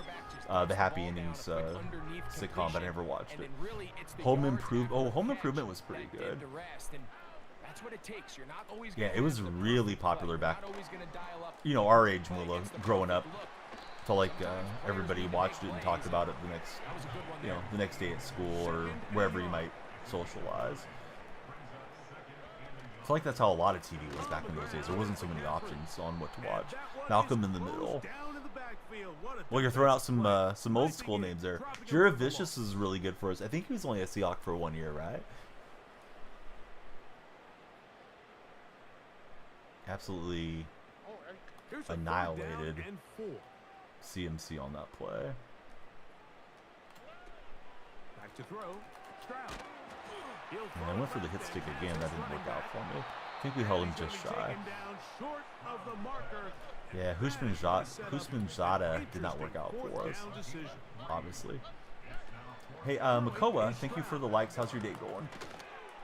the Happy Endings sitcom, but I never watched it. Home Improvement was pretty good. Yeah, it was really popular back, you know, our age, Mula, growing up. Felt like everybody watched it and talked about it the next day at school or wherever you might socialize. feel like that's how a lot of TV was back in those days. There wasn't so many options on what to watch. Malcolm in the Middle. Well, you're throwing out some old school names there. Jared Vicious is really good for us. I think he was only a Seahawk for 1 year, right? Absolutely annihilated CMC on that play. Back to throw. Stroud. And I went for the hit stick again. That didn't work out for me. I think we held him just shy. Yeah, Husman-Zada did not work out for us, obviously. Hey, Makoa, thank you for the likes. How's your day going?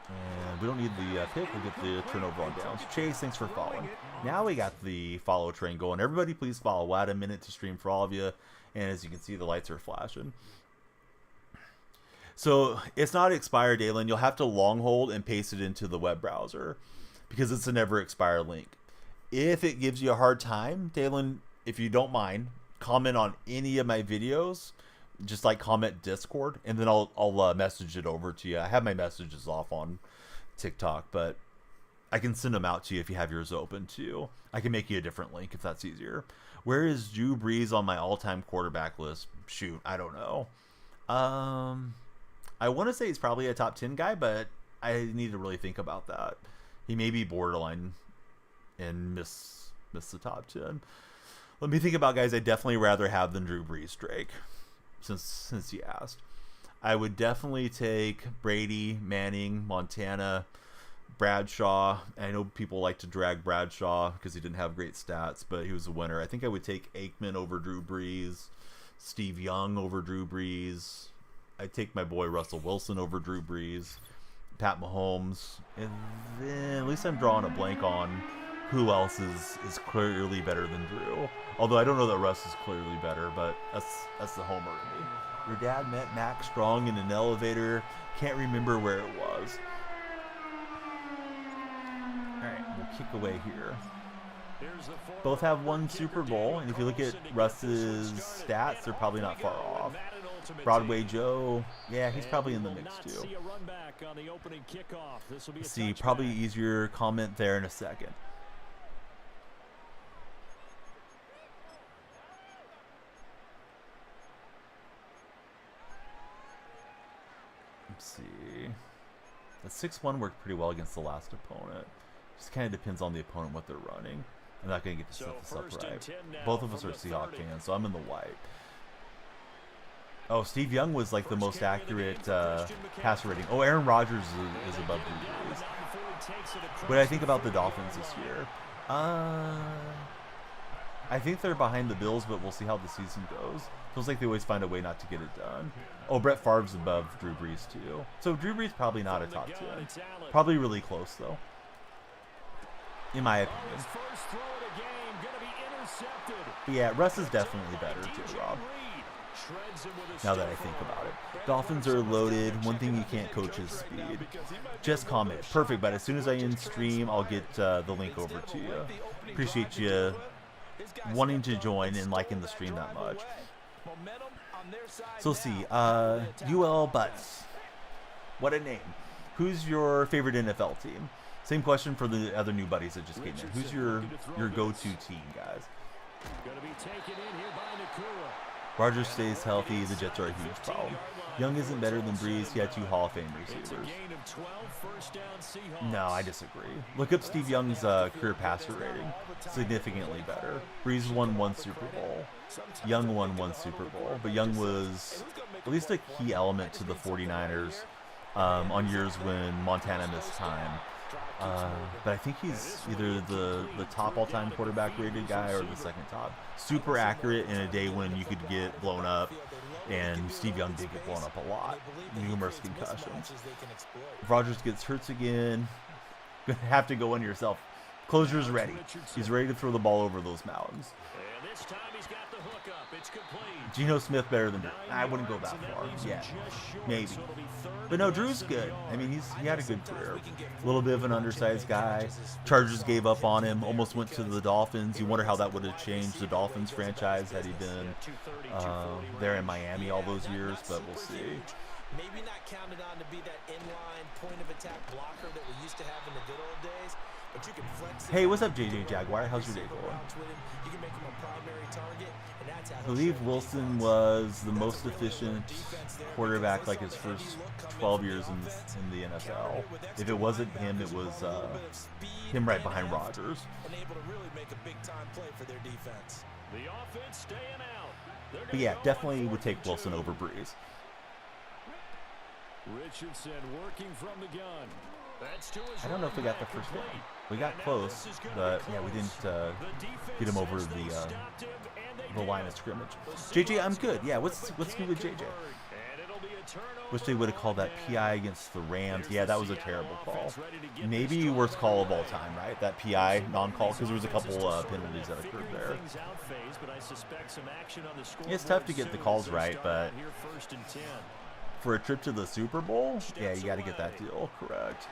And we don't need the pick. We'll get the turnover on downs. Chase, thanks for following. Now we got the follow train going. Everybody, please follow. We'll add a minute to stream for all of you. And as you can see, the lights are flashing. So it's not expired, Dalen. You'll have to long hold and paste it into the web browser because it's a never expire link. If it gives you a hard time, Dalen, if you don't mind, comment on any of my videos. Just like comment Discord, and then I'll message it over to you. I have my messages off on TikTok, but I can send them out to you if you have yours open too. I can make you a different link if that's easier. Where is Drew Brees on my all-time quarterback list? Shoot, I don't know. I want to say he's probably a top 10 guy, but I need to really think about that. He may be borderline and miss the top 10. Let me think about guys I'd definitely rather have than Drew Brees, Drake. Since you asked, I would definitely take Brady, Manning, Montana, Bradshaw. I know people like to drag Bradshaw because he didn't have great stats, but he was a winner. I think I would take Aikman over Drew Brees, Steve Young over Drew Brees. I'd take my boy Russell Wilson over Drew Brees, Pat Mahomes, and then at least I'm drawing a blank on who else is clearly better than Drew. Although I don't know that Russ is clearly better, but that's the homer in me. Your dad met Max Strong in an elevator. Can't remember where it was. Alright, we'll kick away here. Both have one Super Bowl, and if you look at Russ's stats, they're probably not far off. Broadway Joe, yeah, he's probably in the mix too. Let's see, probably easier comment there in a second. Let's see. The 6-1 worked pretty well against the last opponent. Just kind of depends on the opponent, what they're running. I'm not going to get to set this up right. Both of us are Seahawks fans, so I'm in the white. Oh, Steve Young was like the most accurate passer rating. Oh, Aaron Rodgers is above Drew Brees. What do I think about the Dolphins this year? I think they're behind the Bills, but we'll see how the season goes. Feels like they always find a way not to get it done. Oh, Brett Favre's above Drew Brees too. So Drew Brees probably not a top 10. Probably really close though, in my opinion. But yeah, Russ is definitely better too, Rob. Now that I think about it, Dolphins are loaded. One thing you can't coach is speed. Just comment. Perfect. But as soon as I end stream, I'll get the link over to you. Appreciate you wanting to join and liking the stream that much. So let's see. UL Butts. What a name. Who's your favorite NFL team? Same question for the other new buddies that just came in. Who's your go-to team, guys? Rodgers stays healthy. The Jets are a huge problem. Young isn't better than Brees. He had 2 Hall of Fame receivers. No, I disagree. Look up Steve Young's career passer rating. Significantly better. Brees won 1 Super Bowl. Young won 1 Super Bowl. But Young was at least a key element to the 49ers on years when Montana missed time. But I think he's either the top all-time quarterback rated guy or the second top. Super accurate in a day when you could get blown up, and Steve Young did get blown up a lot. Numerous concussions. If Rodgers gets hurt again, gonna have to go in yourself. Closure's ready. He's ready to throw the ball over those mountains. Geno Smith better than Drew. I wouldn't go that far. Yeah, maybe. But no, Drew's good. I mean, he had a good career. A little bit of an undersized guy. Chargers gave up on him. Almost went to the Dolphins. You wonder how that would have changed the Dolphins franchise had he been there in Miami all those years. But we'll see. Maybe not counted on to be that inline point of attack blocker that we used to have in the good old days, but you can flex. Hey, what's up, JJ Jaguar? How's your day going? You can make him a primary target, and that's how I believe Wilson was the most efficient quarterback like his first 12 years in the NFL. If it wasn't him, it was him right behind Rodgers. And able to really make a big time play for their defense. The offense staying out. But yeah, definitely would take Wilson over Breeze. Richardson working from the gun. That's to his I don't know if we got the first down. We got close, but yeah, we didn't get him over the line of scrimmage. JJ, I'm good. Yeah, what's good with JJ? Wish they would have called that PI against the Rams. Yeah, that was a terrible call. Maybe worst call of all time, right? That PI non-call, because there was a couple penalties that occurred there. Yeah, it's tough to get the calls right, but for a trip to the Super Bowl, yeah, you got to get that deal correct.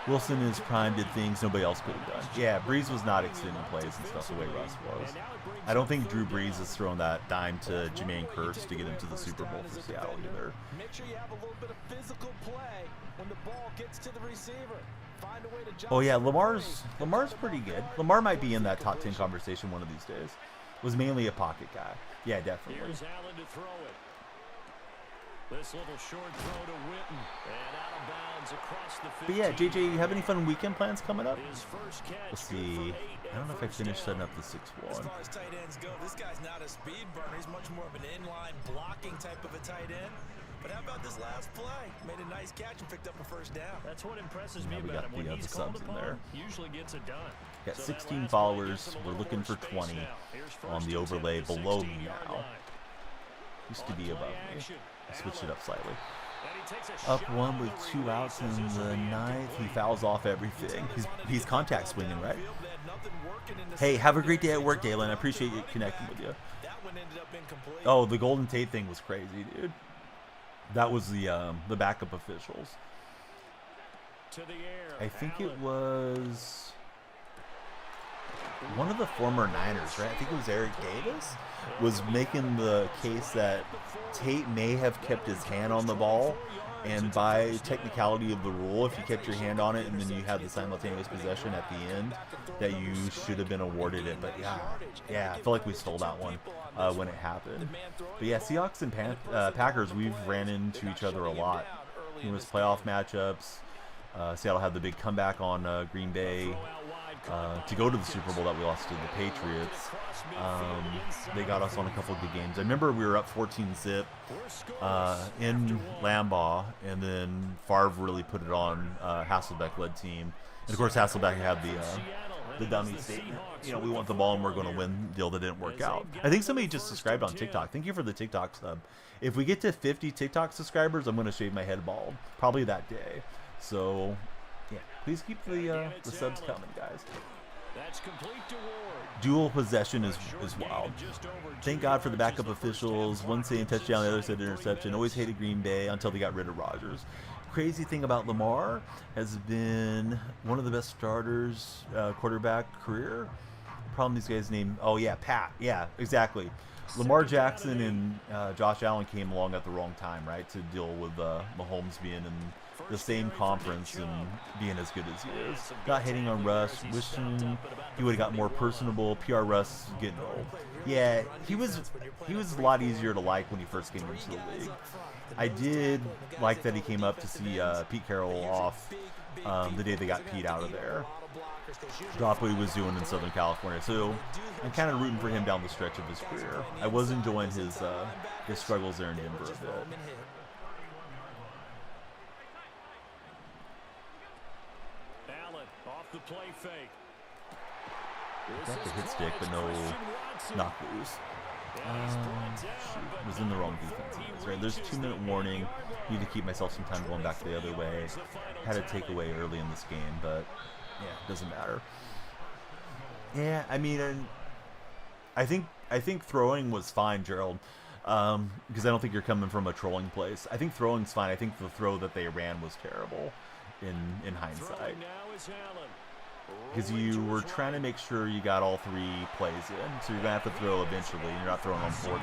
Wilson is prime, did things nobody else could have done. Yeah, Breeze was not extending plays and stuff the way Russ was. I don't think Drew Brees is throwing that dime to Jermaine Kearse to get him to the Super Bowl for Seattle either. Make sure you have a little bit of physical play when the ball gets to the receiver. Find a way to oh yeah, Lamar's pretty good. Lamar might be in that top 10 conversation one of these days. Was mainly a pocket guy. Yeah, definitely. Here's Allen to throw it. This little short throw to Witten and out of bounds across the 15. But yeah, JJ, you have any fun weekend plans coming up? Let's see. I don't know if I finished setting up the 6-1. As far as tight ends go, this guy's not a speed burner. He's much more of an inline blocking type of a tight end. But how about this last play? Made a nice catch and picked up a first down. That's what impresses me we about got him. When he's the subs in there. Usually gets it done. Got 16 followers. We're looking for 20 on the overlay below me now. Used to be above me. I switched it up slightly. Up one with 2 outs in the 9th. He fouls off everything. He's contact swinging, right? Hey, have a great day at work, Dalen. I appreciate you connecting with you. Oh, the Golden Tate thing was crazy, dude. That was the backup officials. I think it was one of the former Niners, right? I think it was Eric Davis, was making the case that Tate may have kept his hand on the ball, and by technicality of the rule, if you kept your hand on it and then you had the simultaneous possession at the end, that you should have been awarded it. But yeah, I feel like we stole that one when it happened. But yeah, Seahawks and Packers, we've ran into each other a lot. Numerous playoff matchups. Seattle had the big comeback on Green Bay to go to the Super Bowl that we lost to the Patriots. They got us on a couple of good games. I remember we were up 14-zip in Lambeau, and then Favre really put it on Hasselbeck-led team. And of course, Hasselbeck had the dummy statement. You know, we want the ball and we're going to win deal that didn't work out. I think somebody just subscribed on TikTok. Thank you for the TikTok sub. If we get to 50 TikTok subscribers, I'm going to shave my head bald. Probably that day. So, yeah, please keep the subs coming, guys. Dual possession is wild. Thank God for the backup officials. One saying touchdown, the other said interception. Always hated Green Bay until they got rid of Rodgers. Crazy thing about Lamar has been one of the best starters quarterback career. Problem these guys named, oh yeah, Pat. Yeah, exactly. Lamar Jackson and Josh Allen came along at the wrong time, right, to deal with Mahomes being in the same conference and being as good as he is. Not hating on Russ, wishing he would have got more personable. PR Russ getting old. Yeah, he was a lot easier to like when he first came into the league. I did like that he came up to see Pete Carroll off the day they got Pete out of there. Dropped what he was doing in Southern California. So I'm kind of rooting for him down the stretch of his career. I was enjoying his struggles there in Denver a bit. The play fake. Got the hit stick, but no knock loose. Shoot, was in the wrong defense. Right, there's 2-minute warning. Need to keep myself some time going back the other way. Had a takeaway early in this game, but yeah, it doesn't matter. Yeah, I mean, I think throwing was fine, Gerald, because I don't think you're coming from a trolling place. I think throwing's fine. I think the throw that they ran was terrible in hindsight. because you were trying to make sure you got all 3 plays in. So you're going to have to throw eventually, and you're not throwing on 4th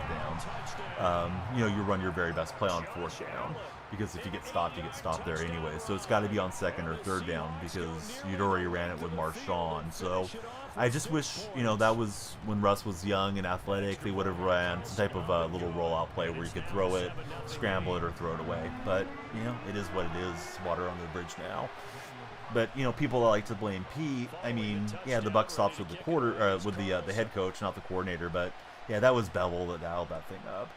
down. You run your very best play on 4th down, because if you get stopped, you get stopped there anyway. So it's got to be on 2nd or 3rd down, because you'd already ran it with Marshawn. So I just wish, that was when Russ was young and athletic, they would have ran some type of little rollout play where you could throw it, scramble it, or throw it away. But, it is what it is. Water on the bridge now. But people that like to blame Pete. I mean, yeah, the buck stops with the head coach, not the coordinator. But yeah, that was Bevel that dialed that thing up.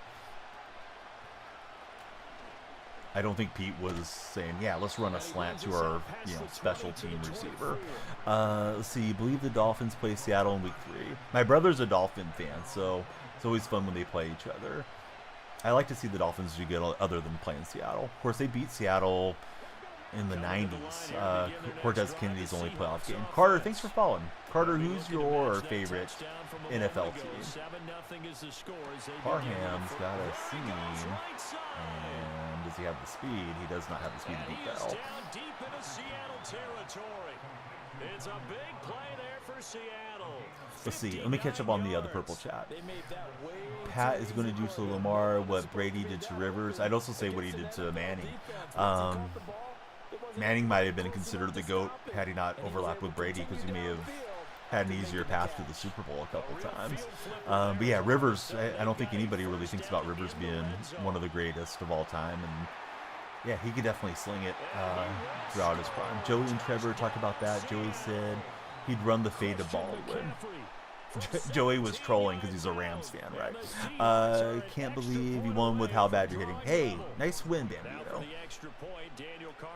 I don't think Pete was saying, yeah, let's run a slant to our special team receiver. Let's see. Believe the Dolphins play Seattle in week 3. My brother's a Dolphin fan, so it's always fun when they play each other. I like to see the Dolphins do good other than playing Seattle. Of course, they beat Seattle in the 90s. Cortez Kennedy's only playoff game. Carter, thanks for following. Carter, who's your favorite NFL team? Parham's got a seam. And does he have the speed? He does not have the speed to beat Bell. It's a big play there for Seattle. Let's see. Let me catch up on the purple chat. Pat is going to do to Lamar what Brady did to Rivers. I'd also say what he did to Manning. Manning might have been considered the GOAT had he not overlapped with Brady, because he may have had an easier path to the Super Bowl a couple times. But yeah, Rivers, I don't think anybody really thinks about Rivers being one of the greatest of all time. And yeah, he could definitely sling it throughout his prime. Joey and Trevor talked about that. Joey said he'd run the fade to Baldwin. Joey was trolling because he's a Rams fan, right? Can't believe you won with how bad you're hitting. Hey, nice win, Bambino.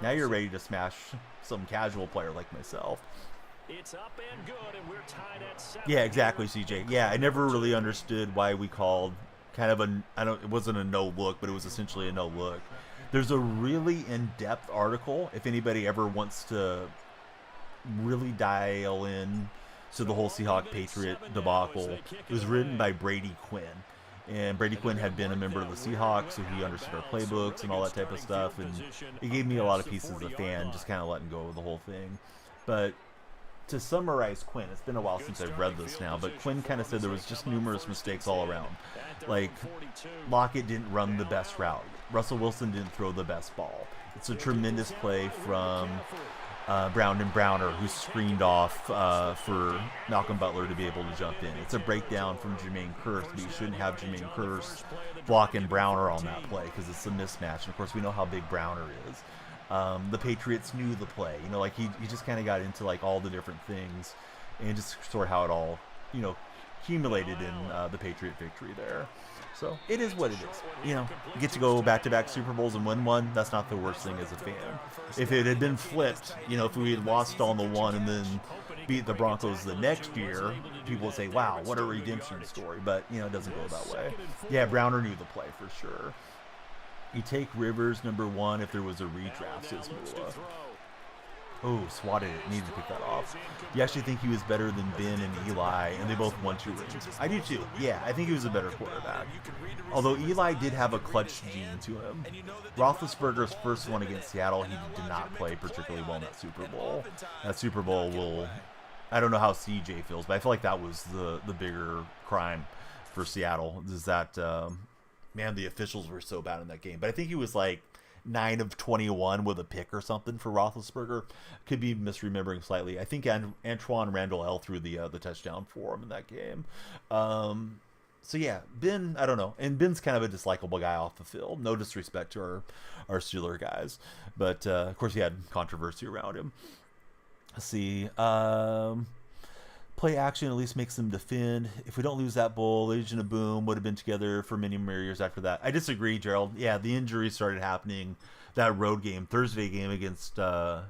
Now you're ready to smash some casual player like myself. It's up and good, and we're tied at 7. Yeah, exactly, CJ. Yeah, I never really understood why we called kind of it wasn't a no look, but it was essentially a no look. There's a really in-depth article, if anybody ever wants to really dial in to the whole Seahawk-Patriot debacle. It was written by Brady Quinn. And Brady Quinn had been a member of the Seahawks, so he understood our playbooks and all that type of stuff. And it gave me a lot of pieces as a fan, just kind of letting go of the whole thing. But to summarize Quinn, it's been a while since I've read this now, but Quinn kind of said there was just numerous mistakes all around. Like, Lockett didn't run the best route. Russell Wilson didn't throw the best ball. It's a tremendous play from Brown and Browner, who screened off for Malcolm Butler to be able to jump in. It's a breakdown from Jermaine Kearse, but you shouldn't have Jermaine Kearse blocking Browner on that play because it's a mismatch. And of course, we know how big Browner is. The Patriots knew the play. Like he just kind of got into like all the different things and just sort of how it all, accumulated in the Patriot victory there. So it is what it is. You get to go back-to-back Super Bowls and win one. That's not the worst thing as a fan. If it had been flipped, if we had lost on the one and then beat the Broncos the next year, people would say, wow, what a redemption story. But, it doesn't go that way. Yeah, Browner knew the play for sure. You take Rivers number 1 if there was a redraft, says Mula. Oh, swatted it. Needed to pick that off. You actually think he was better than Ben and Eli, and they both won 2 rings. I do too. Yeah, I think he was a better quarterback. Although Eli did have a clutch gene to him. Roethlisberger's first one against Seattle, he did not play particularly well in that Super Bowl. That Super Bowl will... I don't know how CJ feels, but I feel like that was the bigger crime for Seattle. Is that, man, the officials were so bad in that game. But I think he was like 9 of 21 with a pick or something for Roethlisberger. Could be misremembering slightly. I think Antoine Randall L threw the touchdown for him in that game. So yeah, Ben, I don't know. And Ben's kind of a dislikable guy off the field. No disrespect to our Steeler guys. But, of course, he had controversy around him. Let's see. Play action at least makes them defend. If we don't lose that bowl, Legion of Boom would have been together for many more years after that. I disagree, Gerald. Yeah, the injuries started happening that road game, Thursday game against the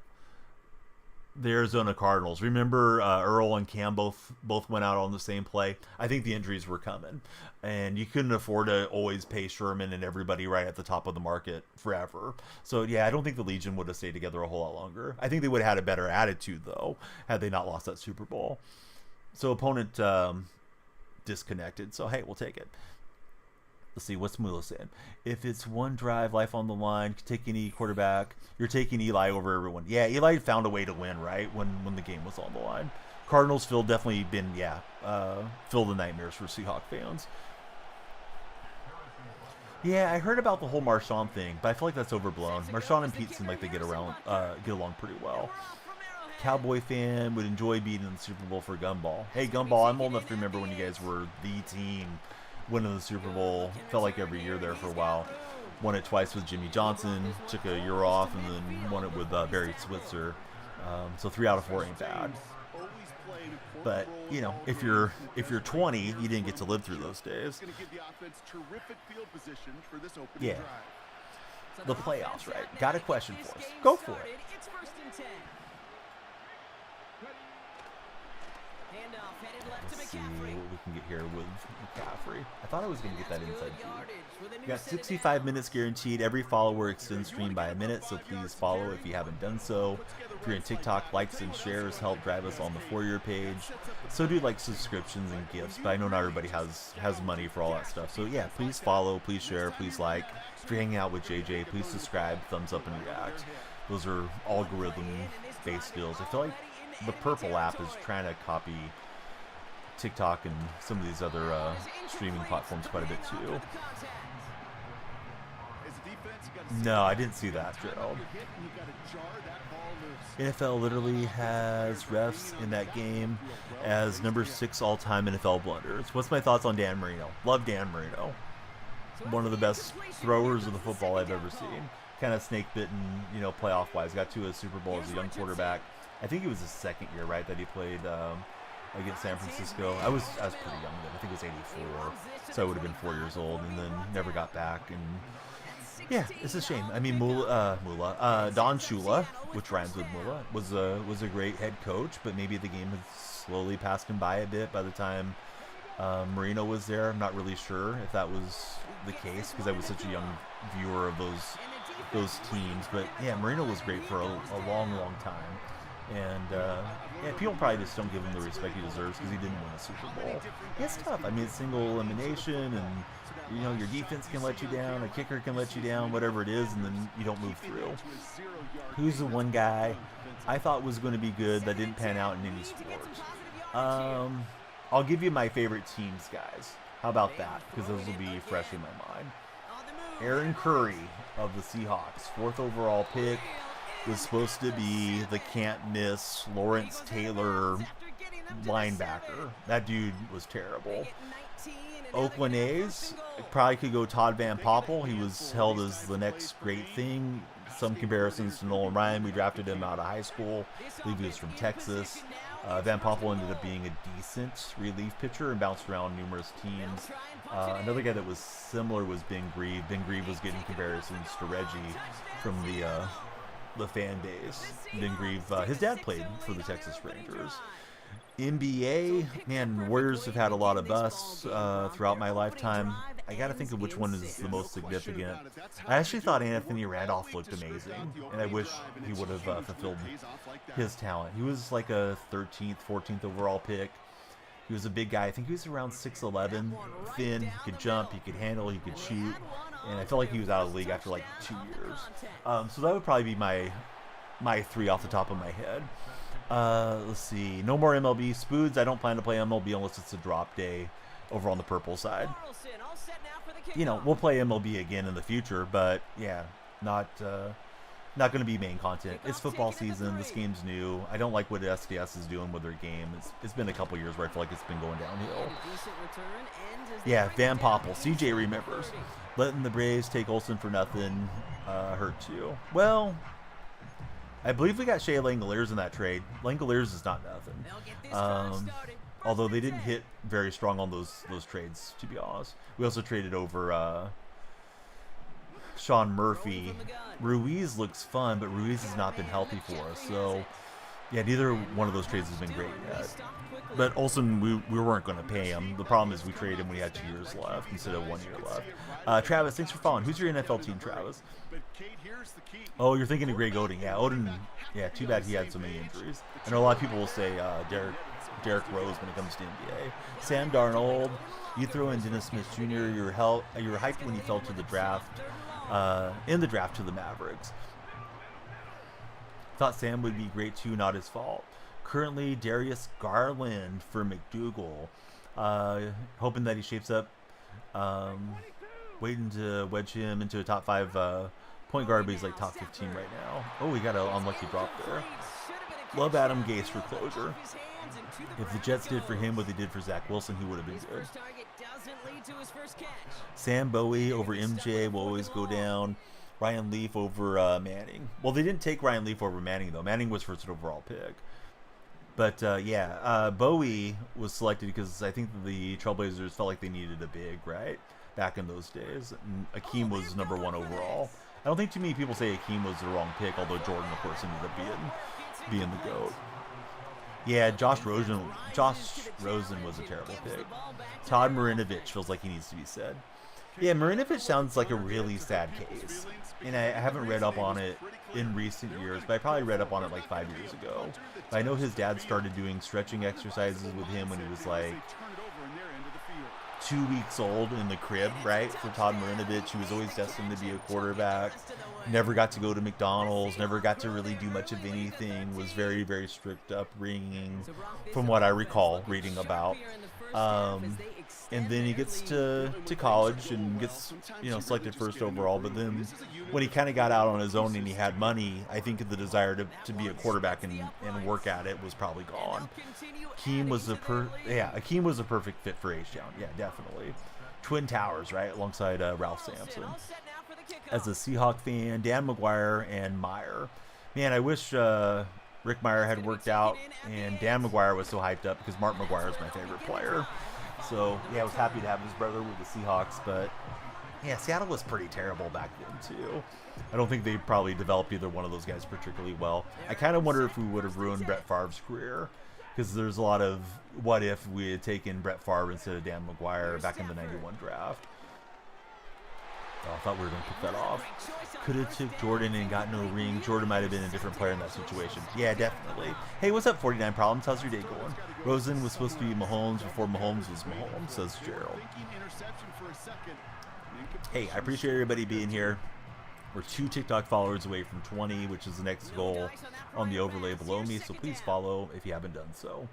Arizona Cardinals. Remember Earl and Cam both went out on the same play? I think the injuries were coming. And you couldn't afford to always pay Sherman and everybody right at the top of the market forever. So, yeah, I don't think the Legion would have stayed together a whole lot longer. I think they would have had a better attitude, though, had they not lost that Super Bowl. So opponent disconnected. So, hey, we'll take it. let's see, what's Mula saying? If it's one drive, life on the line, take any quarterback. You're taking Eli over everyone. Yeah, Eli found a way to win, right? When the game was on the line. Cardinals Phil definitely been, filled the nightmares for Seahawk fans. Yeah, I heard about the whole Marshawn thing, but I feel like that's overblown. Marshawn and Pete seem like they get along pretty well. Cowboy fan would enjoy being in the Super Bowl for Gumball. Hey, Gumball, I'm old enough to remember when you guys were the team winning the Super Bowl. Felt like every year there for a while. Won it twice with Jimmy Johnson, took a year off, and then won it with Barry Switzer. So 3 out of 4 ain't bad. But you know, if you're 20, you didn't get to live through those days. Yeah. The playoffs, right? Got a question for us. Go for it. Let's see what we can get here with McCaffrey. I thought I was going to get that inside feed. We got 65 minutes guaranteed. Every follower extends stream by a minute, so please follow if you haven't done so. If you're in TikTok, likes and shares help drive us on the For Your page. So do like subscriptions and gifts, but I know not everybody has money for all that stuff. So yeah, please follow, please share, please like. If you're hanging out with JJ, please subscribe, thumbs up, and react. Those are algorithm-based deals. I feel like the Purple app is trying to copy TikTok and some of these other streaming platforms quite a bit too. No, I didn't see that, Gerald. NFL literally has refs in that game as number 6 all-time NFL blunders. What's my thoughts on Dan Marino? Love Dan Marino. One of the best throwers of the football I've ever seen. Kind of snake-bitten, you know, playoff-wise. Got to a Super Bowl as a young quarterback. I think it was his second year, right, that he played against San Francisco. I was pretty young then. I think it was 84, so I would have been 4 years old, and then never got back. And yeah, it's a shame. I mean, Don Shula, which rhymes with Mula, was a great head coach, but maybe the game had slowly passed him by a bit by the time Marino was there. I'm not really sure if that was the case because I was such a young viewer of those teams. But yeah, Marino was great for a long, long time. And yeah, people probably just don't give him the respect he deserves because he didn't win a Super Bowl. It's tough. I mean, it's single elimination, and you know your defense can let you down, a kicker can let you down, whatever it is, and then you don't move through. Who's the one guy I thought was going to be good that didn't pan out in any sport? I'll give you my favorite teams, guys. How about that? Because those will be fresh in my mind. Aaron Curry of the Seahawks, 4th overall pick. Was supposed to be the can't-miss Lawrence Taylor linebacker. That dude was terrible. Oakland A's probably could go Todd Van Poppel. He was held as the next great thing. Some comparisons to Nolan Ryan. We drafted him out of high school. I believe he was from Texas. Van Poppel ended up being a decent relief pitcher and bounced around numerous teams. Another guy that was similar was Ben Grieve. Ben Grieve was getting comparisons to Reggie from the fan base. Ben Grieve, his dad played for the Texas Rangers. NBA, man, Warriors have had a lot of busts throughout my lifetime. I gotta think of which one is the most significant. I actually thought Anthony Randolph looked amazing, and I wish he would have fulfilled his talent. He was like a 13th, 14th overall pick. He was a big guy. I think he was around 6'11", thin, he could jump, he could handle, he could shoot. And I felt like he was out of the league after like 2 years. So that would probably be my 3 off the top of my head. Let's see. No more MLB. Spoods, I don't plan to play MLB unless it's a drop day over on the purple side. You know, we'll play MLB again in the future, but yeah, not going to be main content. It's football season. This game's new. I don't like what SDS is doing with their game. It's been a couple years where I feel like it's been going downhill. Yeah, Van Poppel. CJ remembers. Letting the Braves take Olsen for nothing hurt too. Well, I believe we got Shea Langoliers in that trade. Langoliers is not nothing. Although they didn't hit very strong on those trades, to be honest. We also traded over Sean Murphy. Ruiz looks fun, but Ruiz has not been healthy for us. So, yeah, neither one of those trades has been great yet. But Olsen, we weren't going to pay him. The problem is we traded him when he had 2 years left instead of 1 year left. Travis, thanks for following. Who's your NFL team, Travis? Oh, you're thinking of Greg Oden. Yeah, Oden, yeah, too bad he had so many injuries. I know a lot of people will say Derrick Rose when it comes to NBA. Sam Darnold, you throw in Dennis Smith Jr., you were hyped when he fell to the draft, in the draft to the Mavericks. Thought Sam would be great too, not his fault. Currently, Darius Garland for McDougal. Hoping that he shapes up. Waiting to wedge him into a top 5 point guard, but he's like top 15 right now. Oh, he got an unlucky drop there. Love Adam Gase for closure. If the Jets did for him what they did for Zach Wilson, he would have been good. Sam Bowie over MJ will always go down. Ryan Leaf over Manning. Well, they didn't take Ryan Leaf over Manning, though. Manning was first overall pick. But, Bowie was selected because I think the Trailblazers felt like they needed a big, right? Back in those days. And Akeem was number 1 overall. I don't think too many people say Akeem was the wrong pick, although Jordan, of course, ended up being the GOAT. Yeah, Josh Rosen was a terrible pick. Todd Marinovich feels like he needs to be said. Yeah, Marinovich sounds like a really sad case. And I haven't read up on it in recent years, but I probably read up on it like 5 years ago. But I know his dad started doing stretching exercises with him when he was like 2 weeks old in the crib, right? For Todd Marinovich, he was always destined to be a quarterback. Never got to go to McDonald's, never got to really do much of anything, was very, very strict upbringing, from what I recall reading about. And then he gets to college and gets, selected first overall. But then when he kind of got out on his own and he had money, I think the desire to be a quarterback and work at it was probably gone. Akeem was a perfect fit for H-Town. Yeah, definitely. Twin Towers, right, alongside Ralph Sampson. As a Seahawk fan, Dan McGuire and Meyer. Man, I wish Rick Meyer had worked out and Dan McGuire was so hyped up because Mark McGuire is my favorite player. So, yeah, I was happy to have his brother with the Seahawks, but, yeah, Seattle was pretty terrible back then, too. I don't think they probably developed either one of those guys particularly well. I kind of wonder if we would have ruined Brett Favre's career, because there's a lot of what if we had taken Brett Favre instead of Dan McGuire back in the 91 draft. Oh, I thought we were going to pick that off. Could have took Jordan and got no ring. Jordan might have been a different player in that situation. Yeah, definitely. Hey, what's up, 49 Problems? How's your day going? Rosen was supposed to be Mahomes before Mahomes was Mahomes, says Gerald. Hey, I appreciate everybody being here. We're 2 TikTok followers away from 20, which is the next goal on the overlay below me, so please follow if you haven't done so.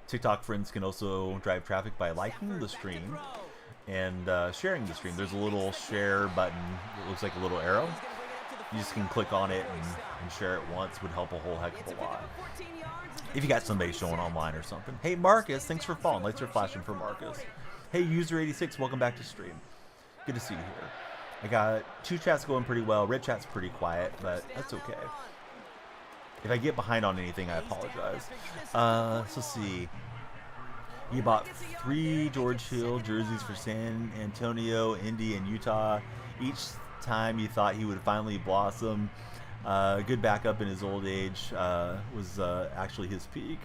TikTok friends can also drive traffic by liking the stream and sharing the stream. There's a little share button. It looks like a little arrow. You just can click on it and share it once. Would help a whole heck of a lot. If you got somebody showing online or something. Hey, Marcus, thanks for following. Lights are flashing for Marcus. Hey, User86, welcome back to stream. Good to see you here. I got 2 chats going pretty well. Red chat's pretty quiet, but that's okay. If I get behind on anything, I apologize. So let's see. You bought 3 George Hill jerseys for San Antonio, Indy, and Utah. Each time you thought he would finally blossom. Good backup in his old age was actually his peak.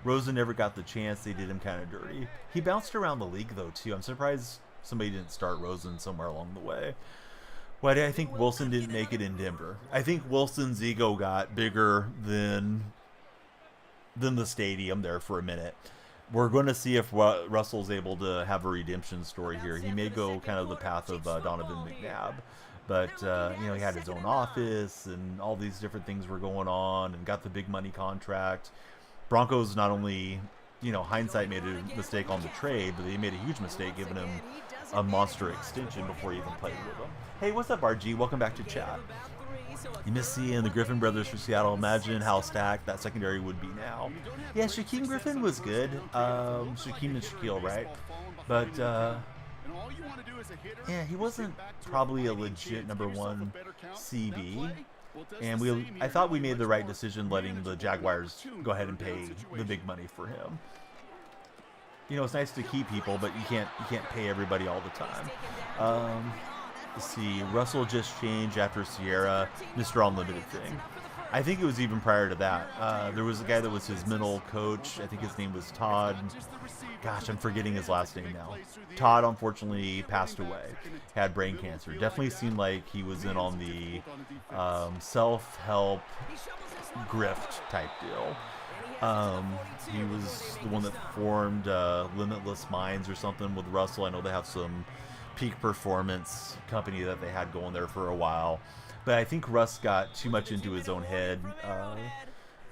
Rosen never got the chance. They did him kind of dirty. He bounced around the league, though, too. I'm surprised somebody didn't start Rosen somewhere along the way. Why do I think Wilson didn't make it in Denver? I think Wilson's ego got bigger than the stadium there for a minute. We're going to see if Russell's able to have a redemption story here. He may go kind of the path of Donovan McNabb. But, he had his own office and all these different things were going on and got the big money contract. Broncos not only, hindsight made a mistake on the trade, but they made a huge mistake giving him a monster extension before he even played with them. Hey, what's up, RG? Welcome back to chat. You miss seeing the Griffin brothers for Seattle. Imagine how stacked that secondary would be now. Yeah, Shaquem Griffin was good. Shaquem and Shaquille, right? But, yeah, he wasn't probably a legit #1 CB. And I thought we made the right decision letting the Jaguars go ahead and pay the big money for him. It's nice to keep people, but you can't pay everybody all the time. Let's see, Russell just changed after Sierra, Mr. Unlimited thing. I think it was even prior to that. There was a guy that was his mental coach. I think his name was Todd. Gosh, I'm forgetting his last name now. Todd, unfortunately, passed away. Had brain cancer. Definitely seemed like he was in on the self-help grift type deal. He was the one that formed Limitless Minds or something with Russell. I know they have some peak performance company that they had going there for a while. But I think Russ got too much into his own head,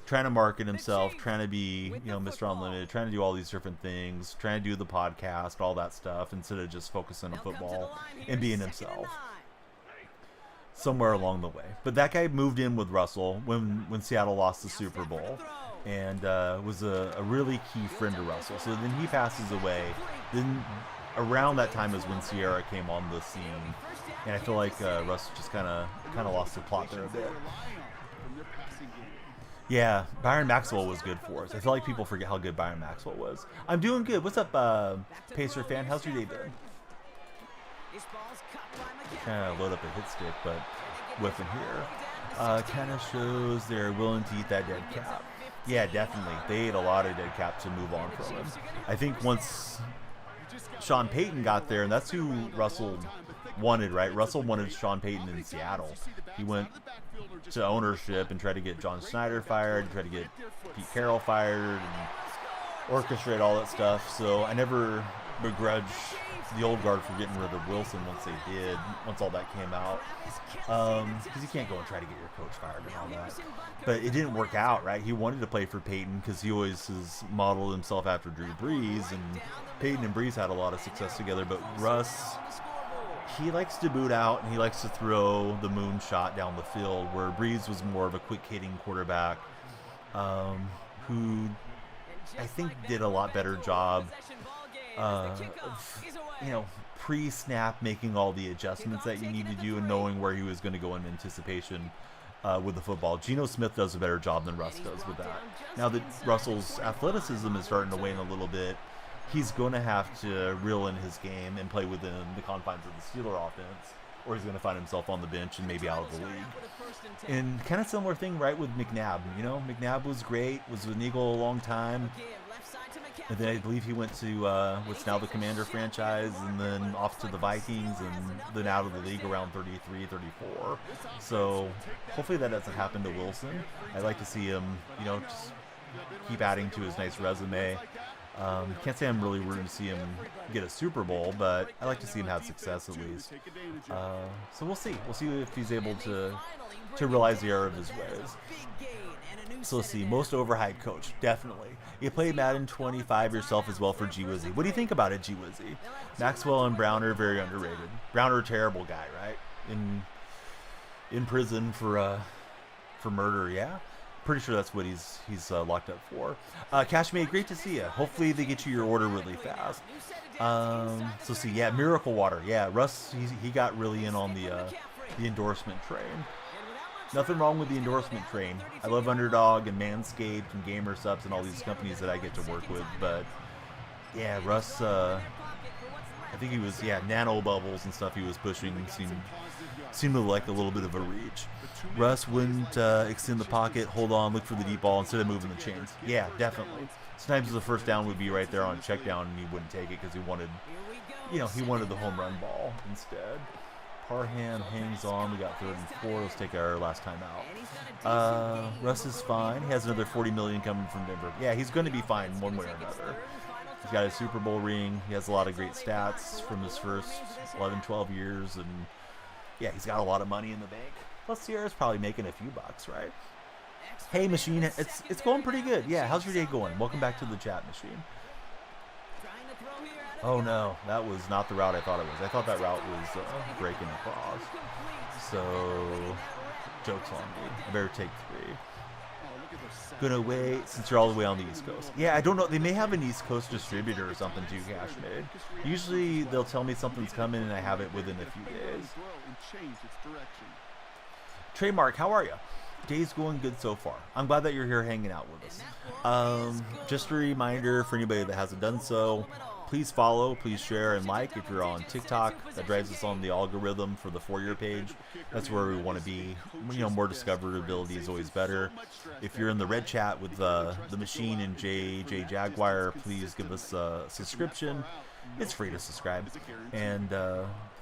trying to market himself, trying to be, Mr. Unlimited, trying to do all these different things, trying to do the podcast, all that stuff, instead of just focusing on football and being himself. Somewhere along the way. But that guy moved in with Russell when Seattle lost the Super Bowl, and was a really key friend to Russell. So then he passes away. Then around that time is when Sierra came on the scene, and I feel like Russ just kind of lost the plot there a bit. Yeah, Byron Maxwell was good for us. I feel like people forget how good Byron Maxwell was. I'm doing good. What's up, Pacer fan? How's your day been? Trying to load up a hit stick, but whiffing here. Kind of shows they're willing to eat that dead cap. Yeah, definitely. They ate a lot of dead cap to move on from him. I think once Sean Payton got there, and that's who Russell wanted, right? Russell wanted Sean Payton in Seattle. He went to ownership and tried to get John Schneider fired, tried to get Pete Carroll fired, and orchestrate all that stuff. So I never begrudge the old guard for getting rid of Wilson once all that came out, because you can't go and try to get your coach fired and all that. But it didn't work out, right? He wanted to play for Peyton because he always has modeled himself after Drew Brees, and Peyton and Brees had a lot of success together. But Russ, he likes to boot out and he likes to throw the moon shot down the field, where Brees was more of a quick hitting quarterback, who I think did a lot better job of, pre-snap making all the adjustments that you need to do and knowing where he was going to go in anticipation with the football. Geno Smith does a better job than Russ does with that. Now that Russell's athleticism is starting to wane a little bit, he's going to have to reel in his game and play within the confines of the Steeler offense, or he's going to find himself on the bench and maybe out of the league. And kind of similar thing, right, with McNabb. McNabb was great, was an Eagle a long time. And then I believe he went to what's now the Commander franchise, and then off to the Vikings, and then out of the league around 33, 34. So hopefully that doesn't happen to Wilson. I'd like to see him, just keep adding to his nice resume. Can't say I'm really rooting to see him get a Super Bowl, but I like to see him have success at least. So we'll see. We'll see if he's able to realize the error of his ways. So let's see. Most overhyped coach, definitely. You played Madden 25 yourself as well for G Wizzy. What do you think about it, G Wizzy? Maxwell and Browner very underrated. Browner, a terrible guy, right? In prison for murder. Yeah. Pretty sure that's what he's locked up for. Cashmate, great to see you. Hopefully they get you your order really fast. So see, yeah, Miracle Water. Yeah, Russ, he got really in on the endorsement train. Nothing wrong with the endorsement train. I love Underdog and Manscaped and Gamer Subs and all these companies that I get to work with. But yeah, Russ, I think he was, nano bubbles and stuff he was pushing seemed like a little bit of a reach. Russ wouldn't extend the pocket, hold on, look for the deep ball instead of moving the chains. Yeah, definitely. Sometimes the first down would be right there on check down and he wouldn't take it because he wanted the home run ball instead. Parham hangs on. We got 3rd and 4. Let's take our last time out. Russ is fine. He has another $40 million coming from Denver. Yeah, he's going to be fine one way or another. He's got a Super Bowl ring. He has a lot of great stats from his first 11, 12 years. And yeah, he's got a lot of money in the bank. Plus Sierra's probably making a few bucks, right? Hey, Machine. It's going pretty good. Yeah, how's your day going? Welcome back to the chat, Machine. Oh no, that was not the route I thought it was. I thought that route was breaking across. So, joke's on me. I better take 3. Gonna wait since you're all the way on the East Coast. Yeah, I don't know. They may have an East Coast distributor or something too, Cashmade. Usually they'll tell me something's coming and I have it within a few days. Trademark, how are you? Day's going good so far. I'm glad that you're here hanging out with us. Just a reminder for anybody that hasn't done so, please follow, please share, and like if you're on TikTok. That drives us on the algorithm for the For Your page. That's where we want to be. More discoverability is always better. If you're in the red chat with the Machine and JJ Jaguar, please give us a subscription. It's free to subscribe. And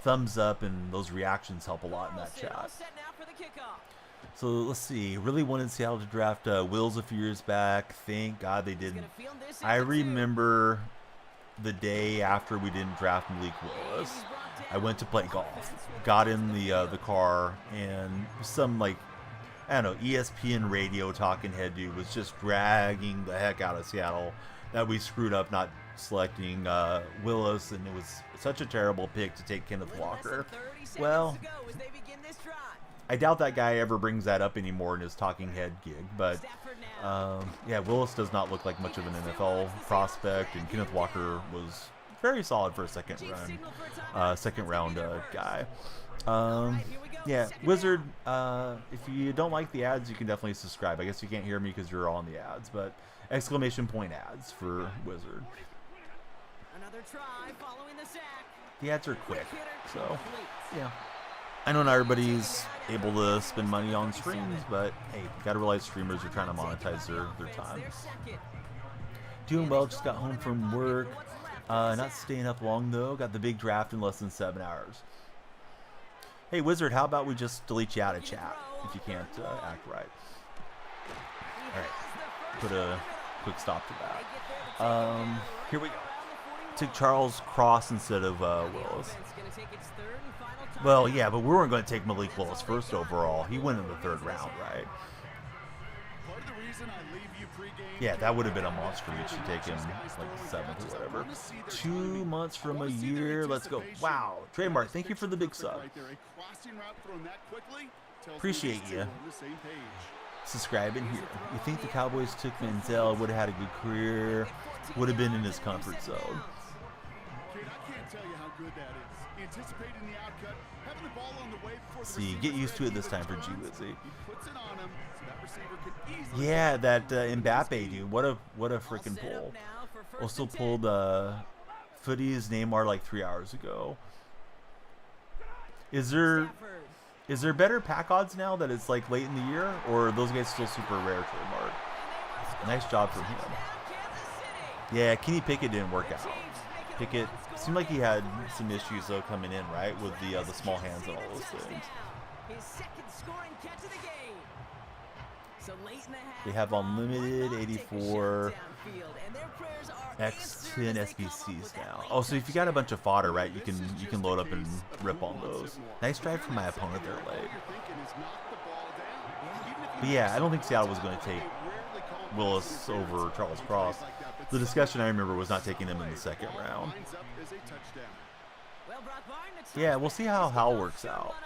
thumbs up and those reactions help a lot in that chat. So let's see. Really wanted Seattle to draft Wills a few years back. Thank God they didn't. I remember the day after we didn't draft Malik Willis, I went to play golf. Got in the car, and some, like, I don't know, ESPN radio talking head dude was just dragging the heck out of Seattle that we screwed up not selecting Willis, and it was such a terrible pick to take Kenneth Walker. Well, I doubt that guy ever brings that up anymore in his talking head gig, but yeah, Willis does not look like much of an NFL prospect, and Kenneth Walker was very solid for a second round guy. Yeah, Wizard, if you don't like the ads, you can definitely subscribe. I guess you can't hear me because you're on the ads, but exclamation point ads for Wizard. Another try following the sack. The ads are quick, so yeah. I know not everybody's able to spend money on streams, but hey, you gotta realize streamers are trying to monetize their time. Doing well, just got home from work. Not staying up long though. Got the big draft in less than 7 hours. Hey Wizard, how about we just delete you out of chat if you can't act right? Alright, put a quick stop to that. Here we go. Took Charles Cross instead of Willis. Well, yeah, but we weren't going to take Malik Willis first overall. He went in the 3rd round, right? Yeah, that would have been a monster reach to take him like 7th or whatever. 2 months from a year. Let's go. Wow. Trademark, thank you for the big sub. Appreciate you. Subscribing here. You think the Cowboys took Manziel, would have had a good career, would have been in his comfort zone. Kid, I can't tell you how good that is. Anticipating the outcut, having the ball on the way before the See, get used to it this time for G Wizzy. He puts it on him, so that receiver could easily. Yeah, that Mbappe dude. What a freaking pull. Also pulled Footy's Neymar like 3 hours ago. Is there better pack odds now that it's like late in the year, or are those guys still super rare, Trademark? Nice job from him. Yeah, Kenny Pickett didn't work out. Pickett seemed like he had some issues though coming in, right, with the small hands and all those things. They have unlimited 84 X10 SBCs now. Oh, so if you got a bunch of fodder, right, you can load up and rip on those. Nice drive from my opponent there late. But yeah, I don't think Seattle was going to take Willis over Charles Cross. The discussion I remember was not taking him in the 2nd round. Yeah, we'll see how Howell works out.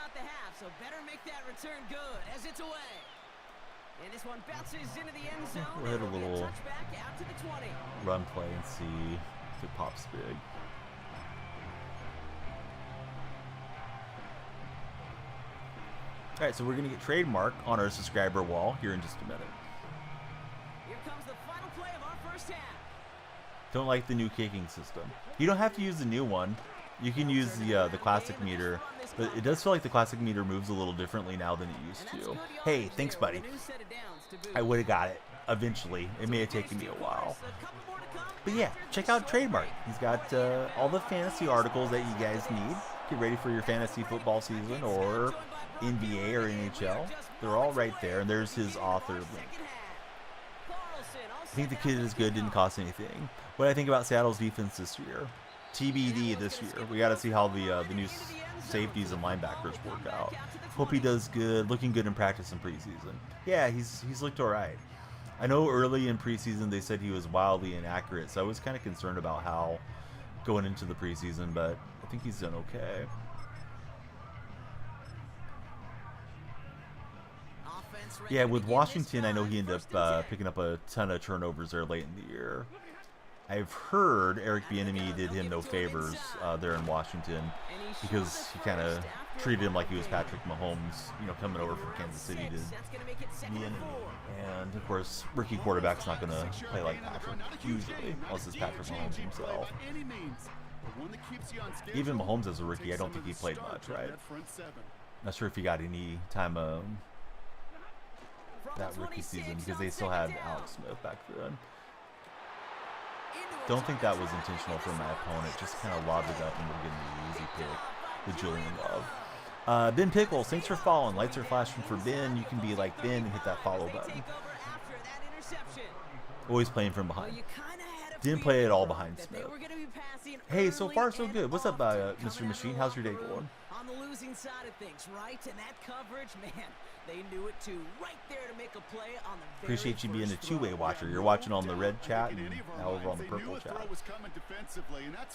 We'll hit a little run play and see if it pops big. Alright, so we're going to get Trademark on our subscriber wall here in just a minute. Here comes the final play of our first half. Don't like the new kicking system. You don't have to use the new one. You can use the classic meter, but it does feel like the classic meter moves a little differently now than it used to. Hey, thanks, buddy. I would have got it eventually. It may have taken me a while. But yeah, check out Trademark. He's got all the fantasy articles that you guys need. Get ready for your fantasy football season or NBA or NHL. They're all right there, and there's his author link. I think the kid is good, didn't cost anything. What I think about Seattle's defense this year, TBD this year. We got to see how the new safeties and linebackers work out. Hope he does good, looking good in practice and preseason. Yeah, he's looked all right. I know early in preseason they said he was wildly inaccurate, so I was kind of concerned about how going into the preseason, but I think he's done okay. Yeah, with Washington, I know he ended up picking up a ton of turnovers there late in the year. I've heard Eric Bieniemy did him no favors there in Washington because he kind of treated him like he was Patrick Mahomes, you know, coming over from Kansas City to Bieniemy. And of course, rookie quarterback's not going to play like Patrick usually, unless it's Patrick Mahomes himself. Even Mahomes as a rookie, I don't think he played much, right? Not sure if he got any time that rookie season because they still had Alex Smith back then. Don't think that was intentional from my opponent. Just kind of lobbed it up and we're getting the easy pick with Julian Love. Ben Pickles, thanks for following. Lights are flashing for Ben. You can be like Ben and hit that follow button. Always playing from behind. Didn't play at all behind Smith. Hey, so far so good. What's up, Mr. Machine? How's your day going? On the losing side of things, right? And that coverage, man, they knew it too. Right there to make a play on the very Appreciate you being a two-way watcher. You're watching on the red chat and now over on the purple chat. Right,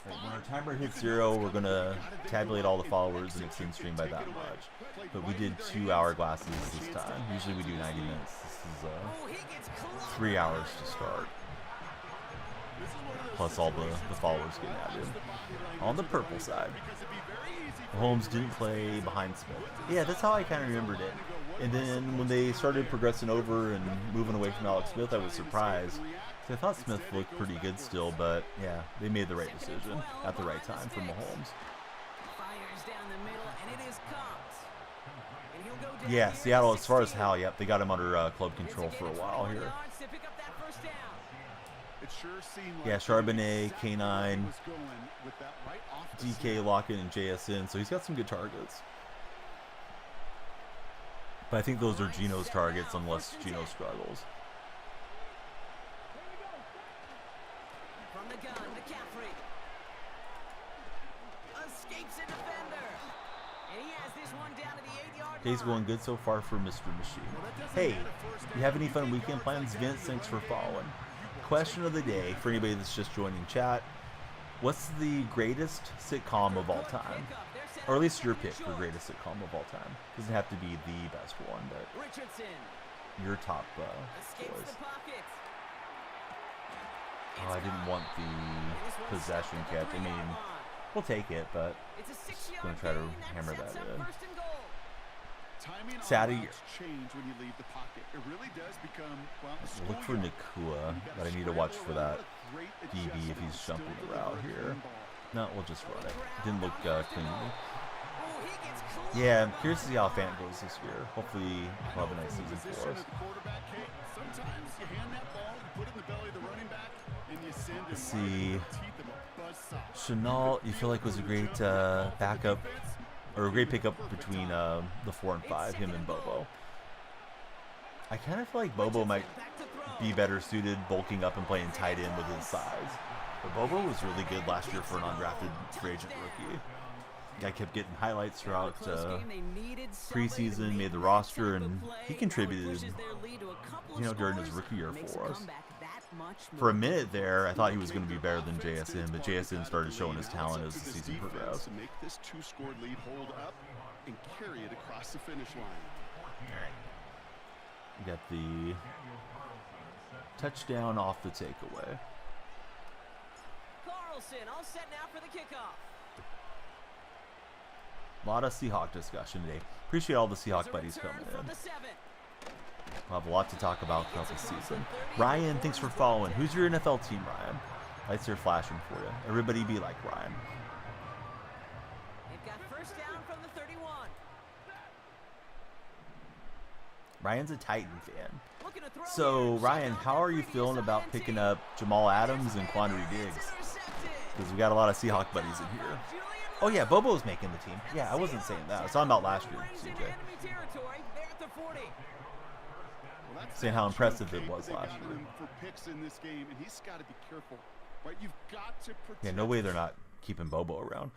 when our timer hits 0, we're going to tabulate all the followers and extend stream by that much. But we did 2 hourglasses this time. Usually we do 90 minutes. This is 3 hours to start. Plus all the followers getting added. On the purple side. Mahomes didn't play behind Smith. Yeah, that's how I kind of remembered it. And then when they started progressing over and moving away from Alex Smith, I was surprised. I thought Smith looked pretty good still, but yeah, they made the right decision at the right time for Mahomes. Yeah, Seattle, as far as Hal, yep, they got him under club control for a while here. Yeah, Charbonnet, K9, DK, Lockett, and JSN, so he's got some good targets. But I think those are Gino's targets unless Gino struggles. From the gun, McCaffrey escapes a defender, and he has this one down to the 8-yard line. Day's going good so far for Mr. Machine. Hey, you have any fun weekend plans? Vince, thanks for following. Question of the day for anybody that's just joining chat: what's the greatest sitcom of all time? Or at least your pick for greatest sitcom of all time. Doesn't have to be the best one, but your top choice. Oh, I didn't want the possession catch. I mean, we'll take it, but just going to try to hammer that in. Sadie, look for Nakua, but I need to watch for that DB if he's jumping the route here. No, we'll just run it. Didn't look cleanly. Yeah, I'm curious to see how Fant goes this year. Hopefully we'll have a nice season for us. Let's see. Chenault, you feel like was a great backup, or a great pickup between the 4 and 5, him and Bobo. I kind of feel like Bobo might be better suited bulking up and playing tight end with his size. But Bobo was really good last year for an undrafted free agent rookie. Guy kept getting highlights throughout preseason, made the roster, and he contributed, you know, during his rookie year for us. For a minute there, I thought he was going to be better than JSN, but JSN started showing his talent as the season progressed. Make this 2-score lead hold up and carry it across the finish line. We got the touchdown off the takeaway. Carlson, all set now for the kickoff. A lot of Seahawk discussion today. Appreciate all the Seahawk buddies coming in. We'll have a lot to talk about throughout the season. Ryan, thanks for following. Who's your NFL team, Ryan? Lights are flashing for you. Everybody be like Ryan. They've got first down from the 31. Ryan's a Titan fan. So, Ryan, how are you feeling about picking up Jamal Adams and Quandary Diggs? Because we got a lot of Seahawk buddies in here. Oh, yeah, Bobo's making the team. Yeah, I wasn't saying that. I was talking about last year, CJ. Saying how impressive it was last year. Yeah, no way they're not keeping Bobo around.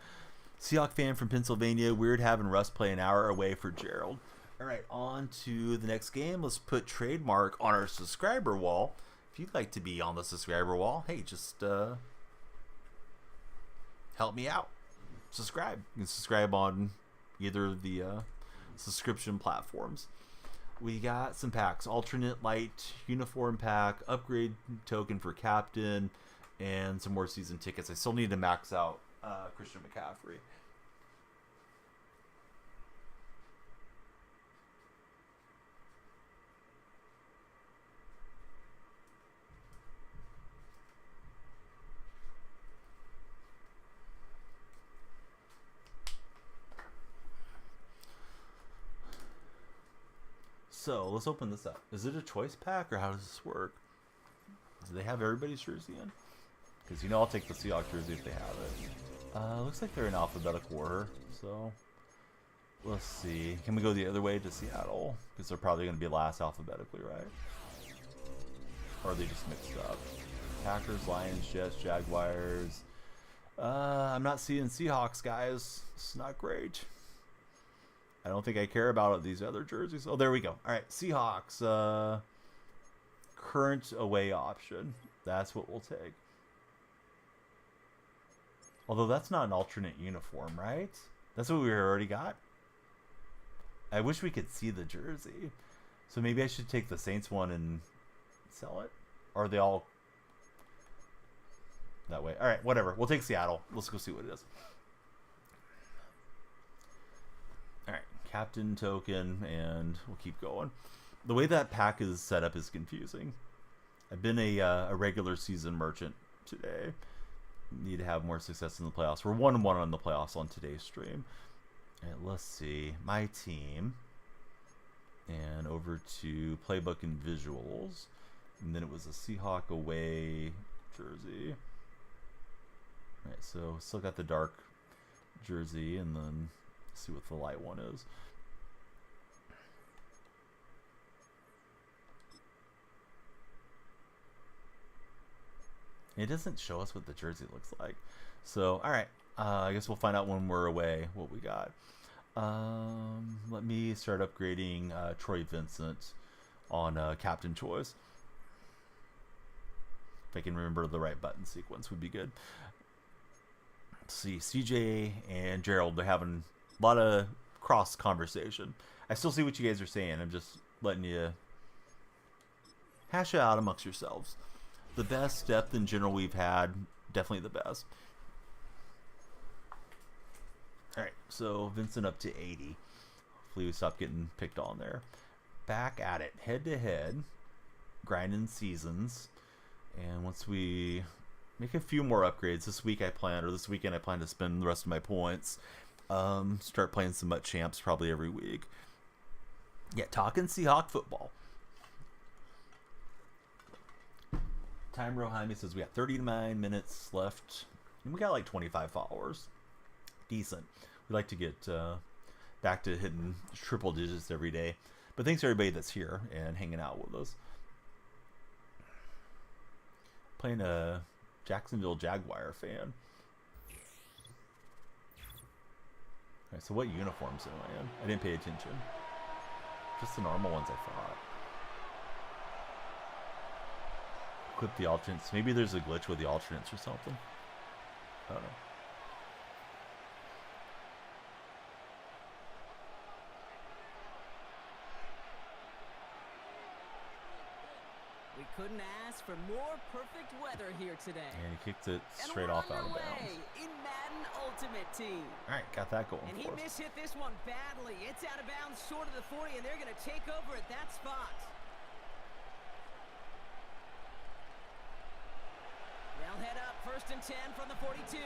Seahawk fan from Pennsylvania. Weird having Russ play an hour away for Gerald. All right, on to the next game. Let's put trademark on our subscriber wall. If you'd like to be on the subscriber wall, hey, just help me out. Subscribe. You can subscribe on either of the subscription platforms. We got some packs: alternate light uniform pack, upgrade token for captain, and some more season tickets. I still need to max out Christian McCaffrey. So let's open this up. Is it a choice pack or how does this work? Do they have everybody's jersey in? Because you know I'll take the Seahawks jersey if they have it. Looks like they're in alphabetical order. So Let's see. Can we go the other way to Seattle? Because they're probably going to be last alphabetically, right? Or are they just mixed up? Packers, Lions, Jets, Jaguars. I'm not seeing Seahawks, guys. It's not great. I don't think I care about these other jerseys. Oh, there we go. All right, Seahawks. Current away option. That's what we'll take. Although that's not an alternate uniform, right? That's what we already got. I wish we could see the jersey. So maybe I should take the Saints one and sell it? Or are they all that way? Alright, whatever. We'll take Seattle. Let's go see what it is. Alright, captain token, and we'll keep going. The way that pack is set up is confusing. I've been a regular season merchant today. Need to have more success in the playoffs. We're 1-1 on the playoffs on today's stream. And let's see. My team. And over to playbook and visuals. And then it was a Seahawk away jersey. Alright, so still got the dark jersey. And then see what the light one is. It doesn't show us what the jersey looks like. So, alright. I guess we'll find out when we're away what we got. Let me start upgrading Troy Vincent on Captain Choice. If I can remember the right button sequence would be good. Let's see, CJ and Gerald, they're having a lot of cross conversation. I still see what you guys are saying. I'm just letting you hash it out amongst yourselves. The best depth in general we've had, definitely the best. Alright, so Vincent up to 80. Hopefully we stop getting picked on there. Back at it, head to head, grinding seasons. And once we make a few more upgrades this weekend I plan to spend the rest of my points. Start playing some MUT champs probably every week. Yeah, talking Seahawk football. Time Rohimi says we got 39 minutes left. And we got like 25 followers. Decent. We like to get back to hitting triple digits every day. But thanks to everybody that's here and hanging out with us. Playing a Jacksonville Jaguar fan. Alright, so what uniforms am I in? I didn't pay attention. Just the normal ones, I thought. Equip the alternates. Maybe there's a glitch with the alternates or something. I don't know. We couldn't ask for more perfect weather here today. And he kicked it straight off out of bounds. In Madden Ultimate Team. Alright, got that going And he for us. mishit this one badly. It's out of bounds short of the 40, and they're going to take over at that spot. They'll head up 1st and 10 from the 42.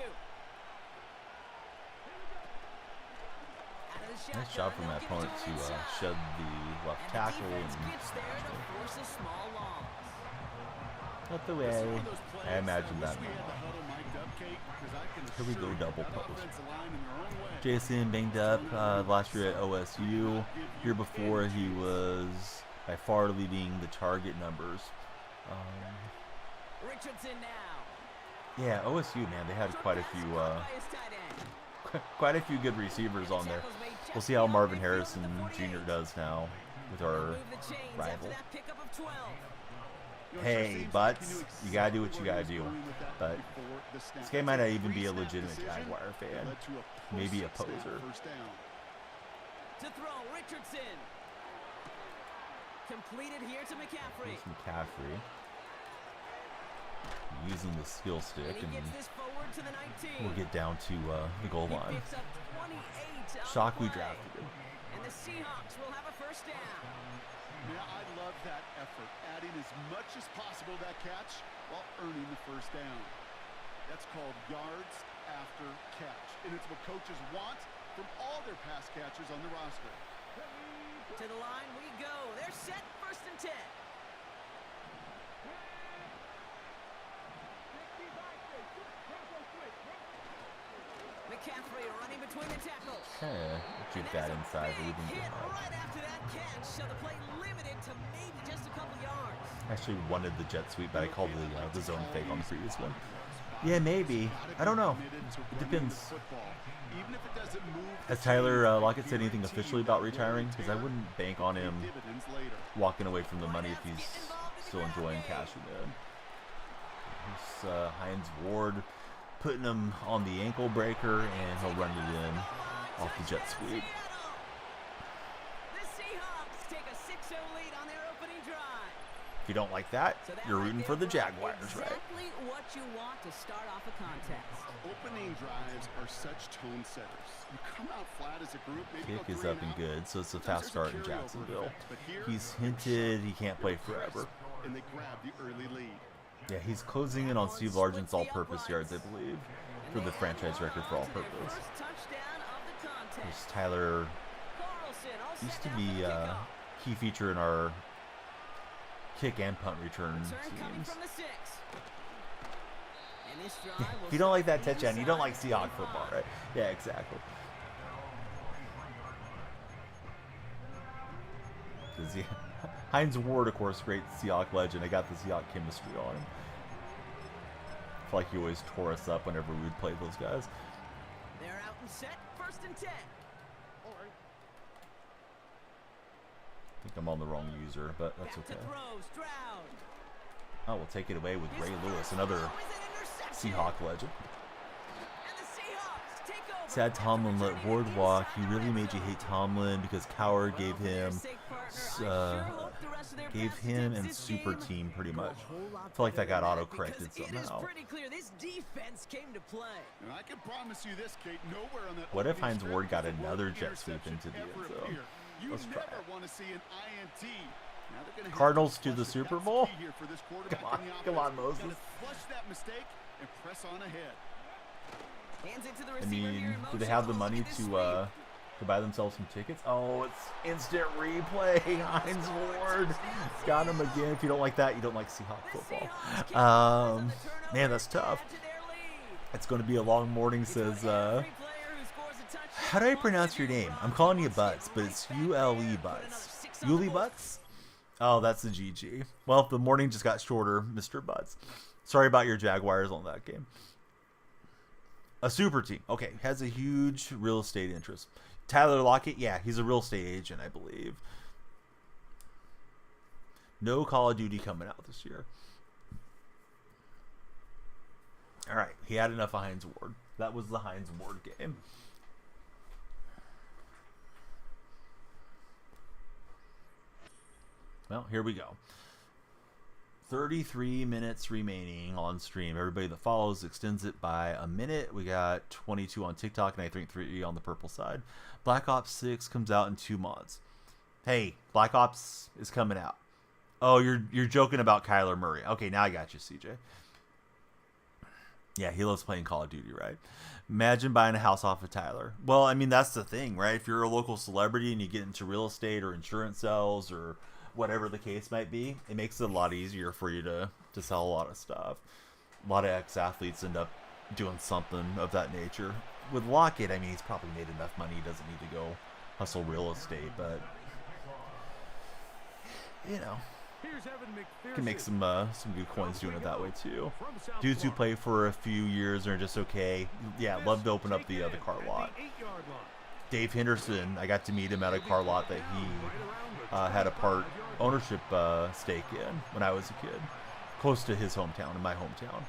Nice job from my opponent to shed the left tackle and force a small loss. Not the way I imagined that. Here we go, double post. Jason banged up last year at OSU. Year before he was by far leading the target numbers. Richardson now. Yeah, OSU, man, they had quite a few good receivers on there. We'll see how Marvin Harrison Jr. does now with our rival. Hey, Butts, you gotta do what you gotta do. But this guy might not even be a legitimate Jaguar fan. Maybe a poser. To throw, Richardson. Completed here to McCaffrey. Here's McCaffrey. Using the skill stick, and we'll get down to the goal line. Shock we drafted him. And the Seahawks will have a first down. Yeah, I love that effort, adding as much as possible to that catch while earning the first down. That's called yards after catch, and it's what coaches want from all their pass catchers on the roster. To the line we go. They're set 1st and 10. McCaffrey running between the tackles. Keep that inside. We didn't do much. Right after that catch, so the play limited to maybe just a couple yards. I actually wanted the jet sweep, but I called the zone fake on the previous one. Yeah, maybe. I don't know. It depends. Has Tyler Lockett said anything officially about retiring? Because I wouldn't bank on him walking away from the money if he's still enjoying cashing in. Here's Hines Ward putting him on the ankle breaker, and he'll run it in off the jet sweep. The Seahawks take a 6-0 lead on their opening drive. If you don't like that, you're rooting for the Jaguars, right? Exactly what you want to start off a contest. Opening drives are such tone setters. You come out flat as a group. Kick is up and good, so it's a fast start in Jacksonville. He's hinted he can't play forever. And they grab the early lead. Yeah, he's closing in on Steve Largent's all-purpose yards, I believe, for the franchise record for all-purpose. There's Tyler. Used to be a key feature in our kick and punt return teams. If you don't like that touchdown, you don't like Seahawks football, right? Yeah, exactly. Yeah. Hines Ward, of course, great Seahawks legend. I got the Seahawks chemistry on him. I feel like he always tore us up whenever we would play those guys. They're out and set, 1st and 10. I think I'm on the wrong user, but that's okay. Oh, we'll take it away with Ray Lewis, another Seahawk legend. Sad Tomlin let Ward walk. He really made you hate Tomlin because Coward gave him and Super Team pretty much. I feel like that got auto-corrected somehow. What if Hines Ward got another jet sweep into the end zone? Let's try it. Cardinals to the Super Bowl? Come on, Moses. I mean, do they have the money to buy themselves some tickets? Oh, it's instant replay. Hines Ward got him again. If you don't like that, you don't like Seahawks football. Man, that's tough. It's going to be a long morning, says... how do I pronounce your name? I'm calling you Butts, but it's U-L-E Butts. Yuli Butts? Oh, that's the GG. Well, the morning just got shorter, Mr. Butts. Sorry about your Jaguars on that game. A super team. Okay, has a huge real estate interest. Tyler Lockett, yeah, he's a real estate agent, I believe. No Call of Duty coming out this year. All right, he had enough of Hines Ward. That was the Hines Ward game. Well, here we go. 33 minutes remaining on stream. Everybody that follows extends it by a minute. We got 22 on TikTok and I think 3 on the purple side. Black Ops 6 comes out in 2 months. Hey, Black Ops is coming out. Oh, you're joking about Kyler Murray. Okay, now I got you, CJ. Yeah, he loves playing Call of Duty, right? Imagine buying a house off of Tyler. Well, I mean, that's the thing, right? If you're a local celebrity and you get into real estate or insurance sales or whatever the case might be, it makes it a lot easier for you to sell a lot of stuff. A lot of ex-athletes end up doing something of that nature. With Lockett, I mean, he's probably made enough money. He doesn't need to go hustle real estate, but, you know, can make some good coins doing it that way too. Dudes who play for a few years are just okay. Yeah, love to open up the car lot. Dave Henderson, I got to meet him at a car lot that he had a part ownership stake in when I was a kid, close to his hometown, in my hometown.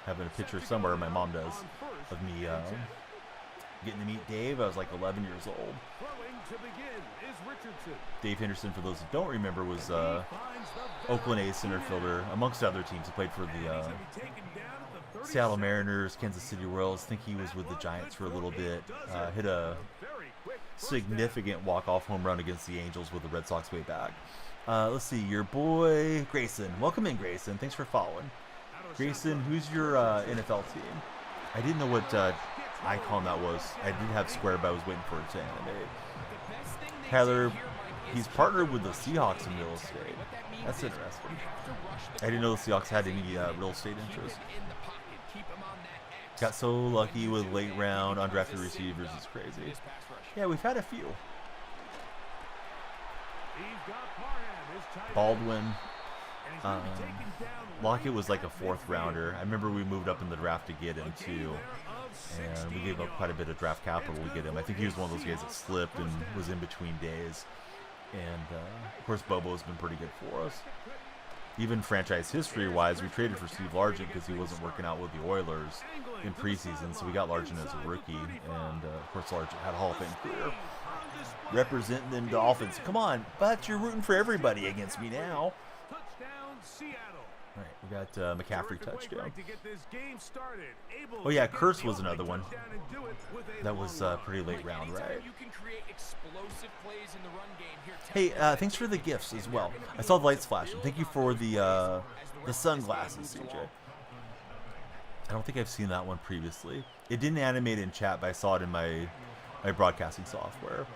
Having a picture somewhere, my mom does, of me getting to meet Dave. I was like 11 years old. Dave Henderson, for those who don't remember, was Oakland A's center fielder, amongst other teams. He played for the Seattle Mariners, Kansas City Royals. I think he was with the Giants for a little bit. Hit a significant walk-off home run against the Angels with the Red Sox way back. Let's see, your boy Grayson. Welcome in, Grayson. Thanks for following. Grayson, who's your NFL team? I didn't know what icon that was. I did have square, but I was waiting for it to animate. Tyler, he's partnered with the Seahawks in real estate. That's interesting. I didn't know the Seahawks had any real estate interest. Got so lucky with late round undrafted receivers. It's crazy. Yeah, we've had a few. Baldwin. Lockett was like a 4th rounder. I remember we moved up in the draft to get him too. And we gave up quite a bit of draft capital to get him. I think he was one of those guys that slipped and was in between days. And, of course, Bobo's been pretty good for us. Even franchise history-wise, we traded for Steve Largent because he wasn't working out with the Oilers in preseason, so we got Largent as a rookie. And, of course, Largent had a Hall of Fame career. Representing them Dolphins. Come on, but you're rooting for everybody against me now. All right, we got McCaffrey touchdown. Oh, yeah, Curse was another one. That was pretty late round, right? Hey, thanks for the gifts as well. I saw the lights flashing. Thank you for the sunglasses, CJ. I don't think I've seen that one previously. It didn't animate in chat, but I saw it in my broadcasting software.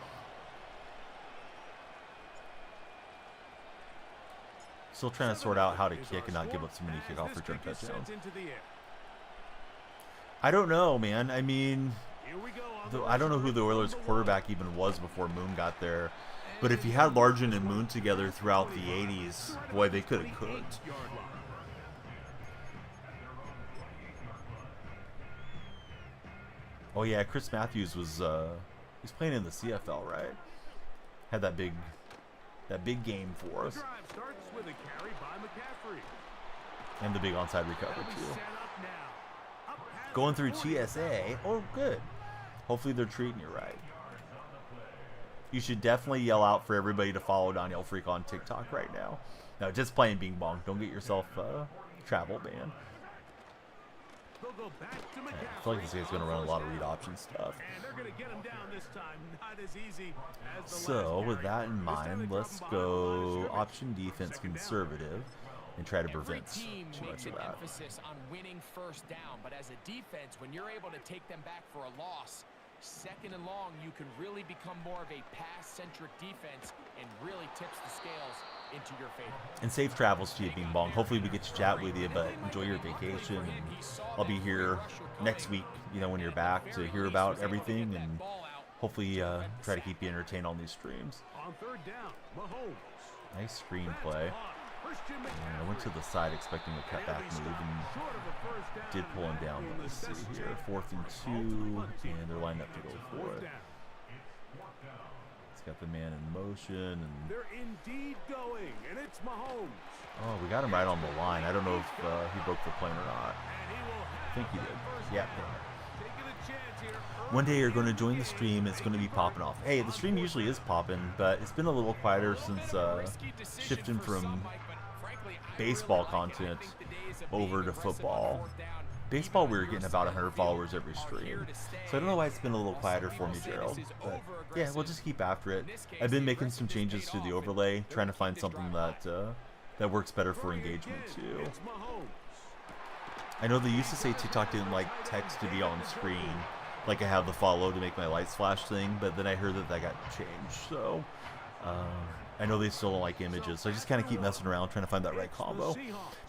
Still trying to sort out how to kick and not give up so many kickoff return touchdowns. I don't know, man. I mean, I don't know who the Oilers quarterback even was before Moon got there. But if you had Largent and Moon together throughout the 80s, boy, they could have cooked. Oh yeah, Chris Matthews was he's playing in the CFL, right? Had that big game for us. And the big onside recovery too. Going through TSA. Oh, good. Hopefully they're treating you right. You should definitely yell out for everybody to follow Daniel Freak on TikTok right now. No, just playing Bing Bong. Don't get yourself travel banned. I feel like this guy's going to run a lot of read option stuff. So, with that in mind, let's go option defense conservative and try to prevent too much of that. Emphasis on winning first down, but as a defense, when you're able to take them back for a loss, 2nd and long, you can really become more of a pass-centric defense and really tips the scales into your favor. And safe travels to you, Bing Bong. Hopefully we get to chat with you, but enjoy your vacation. And I'll be here next week, when you're back, to hear about everything and hopefully try to keep you entertained on these streams. Nice screenplay. And I went to the side expecting a cutback move and did pull him down. But let's see here. 4th and 2, and they're lined up to go for it. It's got the man in motion, and they're indeed going, and it's Mahomes. Oh, we got him right on the line. I don't know if he broke the plane or not. I think he did. Yeah. One day you're going to join the stream. It's going to be popping off. Hey, the stream usually is popping, but it's been a little quieter since shifting from baseball content over to football. Baseball, we were getting about 100 followers every stream. So I don't know why it's been a little quieter for me, Gerald. But yeah, we'll just keep after it. I've been making some changes to the overlay, trying to find something that works better for engagement too. I know they used to say TikTok didn't like text to be on screen, like I have the follow to make my lights flash thing, but then I heard that got changed. So I know they still don't like images, so I just kind of keep messing around trying to find that right combo.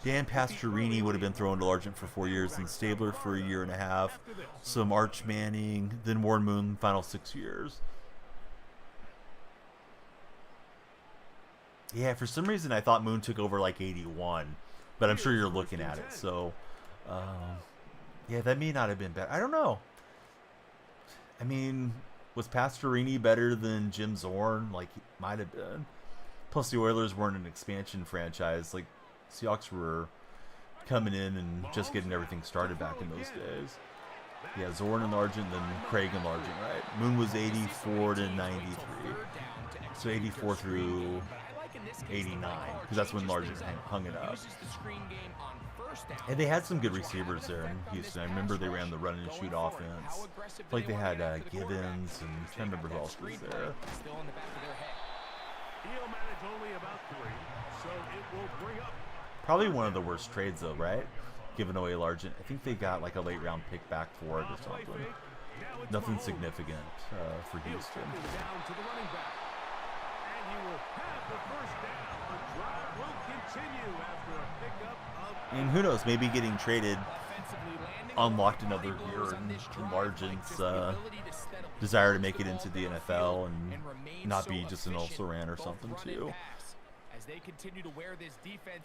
Dan Pastorini would have been thrown to Largent for 4 years, and Stabler for 1.5 years, some Arch Manning, then Warren Moon, final 6 years. Yeah, for some reason I thought Moon took over like 81, but I'm sure you're looking at it, so yeah, that may not have been better. I don't know. I mean, was Pastorini better than Jim Zorn? Like, he might have been. Plus, the Oilers weren't an expansion franchise. Like, Seahawks were coming in and just getting everything started back in those days. Yeah, Zorn and Largent, then Craig and Largent, right? Moon was 84 to 93. So 84 through 89, because that's when Largent hung it up. And they had some good receivers there in Houston. I remember they ran the run and shoot offense. Like they had Givens, and I'm trying to remember who else was there. Probably one of the worst trades though, right? Giving away Largent. I think they got like a late round pick back for it or something. Nothing significant for Houston. And who knows, maybe getting traded unlocked another gear in Largent's desire to make it into the NFL and not be just an also-ran or something too.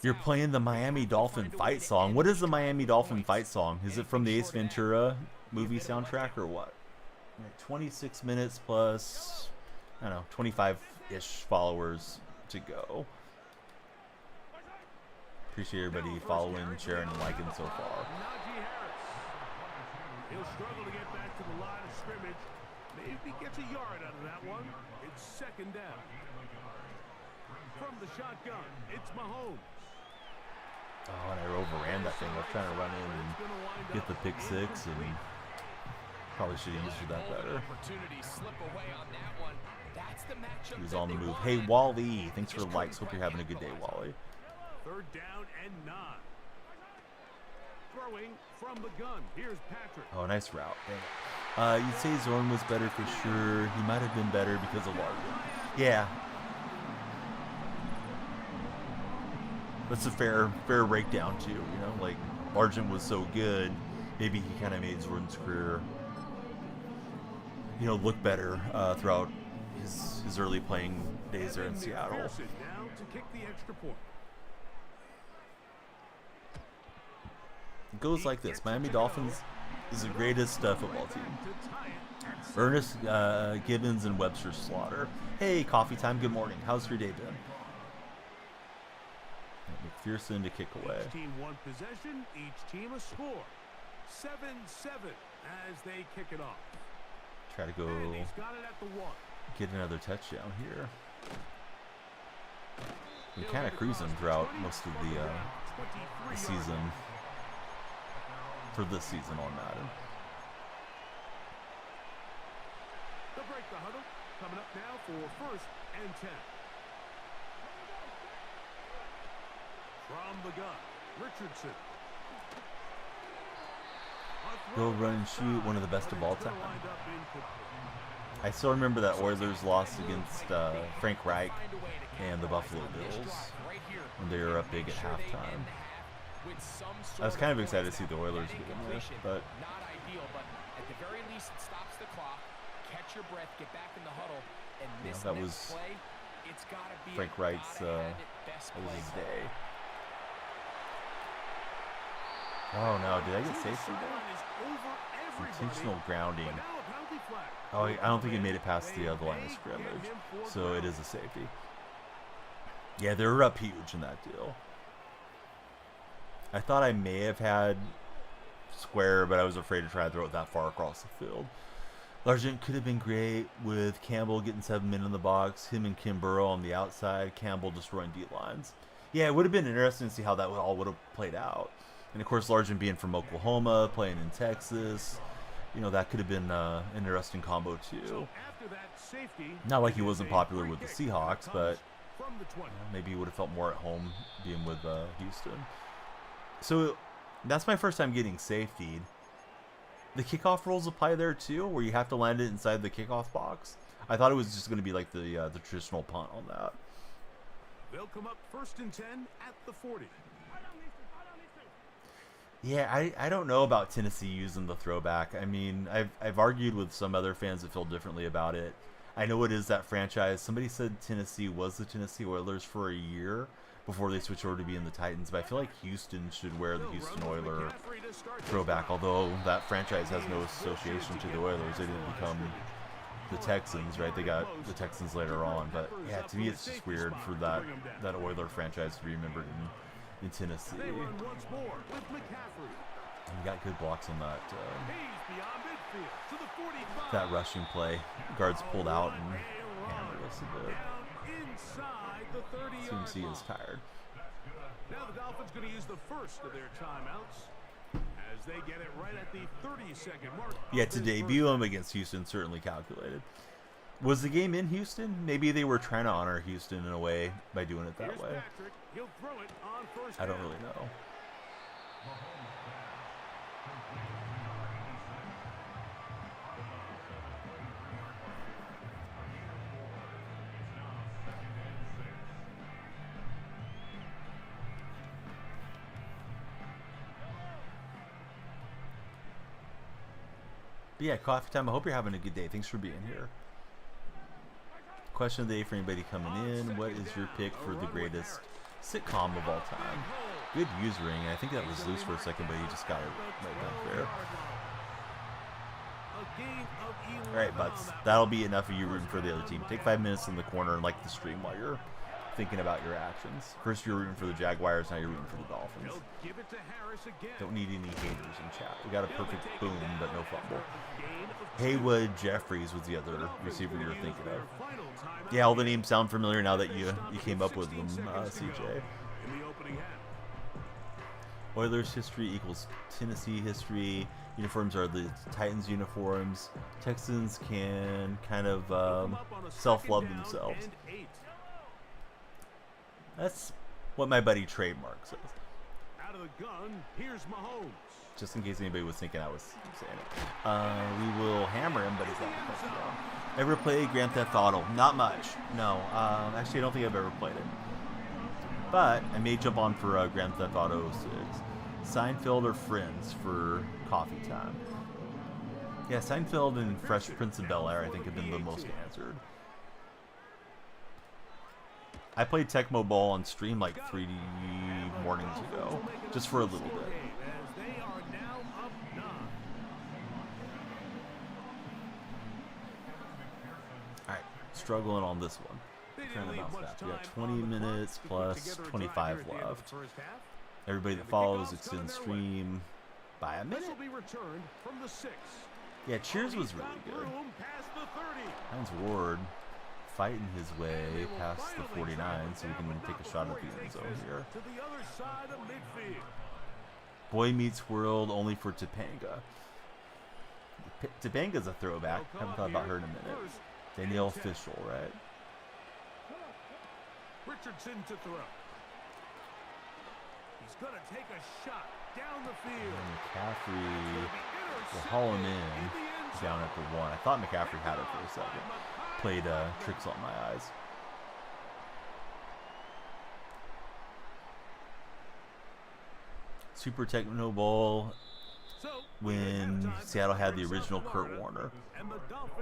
You're playing the Miami Dolphin fight song. What is the Miami Dolphin fight song? Is it from the Ace Ventura movie soundtrack or what? 26 minutes plus, I don't know, 25-ish followers to go. Appreciate everybody following, sharing, and liking so far. He'll struggle to get back to the line of scrimmage. Maybe gets a yard out of that one. It's second down. From the shotgun, it's Mahomes. Oh, and I overran that thing. I was trying to run in and get the pick six, and probably should have used that better. He was on the move. Hey, Wally, thanks for the likes. Hope you're having a good day, Wally. Third down and 9. Throwing from the gun. Here's Patrick. Oh, nice route. Dang it. You'd say Zorn was better for sure. He might have been better because of Largent. Yeah. That's a fair breakdown too, you know, like Largent was so good, maybe he kind of made Zorn's career, you know, look better throughout his early playing days there in Seattle. Now to kick the extra point. It goes like this: Miami Dolphins is the greatest football team. Ernest Gibbons and Webster Slaughter. Hey, coffee time. Good morning. How's your day been? McPherson to kick away. Each team one possession, each team a score. 7-7 as they kick it off. Try to go And he's got it at the 1. get another touchdown here. We're kind of cruising throughout most of the season. For this season on Madden. They'll break the huddle. Coming up now for 1st and 10. From the gun, Richardson. Go run and shoot, one of the best of all time. I still remember that Oilers loss against Frank Reich and the Buffalo Bills when they were up big at halftime. I was kind of excited to see the Oilers get in there, but not ideal, but at the very least it stops the clock, catch your breath, get back in the huddle, and this that next was play, it's gotta be Frank Reich's that was his day. Oh no, did I get safety there? Intentional grounding. Oh, I don't think he made it past the other line of scrimmage, so it is a safety. Yeah, they were up huge in that deal. I thought I may have had square, but I was afraid to try to throw it that far across the field. Largent could have been great with Campbell getting 7 men in the box, him and Kim Burrow on the outside, Campbell destroying D lines. Yeah, it would have been interesting to see how that all would have played out. And of course, Largent being from Oklahoma, playing in Texas, you know, that could have been an interesting combo too. Not like he wasn't popular with the Seahawks, but maybe he would have felt more at home being with Houston. So that's my first time getting safetied. The kickoff rules apply there too, where you have to land it inside the kickoff box. I thought it was just going to be like the traditional punt on that. They'll come up 1st and 10 at the 40. Yeah, I don't know about Tennessee using the throwback. I mean, I've argued with some other fans that feel differently about it. I know it is that franchise. Somebody said Tennessee was the Tennessee Oilers for a year before they switched over to being the Titans, but I feel like Houston should wear the Houston Oiler throwback, although that franchise has no association to the Oilers. They didn't become the Texans, right? They got the Texans later on, but yeah, to me it's just weird for that Oiler franchise to be remembered in Tennessee. And you got good blocks on that rushing play. Guards pulled out and hammered us a bit. CMC is tired. Now the Dolphins going to use the first of their timeouts as they get it right at the 30-second mark. Yeah, to debut him against Houston certainly calculated. Was the game in Houston? Maybe they were trying to honor Houston in a way by doing it that way. I don't really know. But yeah, coffee time. I hope you're having a good day. Thanks for being here. Question of the day for anybody coming in. What is your pick for the greatest sitcom of all time? Good usering. I think that was loose for a second, but he just got it right back there. Alright, butts. That'll be enough of you rooting for the other team. Take 5 minutes in the corner and like the stream while you're thinking about your actions. First you're rooting for the Jaguars, now you're rooting for the Dolphins. Don't need any haters in chat. We got a perfect boom, but no fumble. Haywood Jeffries was the other receiver you were thinking of. Yeah, all the names sound familiar now that you came up with them, CJ. Oilers history equals Tennessee history. Uniforms are the Titans uniforms. Texans can kind of self-love themselves. That's what my buddy Trademark says. Out of the gun, here's Mahomes. Just in case anybody was thinking I was saying it. We will hammer him, but he's not going to. Ever played Grand Theft Auto? Not much. No. Actually, I don't think I've ever played it. But I may jump on for Grand Theft Auto 6. Seinfeld or Friends for coffee time? Yeah, Seinfeld and Fresh Prince of Bel-Air I think have been the most answered. I played Tecmo Bowl on stream like 3 mornings ago, just for a little bit. Alright, struggling on this one. Trying to bounce back. We got 20 minutes plus 25 left. Everybody that follows, extend stream by a minute. Yeah, Cheers was really good. Hines Ward fighting his way past the 49, so we can take a shot at the end zone here. Boy Meets World only for Topanga. Topanga's a throwback. Haven't thought about her in a minute. Danielle Fishel, right? Richardson to throw. He's gonna take a shot down the field. And McCaffrey will haul him in down at the 1. I thought McCaffrey had it for a second. Played tricks on my eyes. Super Techno Bowl when Seattle had the original Kurt Warner.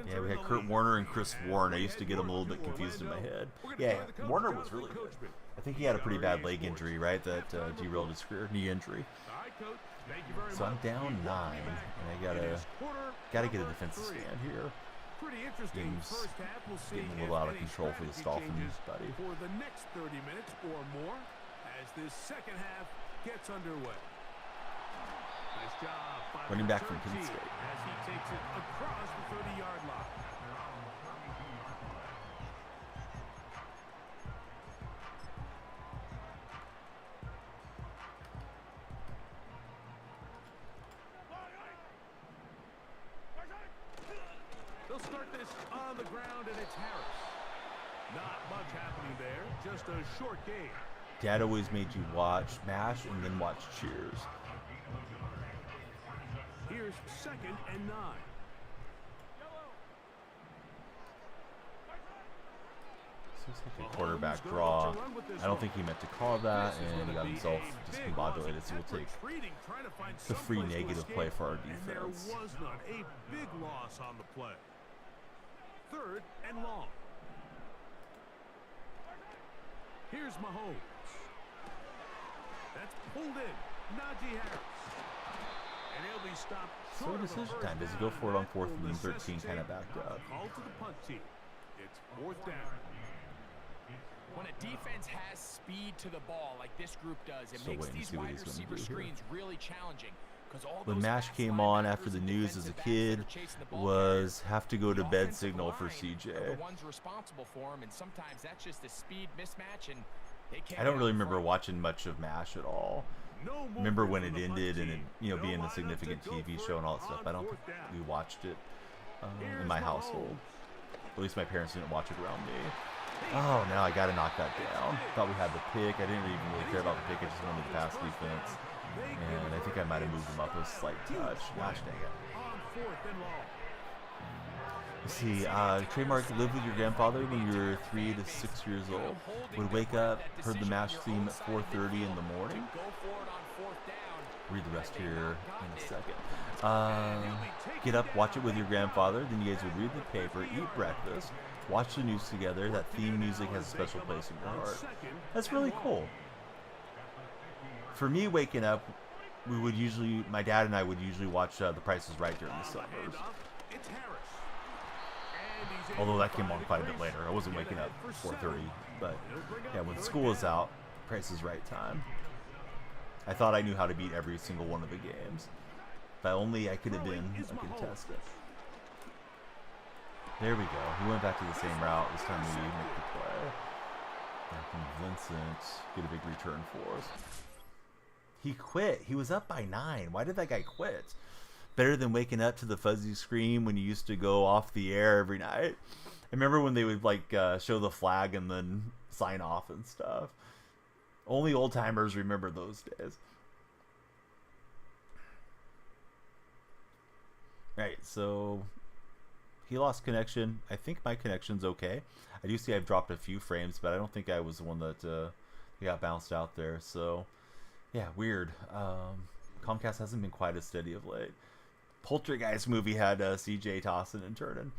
Yeah, we had Kurt Warner and Chris Warren. I used to get them a little bit confused in my head. Yeah, Warner was really good. I think he had a pretty bad leg injury, right? That derailed his career, knee injury. So I'm down 9, and I gotta get a defensive stand here. Game's getting a little out of control for this Dolphins, buddy. For the next 30 minutes or more, as this second half gets underway. Nice job by running back from Penn State. As he takes it across the 30-yard line. They'll start this on the ground, and it's Harris. Not much happening there, just a short game. Dad always made you watch MASH and then watch Cheers. Here's 2nd and 9. Seems like a quarterback draw. I don't think he meant to call that, and he got himself discombobulated, so we'll take the free negative play for our defense. There was not a big loss on the play. 3rd and long. Here's Mahomes. That's pulled in. Najee Harris. And he'll be stopped. So decision time. Does he go for it on 4th and 13, kind of backed up? Call to the punt team. It's 4th down. When a defense has speed to the ball like this group does, it makes these wide receiver screens really challenging. When MASH came on after the news as a kid was have to go to bed signal for CJ. I don't really remember watching much of MASH at all. Remember when it ended and it, being a significant TV show and all that stuff. I don't think we watched it in my household. At least my parents didn't watch it around me. Oh, now I got to knock that down. Thought we had the pick. I didn't even really care about the pick. I just wanted the pass defense. And I think I might have moved him up a slight touch. Gosh dang it. Let's see. Trademark lived with your grandfather when you were 3 to 6 years old. Would wake up, heard the MASH theme at 4:30 in the morning. Read the rest here in a second. Get up, watch it with your grandfather. Then you guys would read the paper, eat breakfast, watch the news together. That theme music has a special place in your heart. That's really cool. For me, waking up, my dad and I would usually watch The Price is Right during the summers. Although that came on quite a bit later. I wasn't waking up 4:30, but yeah, when school was out, Price is Right time. I thought I knew how to beat every single one of the games. If only I could have been a contestant. There we go. He went back to the same route. This time we make the play. Back from Vincent. Get a big return for us. He quit. He was up by 9. Why did that guy quit? Better than waking up to the fuzzy scream when you used to go off the air every night. I remember when they would like show the flag and then sign off and stuff. Only old timers remember those days. Right, so he lost connection. I think my connection's okay. I do see I've dropped a few frames, but I don't think I was the one that got bounced out there. So yeah, weird. Comcast hasn't been quite as steady of late. Poltergeist movie had CJ tossing and turning.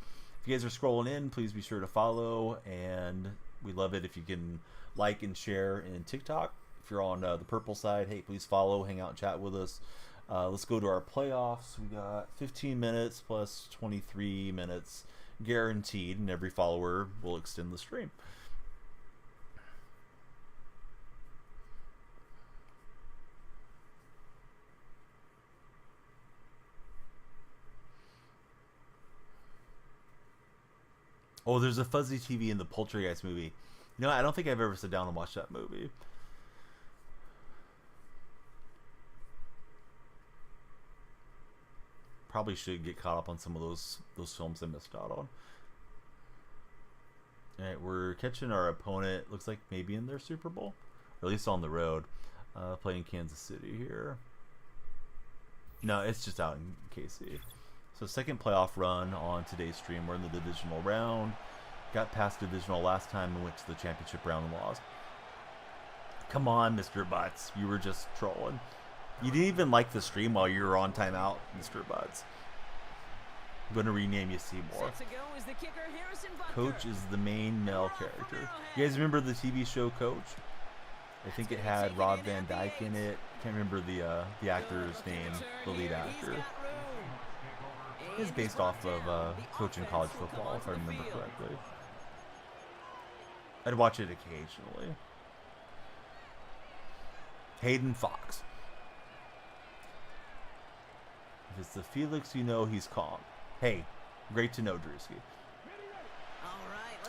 If you guys are scrolling in, please be sure to follow, and we love it if you can like and share in TikTok. If you're on the purple side, hey, please follow, hang out, and chat with us. Let's go to our playoffs. We got 15 minutes plus 23 minutes guaranteed, and every follower will extend the stream. Oh, there's a fuzzy TV in the Poltergeist movie. You know, I don't think I've ever sat down and watched that movie. Probably should get caught up on some of those films I missed out on. All right, we're catching our opponent. Looks like maybe in their Super Bowl, or at least on the road, playing Kansas City here. No, it's just out in KC. So second playoff run on today's stream. We're in the divisional round. Got past divisional last time and went to the championship round and lost. Come on, Mr. Butts. You were just trolling. You didn't even like the stream while you were on timeout, Mr. Butts. I'm going to rename you Seymour. Coach is the main male character. You guys remember the TV show Coach? I think it had Rob Van Dyke in it. Can't remember the actor's name, the lead actor. It's based off of coaching college football, if I remember correctly. I'd watch it occasionally. Hayden Fox. If it's the Felix, you know he's calm. Hey, great to know, Drewski.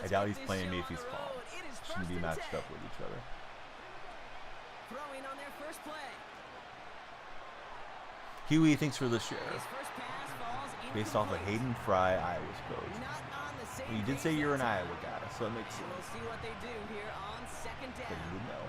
I doubt he's playing me if he's calm. Shouldn't be matched up with each other. Throwing on their first play. Huey, thanks for the share. Based off of Hayden Fry, Iowa's coach. Well, you did say you're an Iowa guy, so it makes sense. We'll see what they do here on second down. But you know.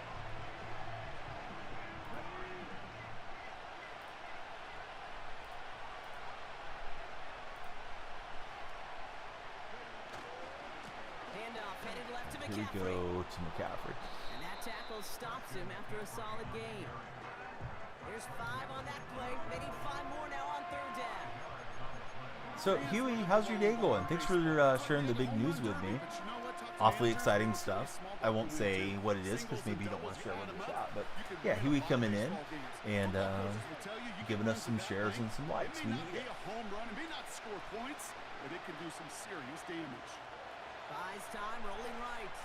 Handoff headed left to McCaffrey. Here we go to McCaffrey. And that tackle stops him after a solid gain. There's 5 on that play. They need 5 more now on third down. So, Huey, how's your day going? Thanks for sharing the big news with me. Awfully exciting stuff. I won't say what it is because maybe you don't want to share it in the chat. But yeah, Huey coming in and giving us some shares and some likes. We need it. Buys time, rolling right.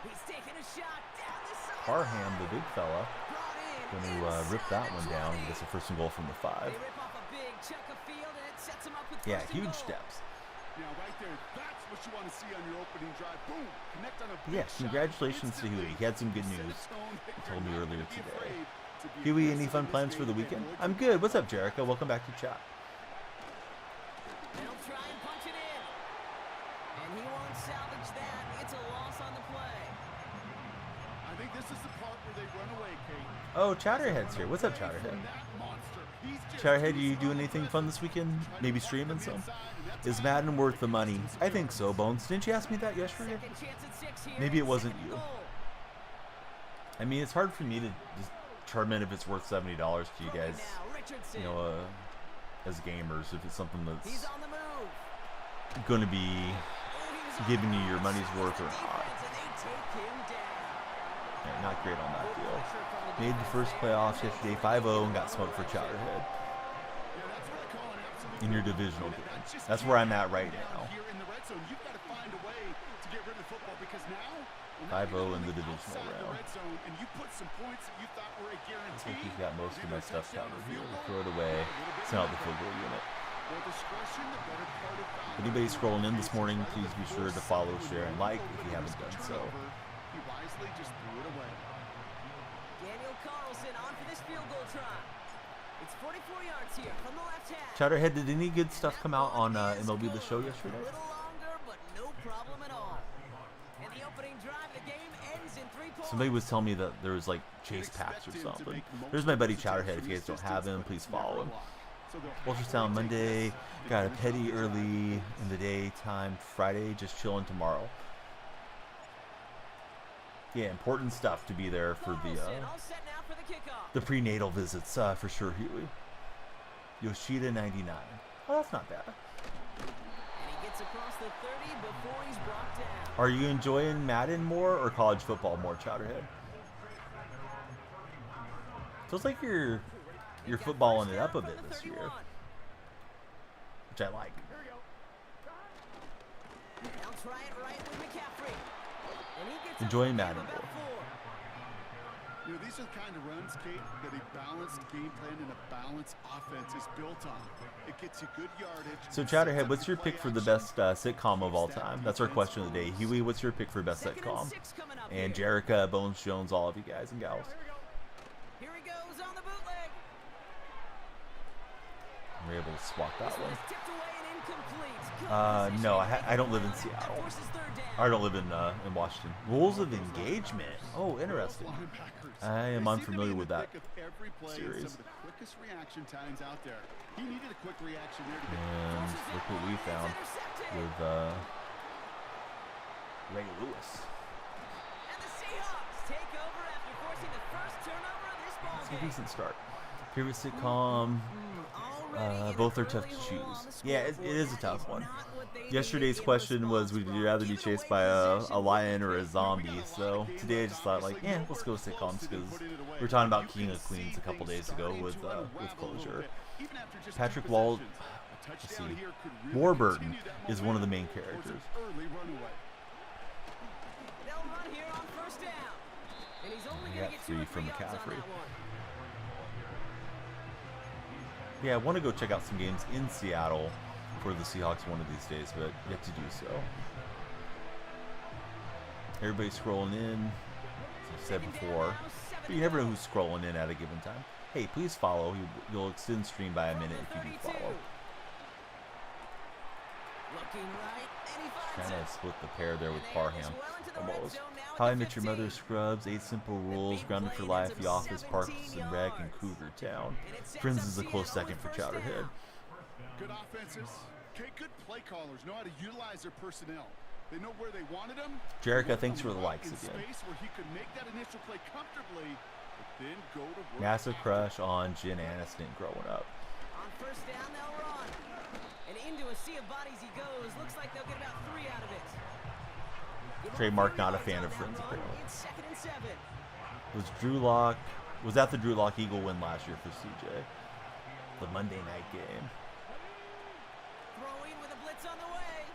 He's taking a shot down the side. Parham, the big fella, going to rip that one down. He gets a first and goal from the 5. They rip off a big chunk of field and it sets him up with Yeah, first and huge goal. steps. Yeah, right there. That's what you want to see on your opening drive. Boom! Connect on a big Yeah, congratulations to Huey. He had some good news. He told me earlier today. Huey, any fun plans for the weekend? I'm good. What's up, Jericho? Welcome back to chat. They'll try and punch it in. And he won't salvage that. It's a loss on the play. I think this is the part where they run away, Kate. Oh, Chatterhead's here. What's up, Chatterhead? Chatterhead, you doing anything fun this weekend? Maybe streaming some? Is Madden worth the money? I think so, Bones. Didn't you ask me that yesterday? Second chance at 6 here. Maybe it wasn't Second you. goal. I mean, it's hard for me to just determine if it's worth $70 to you guys. Now, Richardson. You know, as gamers, if it's something that's He's on the move. going to be giving you your money's worth or not. Defense, and they take him down. Yeah, not great on that deal. Made the first playoffs yesterday 5-0 and got smoked for Chowderhead in your divisional game. That's where I'm at right now. 5-0 in the divisional round. I think he's got most of my stuff covered here. We'll throw it away. Send out the field goal unit. If anybody's scrolling in this morning, please be sure to follow, share, and like if you haven't done so. Daniel Carlson on for this field goal try. It's 44 yards here from the left hand. Chowderhead, did any good stuff come out on MLB The Show yesterday? A little longer, but no problem at all. And the opening drive of the game ends in 3 points. Somebody was telling me that there was like chase packs or something. There's my buddy Chowderhead. If you guys don't have him, please follow him. Ultrasound Monday. Got a petty early in the daytime. Friday, just chilling tomorrow. Yeah, important stuff to be there for the prenatal visits for sure, Huey. Yoshida 99. Oh, that's not bad. And he gets across the 30 before he's brought down. Are you enjoying Madden more or college football more, Chowderhead? Feels like you're footballing it up a bit this year, which I like. They'll try it right with McCaffrey. And he gets Enjoying Madden more. You know, these are the kind of runs, Kate, that a balanced game plan and a balanced offense is built on. It gets you good yardage. So, Chowderhead, what's your pick for the best sitcom of all time? That's our question of the day. Huey, what's your pick for best sitcom? And Jerica, Bones Jones, all of you guys and gals. Here he goes on the bootleg. We're able to swap that one. Tipped away and incomplete. No, I don't live in Seattle. I don't live in Washington. Rules of Engagement. Oh, interesting. I am unfamiliar with that series. And look what we found with Ray Lewis. And the Seahawks take over after forcing the first turnover of this ball It's game. a decent start. Favorite sitcom. Both are tough to choose. Yeah, it is a tough one. Yesterday's question was, would you rather be chased by a lion or a zombie? So today I just thought, like, yeah, let's go sitcoms, because we were talking about King of Queens a couple days ago with Closure. Patrick let's see, Warburton is one of the main characters. They'll run here on first down. And he's only We going got to get 3 2 or 3 from yards on McCaffrey. that one. Yeah, I want to go check out some games in Seattle for the Seahawks one of these days, but yet to do so. Everybody's scrolling in. As I said before, but you never know who's scrolling in at a given time. Hey, please follow. You'll extend stream by a minute if you do follow. Looking right, and he finds Trying it. to split the pair there with Parham. Almost. How I Met Your Mother, Scrubs, 8 Simple Rules, Grounded for Life, The Office, Parks and Rec, and Cougar Town. Friends is a close second for Chowderhead. Good offenses. Okay, good play callers know how to utilize their personnel. They know where they wanted them. Jerica, thanks for the likes again. Space where he could make that initial play comfortably, but then go to work. Massive crush on Jen Aniston growing up. On first down, they'll run. And into a sea of bodies he goes. Looks like they'll get about 3 out of it. Trademark, not a fan of Friends, apparently. It's 2nd and 7. Was that the Drew Lock Eagle win last year for CJ? The Monday night game. Throwing with a blitz on the way.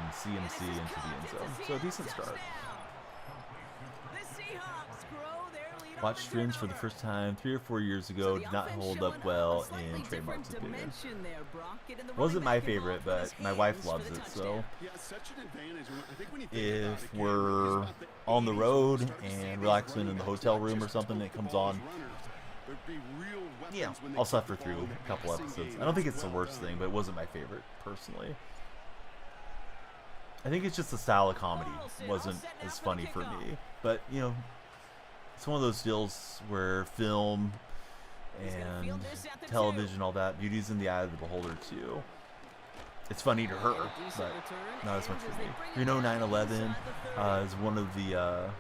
And CMC into the end zone. So a decent start. The Seahawks grow their lead on Watched the Friends for the turnover. first time 3 or 4 years So ago. the Did not offense hold showing up well a slightly in Trademark's different opinion. dimension there, Brock. Getting the Wasn't running my back favorite, involved with but his my wife hands loves for the it, so touchdown. Yeah, such an advantage. I think when you think if about it, Kate, we're it's about the on the 80s road when you start to see and these relaxing running in the backs hotel not room or just something tote that the comes ball as on, runners. There'd be real weapons yeah, when they I'll took suffer the through ball in a couple passing episodes. game. I don't think it's the Well worst done. thing, but it wasn't my favorite personally. I think it's just the style of comedy wasn't as funny for me. But, you know, it's one of those deals where film and television, all that, beauty's in the eye of the beholder too. It's funny to her, but not as much for me. You know, 9/11 is one of the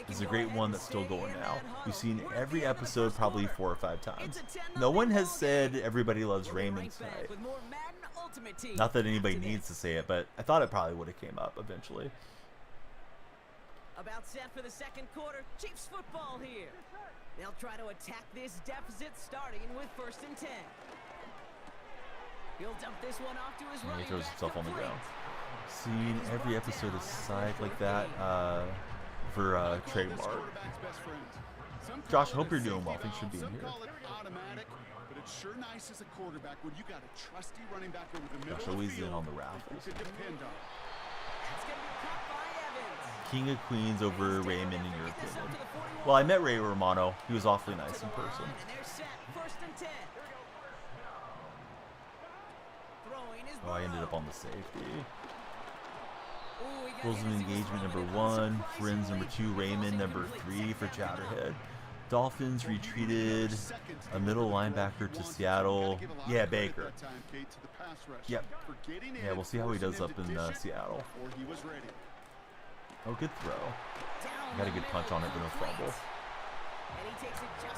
This is a great one that's still going now. We've seen every episode probably 4 or 5 times. No one has said everybody loves Raymond tonight. Not that anybody needs to say it, but I thought it probably would have came up eventually. About set for the second quarter. Chiefs football here. They'll try to attack this deficit starting with 1st and 10. He'll dump this one off to his right. He throws himself on the ground. Seen every episode of Psych like that for trademark. Josh, hope you're doing well. Thanks for being here. But it's sure nice as a quarterback when you got a trusty running back over the middle Josh of the always field in on the you raffles. could depend on. That's going to be caught by Evans. King of Queens over Raymond in your opinion? Well, I met Ray Romano. He was awfully nice in person. And they're set. 1st and 10. Throwing is Oh, I ended up on the safety. Ooh, he got Rules hit of as he was engagement running number it. 1. Friends number 2. Raymond number 3 for Chatterhead. Dolphins retreated a middle linebacker to Seattle. Yeah, Baker. Yep. Yeah, we'll see how he does up in Seattle. Oh, good throw. Got a good punch on it, but no fumble.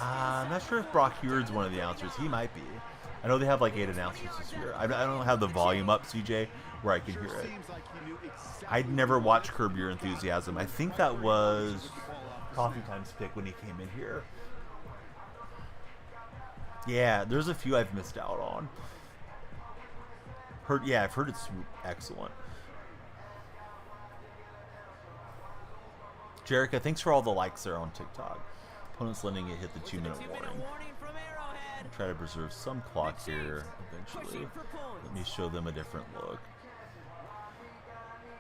I'm not sure if Brock Huard's one of the announcers. He might be. I know they have like 8 announcers this year. I don't have the volume up, CJ, where I can hear it. I'd never watched Curb Your Enthusiasm. I think that was Coffee Time's pick when he came in here. Yeah, there's a few I've missed out on. I've heard it's excellent. Jerica, thanks for all the likes there on TikTok. Opponents letting it hit the 2-minute warning. I'll try to preserve some clock here eventually. Let me show them a different look.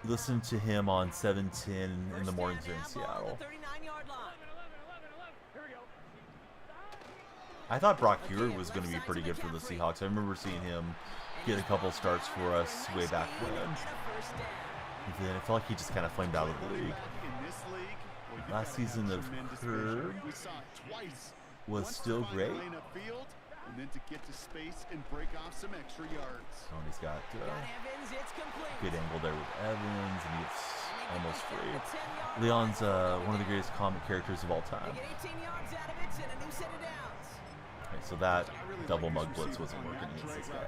Listen to him on 7:10 in the mornings here in Seattle. I thought Brock Huard was going to be pretty good for the Seahawks. I remember seeing him get a couple starts for us way back when. And then I felt like he just kind of flamed out of the league. Last season of Curb was still great. And then to get to space and break off some extra yards. Tony's got good angle there with Evans, and he gets almost free. Leon's one of the greatest comic characters of all time. Okay, so that double mug blitz wasn't working against this guy.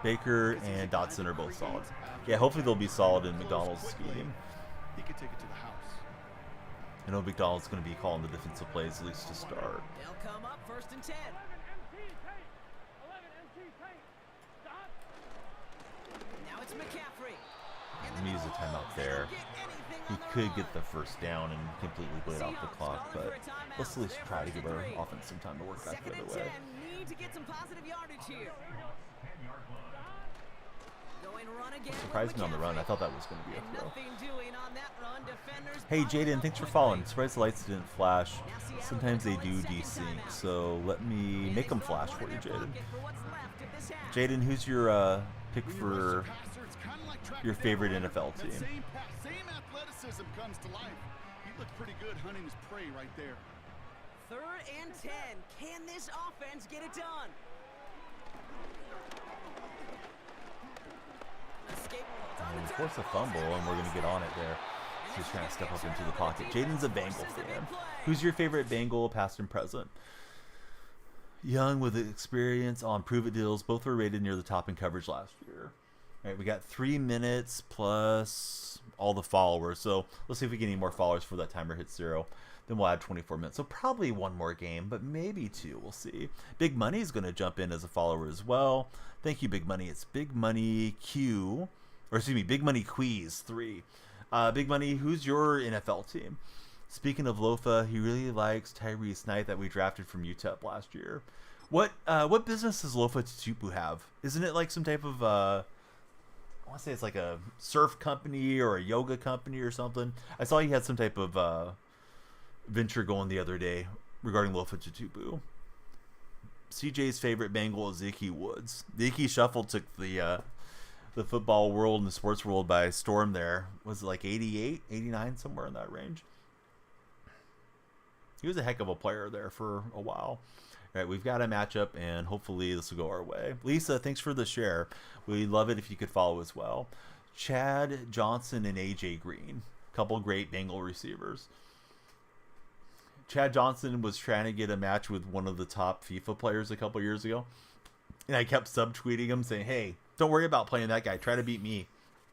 Baker and Dotson are both solid. Yeah, hopefully they'll be solid in McDonald's scheme. He could take it to the house. I know McDonald's going to be calling the defensive plays at least to start. They'll come up 1st and 10. Now it's McCaffrey. Let me use a timeout there. He could get the first down and completely bleed out the clock, but let's at least try to give our offense some time to work back the other way. Need to get some positive yardage here. Surprised me on the run. I thought that was going to be a throw. Hey, Jaden, thanks for following. Surprised the lights didn't flash. Sometimes they do desync, so let me make them flash for you, Jaden. Jaden, who's your pick for your favorite NFL team? Same athleticism comes to life. He looked pretty good hunting his prey right there. 3rd and 10. Can this offense get it done? And we force a fumble, and we're going to get on it there. He's trying to step up into the pocket. Jaden's a Bengal fan. Who's your favorite Bengal, past and present? Young with experience on prove-it deals. Both were rated near the top in coverage last year. All right, we got 3 minutes plus all the followers. So let's see if we get any more followers before that timer hits 0. Then we'll add 24 minutes. So probably one more game, but maybe 2. We'll see. Big Money is going to jump in as a follower as well. Thank you, Big Money. It's Big Money Q, or excuse me, Big Money Quiz 3. Big Money, who's your NFL team? Speaking of Lofa, he really likes Tyrese Knight that we drafted from UTEP last year. What business does Lofa Tutupu have? Isn't it like some type of I want to say it's like a surf company or a yoga company or something? I saw he had some type of venture going the other day regarding Lofa Tutupu. CJ's favorite Bengal is Ickey Woods. The Ickey Shuffle took the football world and the sports world by storm there. Was it like 88, 89, somewhere in that range? He was a heck of a player there for a while. All right, we've got a matchup, and hopefully this will go our way. Lisa, thanks for the share. We'd love it if you could follow as well. Chad Johnson and AJ Green. A couple great Bengal receivers. Chad Johnson was trying to get a match with one of the top FIFA players a couple years ago, and I kept subtweeting him saying, "Hey, don't worry about playing that guy. Try to beat me."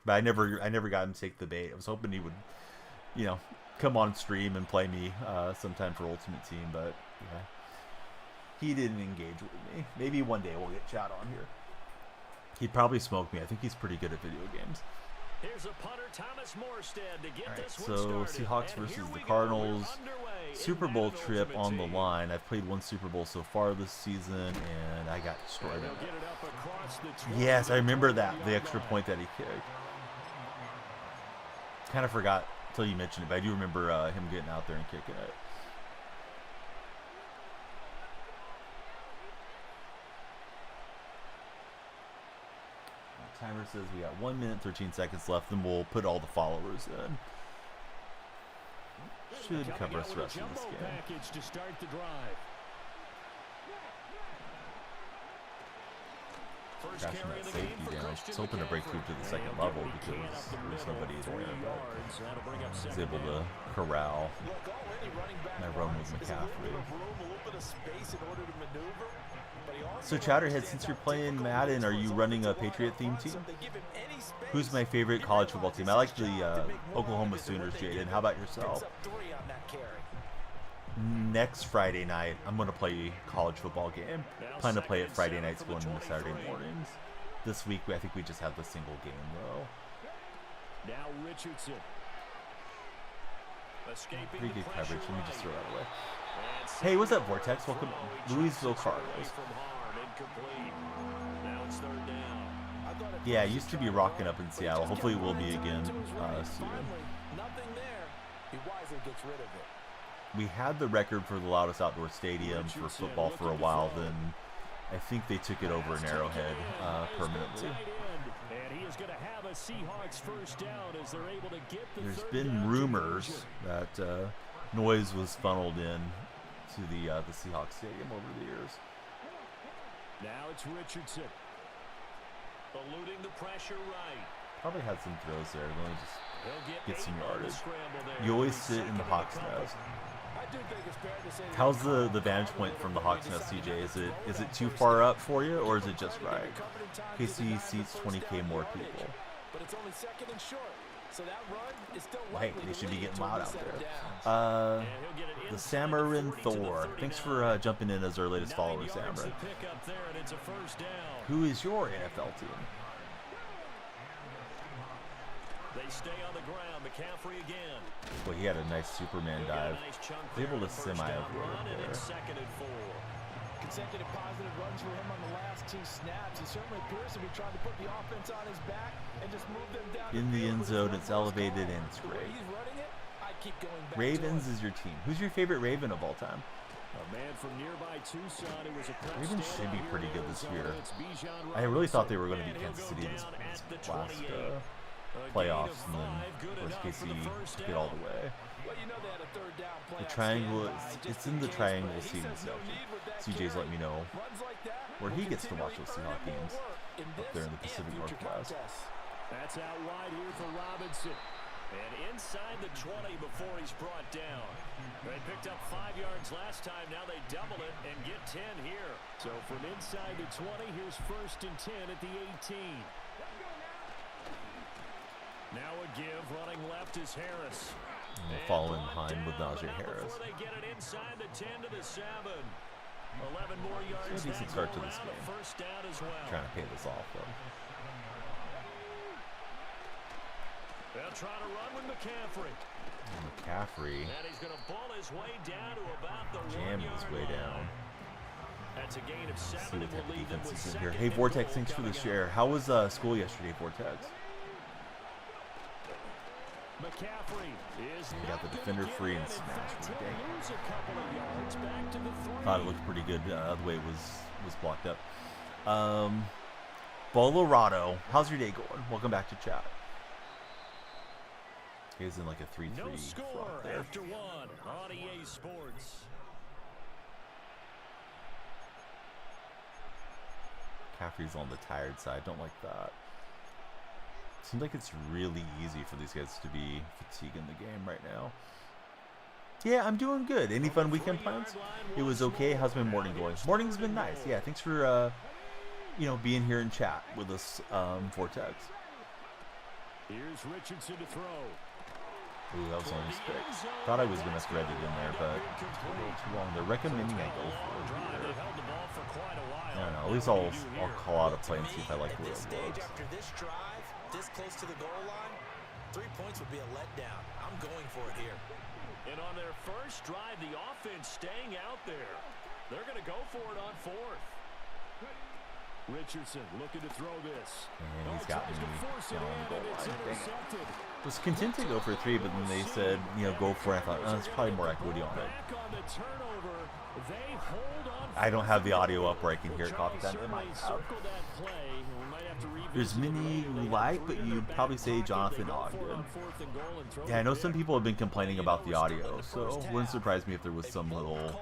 But I never got him to take the bait. I was hoping he would, come on stream and play me sometime for Ultimate Team, but yeah, he didn't engage with me. Maybe one day we'll get Chad on here. He'd probably smoke me. I think he's pretty good at video games. Here's a punter, Thomas Morstead, to get this so one started. Seahawks versus the Cardinals. Super Bowl trip on the line. I've played one Super Bowl so far this season, and I got destroyed. Yes, I remember that, the extra point that he kicked. Kind of forgot until you mentioned it, but I do remember him getting out there and kicking it. Timer says we got 1 minute 13 seconds left, and we'll put all the followers in. Should cover us the rest of this game. To start the drive. Crashing that safety down. I was hoping to break through to the second level because there's nobody there, but I was able to corral my run with McCaffrey. So Chatterhead, since you're playing Madden, are you running a Patriot theme team? Who's my favorite college football team? I like the Oklahoma Sooners, Jaden. How about yourself? Next Friday night, I'm going to play college football game. Plan to play it Friday nights going into Saturday mornings. This week, I think we just have the single game, though. Now Richardson. Pretty good coverage. Let me just throw that away. Hey, what's up, Vortex? Welcome, Louisville Cardinals. Yeah, I used to be rocking up in Seattle. Hopefully it will be again soon. We had the record for the loudest outdoor stadium for football for a while, then I think they took it over in Arrowhead permanently. There's been rumors that noise was funneled in to the Seahawks stadium over the years. Now it's Richardson. Eluding the pressure right. Probably had some throws there. Let me just get some yardage. You always sit in the Hawks nest. How's the vantage point from the Hawks nest, CJ? Is it too far up for you, or is it just right? KC seats 20K more people. But it's only second and short. So that run is still hey, they should be getting loud out there. The Samarin Thor. Thanks for jumping in as our latest follower, Samarin. Who is your NFL team? They stay on the ground. McCaffrey again. Well, he had a nice Superman dive. Was able to semi-avoid there. Consecutive positive runs for him on the last two snaps. He certainly appears to be trying to put the offense on his back and just move them down. In the end zone, it's elevated and it's great. Ravens is your team. Who's your favorite Raven of all time? A man from nearby Tucson who was a Ravens should be pretty good this year. I really thought they were going to beat Kansas City this last playoffs, and then of course KC took it all the way. The triangle, it's in the triangle seating section. CJ's let me know where he gets to watch those Seahawks games up there in the Pacific Northwest. That's out wide here for Robinson. And inside the 20 before he's brought down. They picked up 5 yards last time. Now they double it and get 10 here. So from inside the 20, here's 1st and 10 at the 18. Now a give, running left is Harris. Following behind with Najee Harris. They get it inside the 10 to the 7. 11 more yards. It's a decent start to this game. First down as well. Trying to pay this off though. They'll try to run with McCaffrey. McCaffrey. And he's going to ball his way down to about the jam his way down. That's a gain of 7. See what type of defense is in here. Hey Vortex, thanks for the share. How was school yesterday, Vortex? McCaffrey is got the defender free and smashed it. Thought it looked pretty good the way it was blocked up. Bolorado, how's your day going? Welcome back to chat. He's in like a 3-3 no score there. After 1 on EA Sports. Caffrey's on the tired side. Don't like that. Seems like it's really easy for these guys to be fatiguing the game right now. Yeah, I'm doing good. Any fun weekend plans? It was okay. How's my morning going? Morning's been nice. Yeah, thanks for being here and chat with us, Vortex. Here's Richardson to throw. Ooh, that was almost fixed. Thought I was gonna thread it in there, but it's a little too long. They're recommending I go for it here. I don't know. At least I'll call out a play and see if I like the way it looks. After this drive, this close to the goal line, 3 points would be a letdown. I'm going for it here. And on their first drive, the offense staying out there. They're going to go for it on fourth. Richardson looking to throw this. And he's got me down on the goal line. Dang it. Was content to go for 3, but then they said, go for it. I thought, there's probably more equity on it. I don't have the audio up where I can hear it coffee time. It might have. There's many you like, but you'd probably say Jonathan Ogden. Yeah, I know some people have been complaining about the audio, so it wouldn't surprise me if there was some little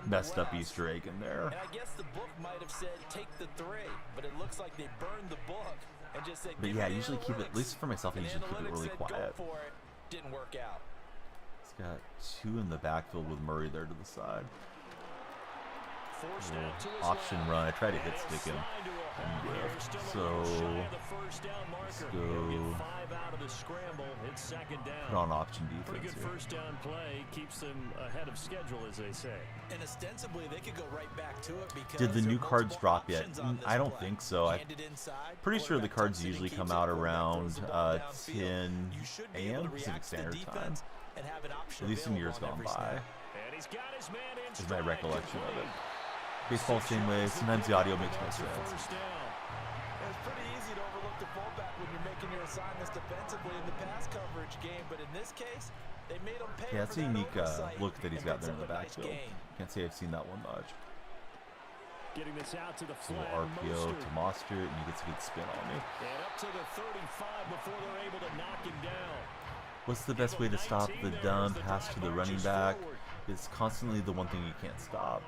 messed up Easter egg in there. And I guess the book might have said take the 3, but it looks like they burned the book and just said. But yeah, I usually keep it, at least for myself, I usually keep it really quiet. Didn't work out. He's got 2 in the backfield with Murray there to the side. Option run. I try to hit stick him. So let's go put on option defense. Pretty good first down play, keeps them ahead of schedule, as they say. And ostensibly they could go right back to it because did the new cards drop yet? I don't think so. I'm pretty sure the cards usually come out around 10 a.m. Pacific Standard Time. At least in years gone by. Is my recollection of it. Baseball same way. Sometimes the audio makes more sense. It's pretty easy to overlook the fullback when you're making your assignments defensively in the pass coverage game, but in this case, they made him pay. Yeah, that's a unique look that he's got there in the backfield. Can't say I've seen that one much. Getting this out to the flat. RPO to Mostert, and he gets a good spin on me. And up to the 35 before they're able to knock him down. What's the best way to stop the dumb pass to the running back? It's constantly the one thing you can't stop.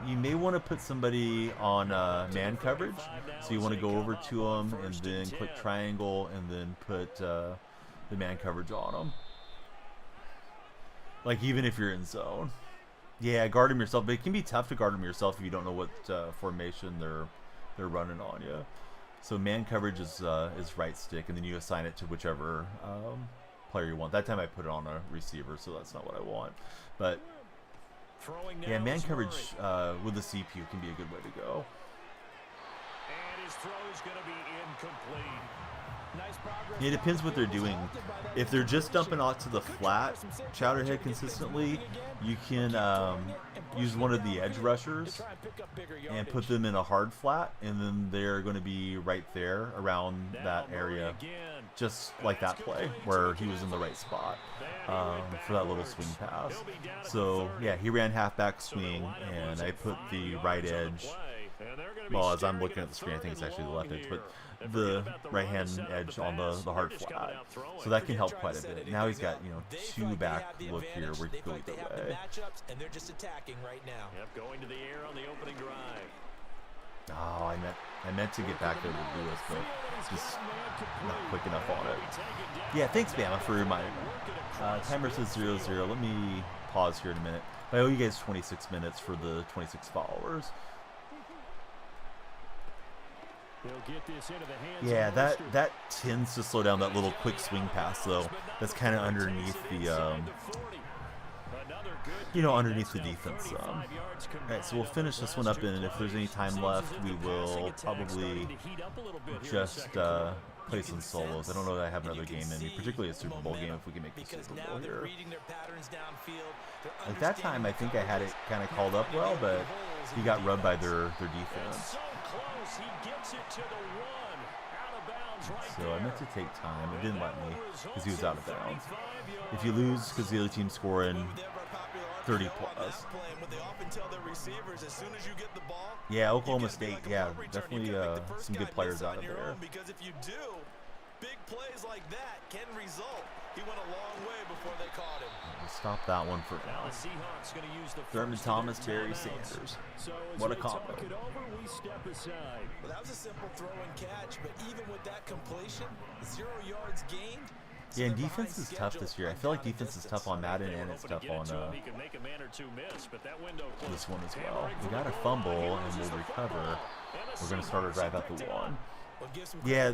You may want to put somebody on man coverage, so you want to go over to them and then click triangle and then put the man coverage on them. Like even if you're in zone, yeah, guard them yourself. But it can be tough to guard them yourself if you don't know what formation they're running on you. So man coverage is right stick, and then you assign it to whichever player you want. That time I put it on a receiver, so that's not what I want, but. Yeah, man coverage with the CPU can be a good way to go. And his throw is going to be incomplete. It depends what they're doing. If they're just dumping out to the flat chowderhead consistently, you can use one of the edge rushers and put them in a hard flat, and then they're going to be right there around that area, just like that play where he was in the right spot for that little swing pass. So yeah, he ran halfback swing, and I put the right edge. Well, as I'm looking at the screen, I think it's actually the left edge, but the right-hand edge on the hard flat. So that can help quite a bit. Now he's got, 2 back look here where he can go either way. And they're just attacking right now. Yep, going to the air on the opening drive. Oh, I meant to get back there to Lewis, but just not quick enough on it. Yeah, thanks, Bama, for reminding me. Timer says 0-0. Let me pause here in a minute. I owe you guys 26 minutes for the 26 followers. Yeah, that tends to slow down that little quick swing pass, though. That's kind of underneath the, underneath the defense. All right, so we'll finish this one up, and if there's any time left, we will probably just play some solos. I don't know that I have another game in me, particularly a Super Bowl game, if we can make the Super Bowl here. Like that time, I think I had it kind of called up well, but he got rubbed by their defense. So I meant to take time. It didn't let me because he was out of bounds. If you lose because the other team's scoring 30 plus. Yeah, Oklahoma State. Yeah, definitely some good players out of there. Because if you do, big plays like that can result. He went a long way before they caught him. We'll stop that one for now. The Seahawks going to use the Thurman Thomas, Terry Sanders. What a combo. We step aside. Well, that was a simple throw and catch, but even with that completion, 0 yards gained. Yeah, and defense is tough this year. I feel like defense is tough on Madden and it's tough on this one as well. We got a fumble and we'll recover. We're going to start our drive at the 1. Yeah,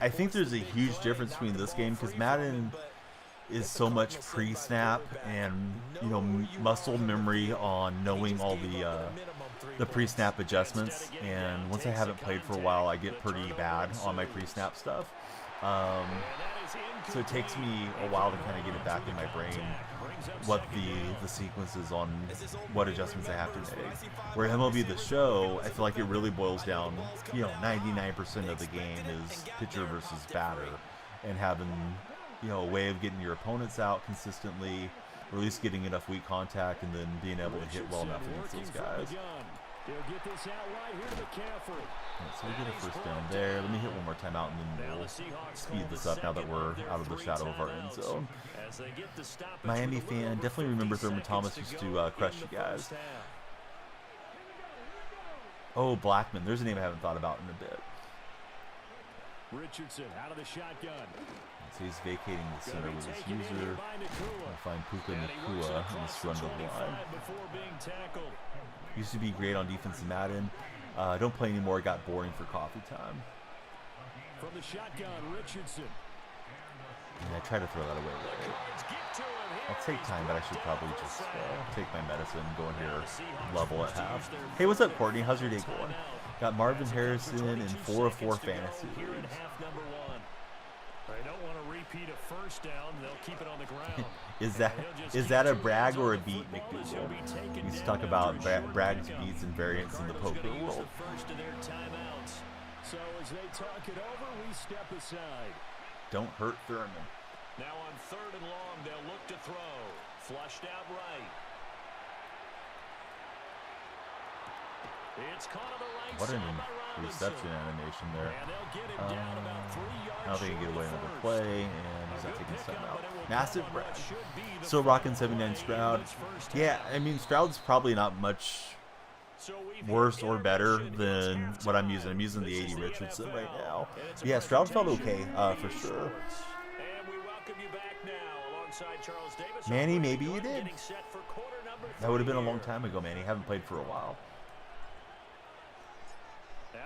I think there's a huge difference between this game because Madden is so much pre-snap and, you know, muscle memory on knowing all the pre-snap adjustments. And once I haven't played for a while, I get pretty bad on my pre-snap stuff. So it takes me a while to kind of get it back in my brain what the sequences on what adjustments I have to make. Where MLB The Show, I feel like it really boils down, you know, 99% of the game is pitcher versus batter, and having, you know, a way of getting your opponents out consistently, or at least getting enough weak contact, and then being able to hit well enough against those guys. Right, so we get a first down there. Let me hit one more time out, and then we'll speed this up now that we're out of the shadow of our end zone. Miami fan, definitely remember Thurman Thomas used to crush you guys. Oh, Blackman. There's a name I haven't thought about in a bit. Richardson out of the shotgun. So he's vacating the center with his user. I'll find Puka Nakua and just run to the line. Used to be great on defense in Madden. Don't play anymore. It got boring for coffee time. From the shotgun, Richardson. And I try to throw that away. I'll take time, but I should probably just take my medicine, go in here, level at half. Hey, what's up, Courtney? How's your day going? Got Marvin Harrison in 4 of 4 fantasy leagues. They don't want to repeat a first down. They'll keep it on the ground. is that a brag or a beat, McDougal? We used to talk about brags, beats, and variants in the poker world. So as they talk it over, we step aside. Don't hurt Thurman. Now on 3rd and long, they'll look to throw. Flushed out right. It's caught on the right. What an reception animation there. I don't think he can get away another play, and he's not taking a timeout. Massive brag. Still rocking 79 Stroud. Yeah, I mean, Stroud's probably not much worse or better than what I'm using. I'm using the 80 Richardson right now. But yeah, Stroud felt okay, for sure. Manny, maybe you did. That would have been a long time ago, Manny. Haven't played for a while.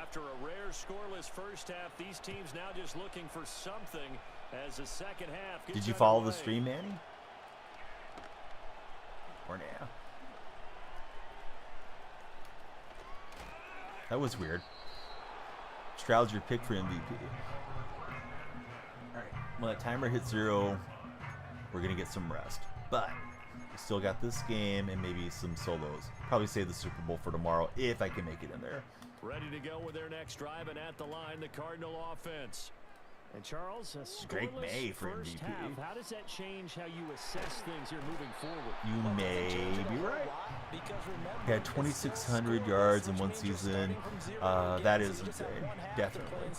After a rare scoreless first half, these teams now just looking for something as the second half. Did you follow the stream, Manny? Or now? That was weird. Stroud's your pick for MVP. Alright, when that timer hits 0, we're going to get some rest. But we still got this game and maybe some solos. Probably save the Super Bowl for tomorrow if I can make it in there. Ready to go with their next drive, and at the line, the Cardinal offense. And Charles, a Drake May for MVP. Half. How does that change how you assess things here moving forward? You may be right. He had 2,600 yards in one season. That is insane. Definitely.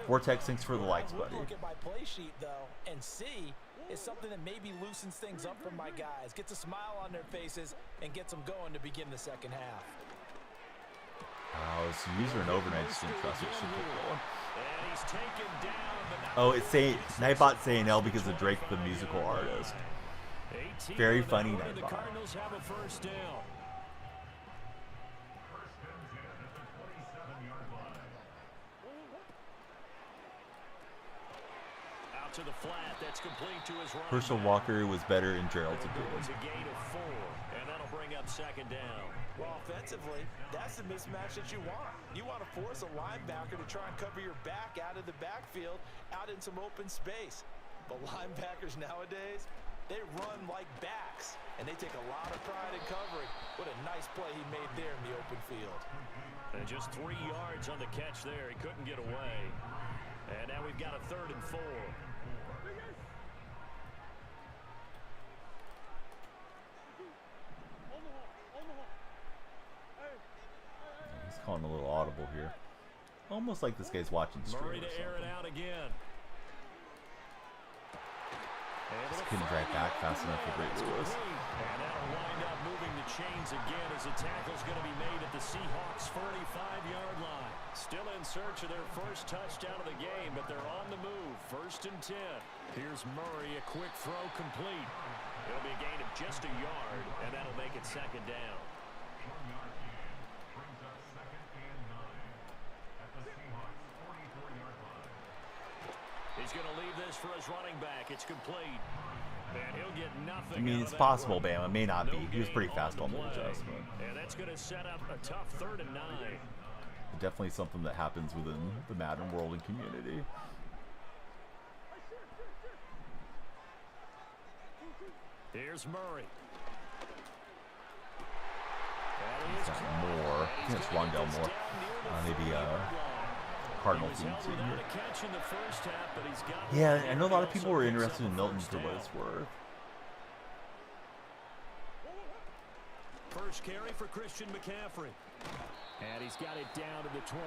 Vortex, thanks for the likes, buddy. Look at my play sheet, though, and see is something that maybe loosens things up for my guys, gets a smile on their faces, and gets them going to begin the second half. Oh, it's user and overnight stream trust. It should get going. Oh, it's saying Nightbot saying L because of Drake, the musical artist. Very funny, Nightbot. Out to the flat, that's complete to his right. Herschel Walker was better in Gerald's opinion. And that'll bring up second down. Well, offensively, that's the mismatch that you want. You want to force a linebacker to try and cover your back out of the backfield, out in some open space. But linebackers nowadays, they run like backs, and they take a lot of pride in covering. What a nice play he made there in the open field. And just 3 yards on the catch there. He couldn't get away. And now we've got a 3rd and 4. Calling a little audible here. Almost like this guy's watching stream or something. To air it out again. Just couldn't drive back fast enough for Great Lewis. And that'll wind up moving the chains again as a tackle's going to be made at the Seahawks' 45-yard line. Still in search of their first touchdown of the game, but they're on the move. 1st and 10. Here's Murray, a quick throw complete. It'll be a gain of just a yard, and that'll make it 2nd down. He's going to leave this for his running back. It's complete. And he'll get nothing. I mean, it's possible Bama may not be. He was pretty fast on the adjustment. And that's going to set up a tough 3rd and 9. Definitely something that happens within the Madden world and community. Here's Murray. He's got more. I think it's Rondell Moore. Maybe Cardinal team here. Yeah, I know a lot of people were interested in Milton for what it's worth. First carry for Christian McCaffrey. And he's got it down to the 28.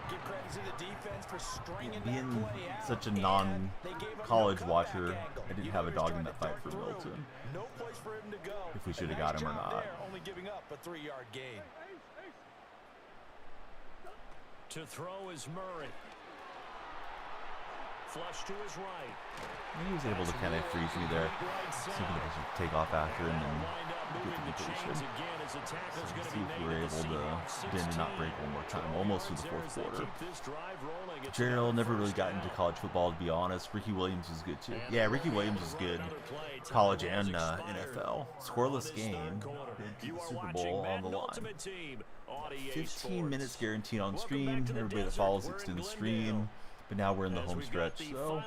Give credit to the defense for stringing Being that play out. such a non-college watcher, I didn't have a dog in that fight for Milton. No place for him to go. If we should have got him or not. Only giving up a 3-yard gain. To throw is Murray. Flush to his right. He was able to kind of freeze me there. See if he could take off after him and get the completion. See if we were able to bend and not break one more time, almost through the 4th quarter. Gerald never really got into college football, to be honest. Ricky Williams was good too. Yeah, Ricky Williams was good, college and NFL. Scoreless game, Super Bowl on the line. 15 minutes guaranteed on stream. Everybody that follows it's in the stream. But now we're in the home stretch, so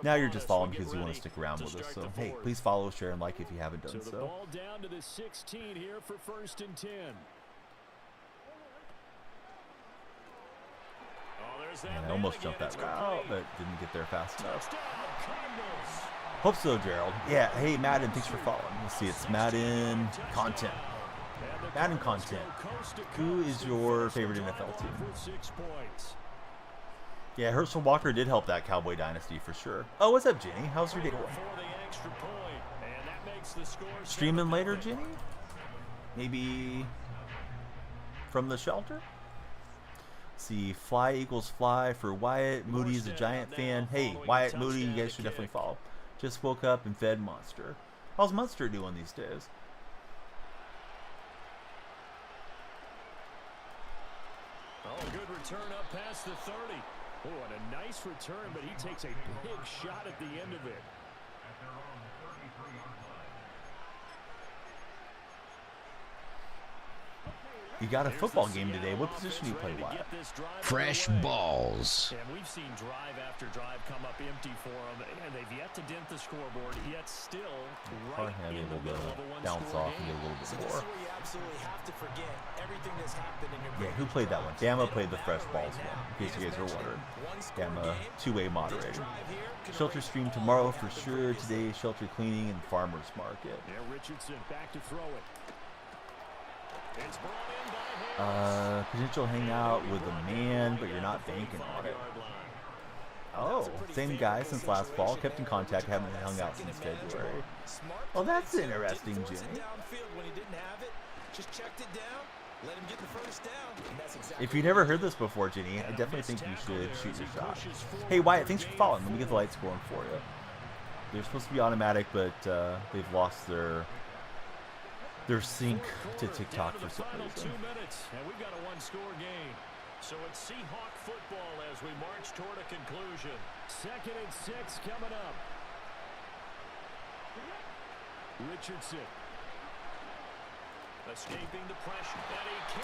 now you're just following because you want to stick around with us. So hey, please follow, share, and like if you haven't done so. Ball down to the 16 here for 1st and 10. And I almost jumped that route, but didn't get there fast enough. Hope so, Gerald. Yeah, hey, Madden, thanks for following. Let's see, it's Madden content. Madden content. Who is your favorite NFL team? Yeah, Herschel Walker did help that Cowboy dynasty for sure. Oh, what's up, Jenny? How's your day going? Streaming later, Jenny? Maybe from the shelter? See, Fly equals Fly for Wyatt. Moody's a Giant fan. Hey, Wyatt, Moody, you guys should definitely follow. Just woke up and fed Monster. How's Monster doing these days? Oh, good return up past the 30. Oh, and a nice return, but he takes a big shot at the end of it. You got a football game today. What position do you play, Wyatt? Fresh balls. And we've seen drive after drive come up empty for them, and they've yet to dent the scoreboard, yet still right in the middle of a bounce off and get a little bit more. This is where you absolutely have to forget everything that's happened in your Yeah, who played that one? Dama played the fresh balls one, in case you guys are wondering. Dama, two-way moderator. Shelter stream tomorrow for sure. Today, shelter cleaning and farmers market. Yeah, Richardson back to throw it. It's brought in by potential hangout with a man, but you're not banking on it. Oh, same guy since last fall. Kept in contact, haven't hung out since February. Oh, that's interesting, Jimmy. If you've never heard this before, Ginny, I definitely think you should shoot your shot. Hey, Wyatt, thanks for following. Let me get the lights going for you. They're supposed to be automatic, but they've lost their sync to TikTok for some reason. 2 minutes, and we've got a one-score game. So it's Seahawk football as we march toward a conclusion. 2nd and 6 coming up. Richardson. Escaping the pressure.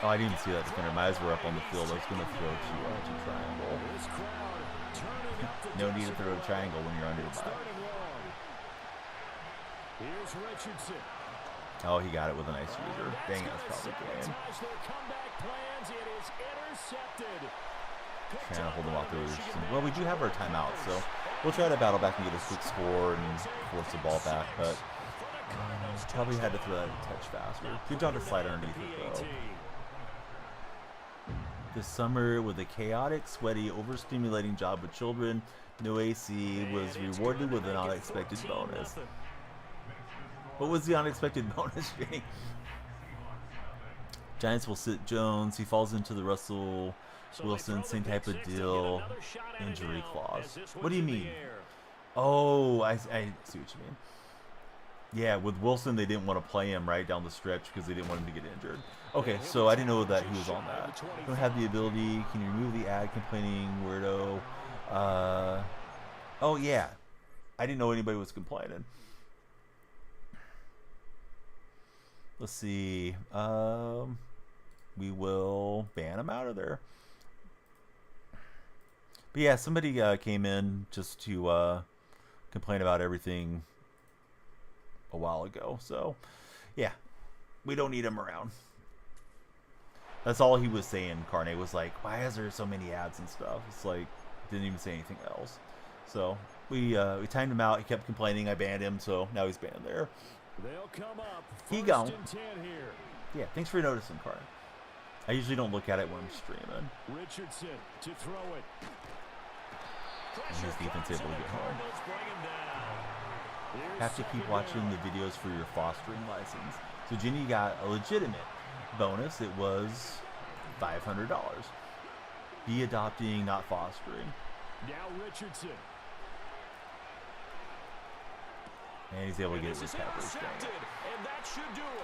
Oh, I didn't see that defender. My eyes were up on the field. I was going to throw to triangle. No need to throw a triangle when you're under the ball. Here's Richardson. Oh, he got it with a nice user. Dang, that's probably good. Trying to hold them out there. Well, we do have our timeout, so we'll try to battle back and get a quick score and force the ball back, but probably had to throw that a touch faster. Good job to slide underneath it, though. This summer, with a chaotic, sweaty, overstimulating job with children, No AC was rewarded with an unexpected bonus. What was the unexpected bonus, Jake? Giants will sit Jones. He falls into the Russell Wilson, same type of deal. Injury clause. What do you mean? Oh, I see what you mean. Yeah, with Wilson, they didn't want to play him right down the stretch because they didn't want him to get injured. Okay, so I didn't know that he was on that. Don't have the ability. Can you remove the ad complaining weirdo? Oh, yeah. I didn't know anybody was complaining. Let's see. We will ban him out of there. But yeah, somebody came in just to complain about everything a while ago. So, yeah, we don't need him around. That's all he was saying. Carne was like, why is there so many ads and stuff? It's like, didn't even say anything else. So we timed him out. He kept complaining. I banned him, so now he's banned there. They'll come up. He gone. Yeah, thanks for noticing, Carne. I usually don't look at it when I'm streaming. Richardson to throw it. And his defense able to get home. Have to keep watching the videos for your fostering license. So Ginny got a legitimate bonus. It was $500. Be adopting, not fostering. Now Richardson. And he's able to get his coverage going.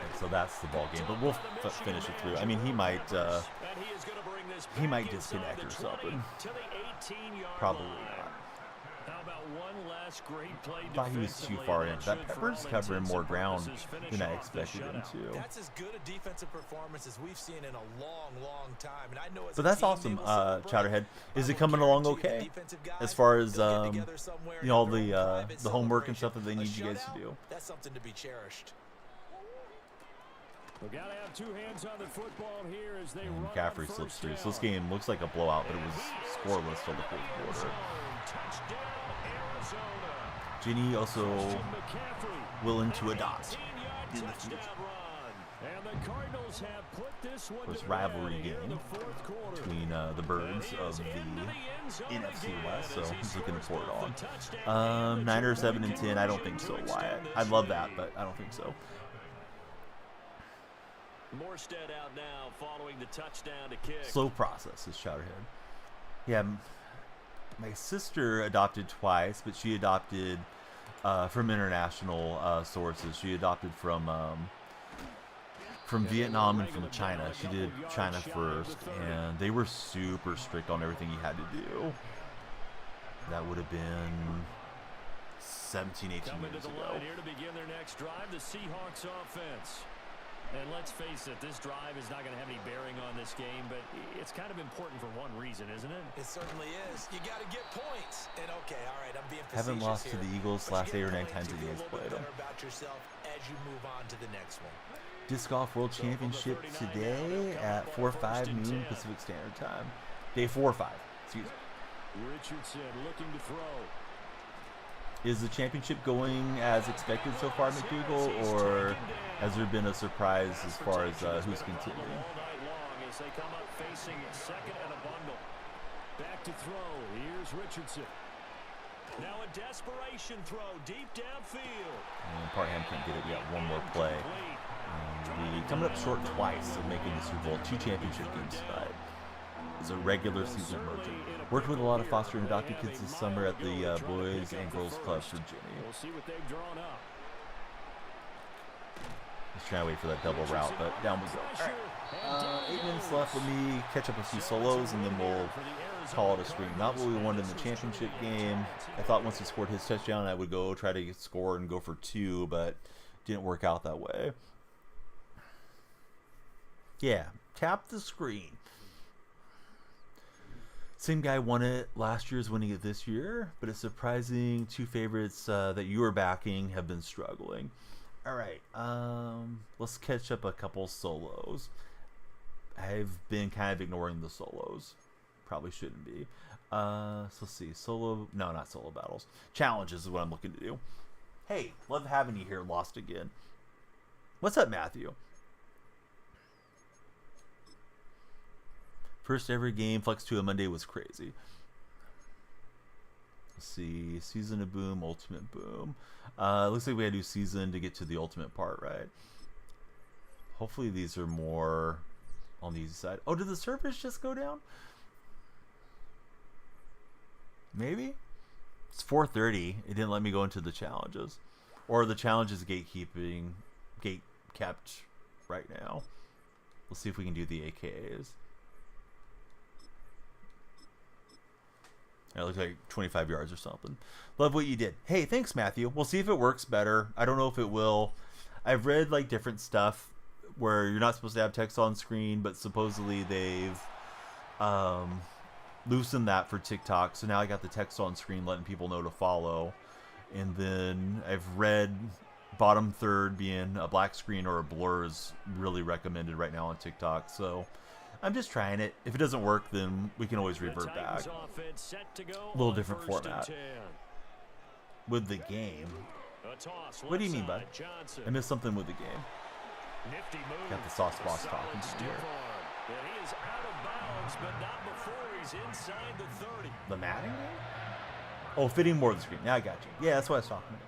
And so that's the ball game. But we'll finish it through. I mean, he might disconnect or something. Probably not. How about one last great play? Thought he was too far in. That Pepper's covering more ground than I expected him to. That's as good a defensive performance as we've seen in a long, long time. And I know but that's awesome, Chowderhead. Is it coming along okay? As far as you know, all the homework and stuff that they need you guys to do. That's something to be cherished. We gotta have two hands on the football here as they and run McCaffrey slips through. So this game looks like a blowout, but it was scoreless till the fourth quarter. Ginny also willing to adopt in the future. Of course, rivalry game between the birds of the NFC West, so he's looking forward on. 9 or 7 and 10, I don't think so, Wyatt. I'd love that, but I don't think so. Morstead out now following the touchdown to kick. Slow process is Chowderhead. Yeah, my sister adopted twice, but she adopted from international sources. She adopted from Vietnam and from China. She did China first, and they were super strict on everything you had to do. That would have been 17, 18 years ago. Here to begin their next drive, the Seahawks offense. And let's face it, this drive is not going to have any bearing on this game, but it's kind of important for one reason, isn't it? It certainly is. You got to get points. And okay, all right, I'm being facetious. Haven't lost to the Eagles last 8 or 9 times that he has played them. About yourself as you move on to the next one. Disc Golf World Championship today at 4:05 noon Pacific Standard Time. Day 4-5. Excuse me. Richardson looking to throw. Is the championship going as expected so far, McDougal, or has there been a surprise as far as who's continuing? All night long as they come up facing second and a bundle. Back to throw. Here's Richardson. Now a desperation throw deep downfield. And Parham can't get it. We got one more play. And we coming up short twice of making the Super Bowl 2 championship games tonight. Is a regular season merger. Worked with a lot of foster and adopted kids this summer at the Boys and Girls Club for Ginny. We'll see what they've drawn up. Just trying to wait for that double route, but down we go. All right. 8 minutes left. Let me catch up a few solos, and then we'll call it a screen. Not what we wanted in the championship game. I thought once he scored his touchdown, I would go try to score and go for 2, but didn't work out that way. Yeah, tap the screen. Same guy won it last year's winning it this year, but it's surprising 2 favorites that you are backing have been struggling. All right, let's catch up a couple solos. I've been kind of ignoring the solos. Probably shouldn't be. So let's see. Solo, no, not solo battles. Challenges is what I'm looking to do. Hey, love having you here, Lost Again. What's up, Matthew? First ever game, Flex 2 on Monday was crazy. Let's see. Season of boom, ultimate boom. Looks like we had to do season to get to the ultimate part, right? Hopefully these are more on the easy side. Oh, did the servers just go down? Maybe? It's 4:30. It didn't let me go into the challenges. Or the challenges gate kept right now. Let's see if we can do the AKAs. It looks like 25 yards or something. Love what you did. Hey, thanks, Matthew. We'll see if it works better. I don't know if it will. I've read like different stuff where you're not supposed to have text on screen, but supposedly they've loosened that for TikTok. So now I got the text on screen letting people know to follow. And then I've read bottom third being a black screen or a blur is really recommended right now on TikTok. So I'm just trying it. If it doesn't work, then we can always revert back. A little different format. With the game. What do you mean, bud? I missed something with the game. Got the sauce boss talking to me here. He is out of bounds, but not before he's inside the 30. The Madden game? Oh, fitting more of the screen. Now I got you. Yeah, that's what I was talking about.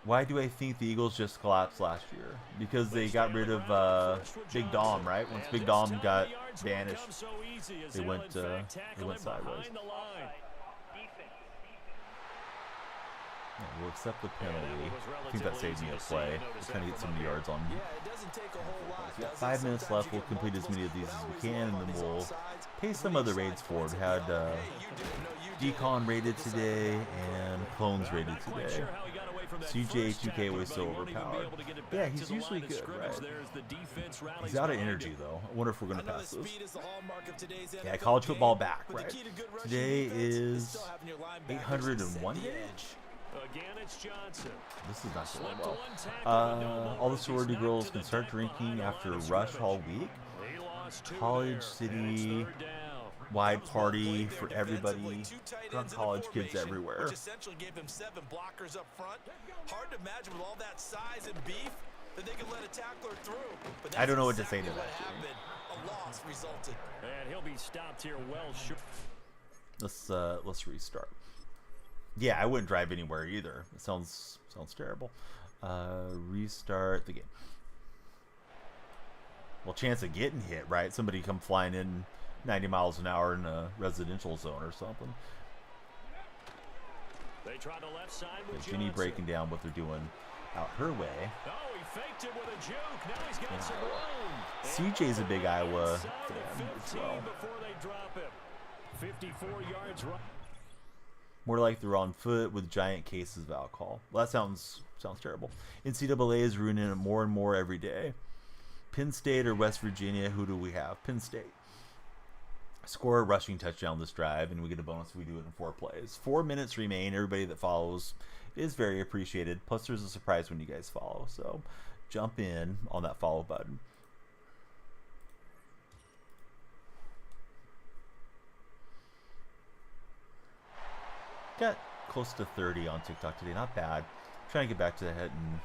Why do I think the Eagles just collapsed last year? Because they got rid of Big Dom, right? Once Big Dom got banished, they went sideways. Yeah, we'll accept the penalty. I think that saved me a play. We'll kind of get some yards on. We got 5 minutes left. We'll complete as many of these as we can, and then we'll pay some of the raids forward. We had Decon rated today and Clones rated today. CJ2K was so overpowered. Yeah, he's usually good, right? He's out of energy, though. I wonder if we're going to pass this. Yeah, college football back, right? Today is 801 days? This is not going well. All the sorority girls can start drinking after Rush all week. College City wide party for everybody. Drunk college kids everywhere. Essentially gave him 7 blockers up front. Hard to imagine with all that size and beef that they could let a tackler through. I don't know what to say to that. A loss resulted. And he'll be stopped here well short. Let's restart. Yeah, I wouldn't drive anywhere either. It sounds terrible. Restart the game. Well, chance of getting hit, right? Somebody come flying in 90 miles an hour in a residential zone or something. They try the left side with Ginny breaking down what they're doing out her way. Oh, he faked it with a juke. Now he's got some room. CJ's a big Iowa fan as well. Before they drop him. 54 yards right. More like they're on foot with giant cases of alcohol. Well, that sounds terrible. NCAA is ruining it more and more every day. Penn State or West Virginia, who do we have? Penn State. Score a rushing touchdown this drive, and we get a bonus if we do it in 4 plays. 4 minutes remain. Everybody that follows is very appreciated. Plus, there's a surprise when you guys follow. So, jump in on that follow button. Got close to 30 on TikTok today. Not bad. Trying to get back to hitting,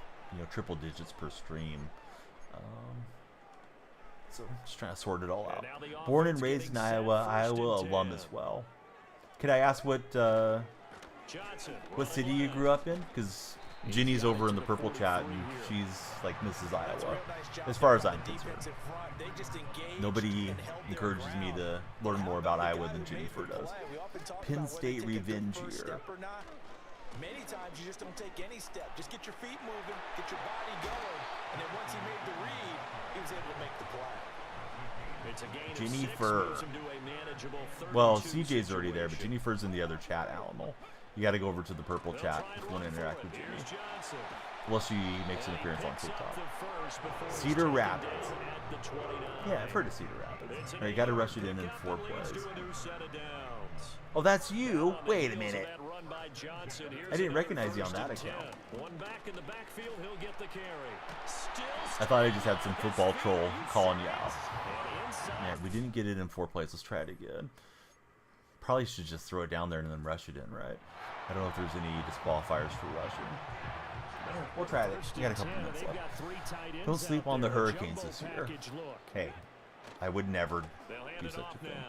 triple digits per stream. So just trying to sort it all out. Born and raised in Iowa, Iowa alum as well. Could I ask what city you grew up in? Because Ginny's over in the purple chat and she's like Mrs. Iowa, as far as I'm concerned. Nobody encourages me to learn more about Iowa than Jennifer does. Penn State revenge year. Many times you just don't take any step. Just get your feet moving, get your body going, and then once he made the read, he was able to make the play. Jennifer. Well, CJ's already there, but Jennifer's in the other chat, Alamo. You got to go over to the purple chat if you want to interact with Jenny. Unless she makes an appearance on TikTok. Cedar Rapids. Yeah, I've heard of Cedar Rapids. Right, you got to rush it in 4 plays. Oh, that's you? Wait a minute. I didn't recognize you on that account. I thought I just had some football troll calling you out. Man, we didn't get it in 4 plays. Let's try it again. Probably should just throw it down there and then rush it in, right? I don't know if there's any disqualifiers for rushing. We'll try it. We got a couple minutes left. Don't sleep on the Hurricanes this year. Hey, I would never do such a thing.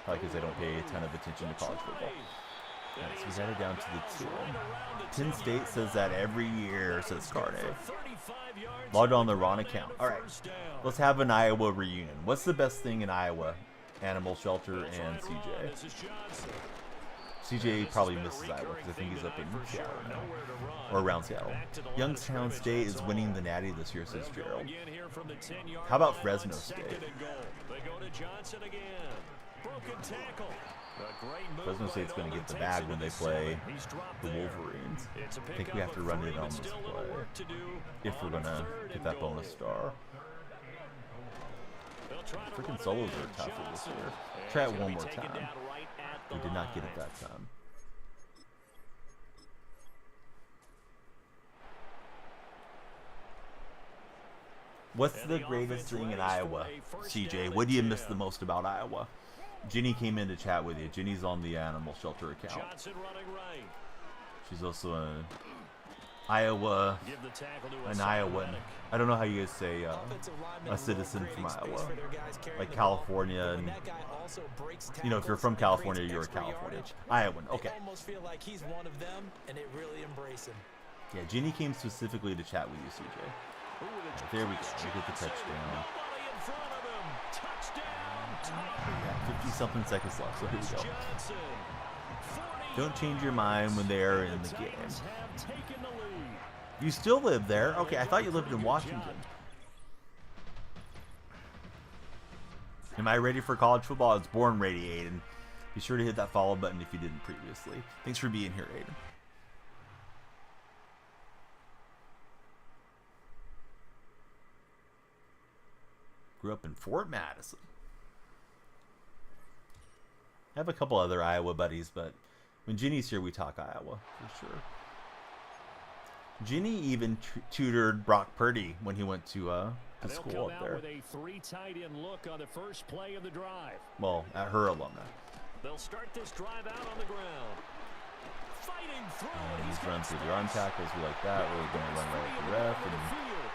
Probably because I don't pay a ton of attention to college football. Alright, so we got it down to the 10. Penn State says that every year, says Carne. Logged on the wrong account. Alright, let's have an Iowa reunion. What's the best thing in Iowa? Animal Shelter and CJ. CJ probably misses Iowa because I think he's up in Seattle now. Or around Seattle. Youngstown State is winning the Natty this year, says Gerald. How about Fresno State? Fresno State's going to get the bag when they play the Wolverines. I think we have to run it on this play if we're going to get that bonus star. Freaking solos are tougher this year. Try it one more time. We did not get it that time. What's the greatest thing in Iowa, CJ? What do you miss the most about Iowa? Ginny came in to chat with you. Ginny's on the Animal Shelter account. She's also an Iowan. I don't know how you guys say a citizen from Iowa. Like California, and you know, if you're from California, you're a Californian. Iowan, okay. Yeah, Ginny came specifically to chat with you, CJ. Right, there we go. We get the touchdown. Yeah, 50-something seconds left, so here we go. Don't change your mind when they are in the game. You still live there? Okay, I thought you lived in Washington. Am I ready for college football? I was born ready, Aiden. Be sure to hit that follow button if you didn't previously. Thanks for being here, Aiden. Grew up in Fort Madison. I have a couple other Iowa buddies, but when Ginny's here, we talk Iowa for sure. Ginny even tutored Brock Purdy when he went to school up there. Well, at her alumni. They'll start this drive out on the ground. Fighting through. He's run through the arm tackles. We like that. We're going to run right at the ref and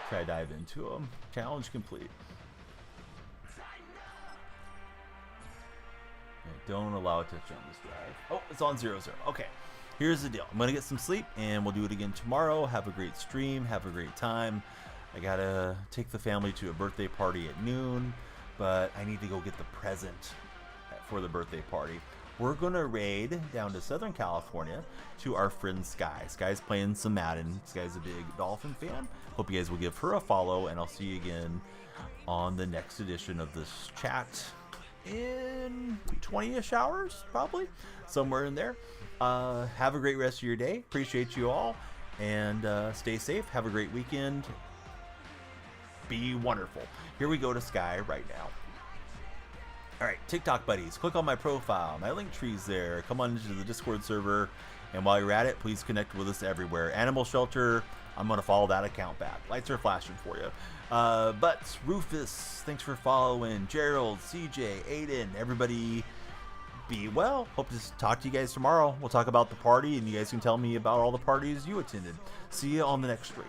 try to dive into him. Challenge complete. Don't allow a touchdown this drive. Oh, it's on 0-0. Okay, here's the deal. I'm going to get some sleep, and we'll do it again tomorrow. Have a great stream. Have a great time. I got to take the family to a birthday party at noon, but I need to go get the present for the birthday party. We're going to raid down to Southern California to our friend Sky. Sky's playing some Madden. Sky's a big Dolphin fan. Hope you guys will give her a follow, and I'll see you again on the next edition of this chat in 20-ish hours, probably somewhere in there. Have a great rest of your day. Appreciate you all, and stay safe. Have a great weekend. Be wonderful. Here we go to Sky right now. All right, TikTok buddies, click on my profile. My link tree's there. Come on into the Discord server, and while you're at it, please connect with us everywhere. Animal Shelter, I'm going to follow that account back. Lights are flashing for you. But Rufus, thanks for following. Gerald, CJ, Aiden, everybody be well. Hope to talk to you guys tomorrow. We'll talk about the party, and you guys can tell me about all the parties you attended. See you on the next stream.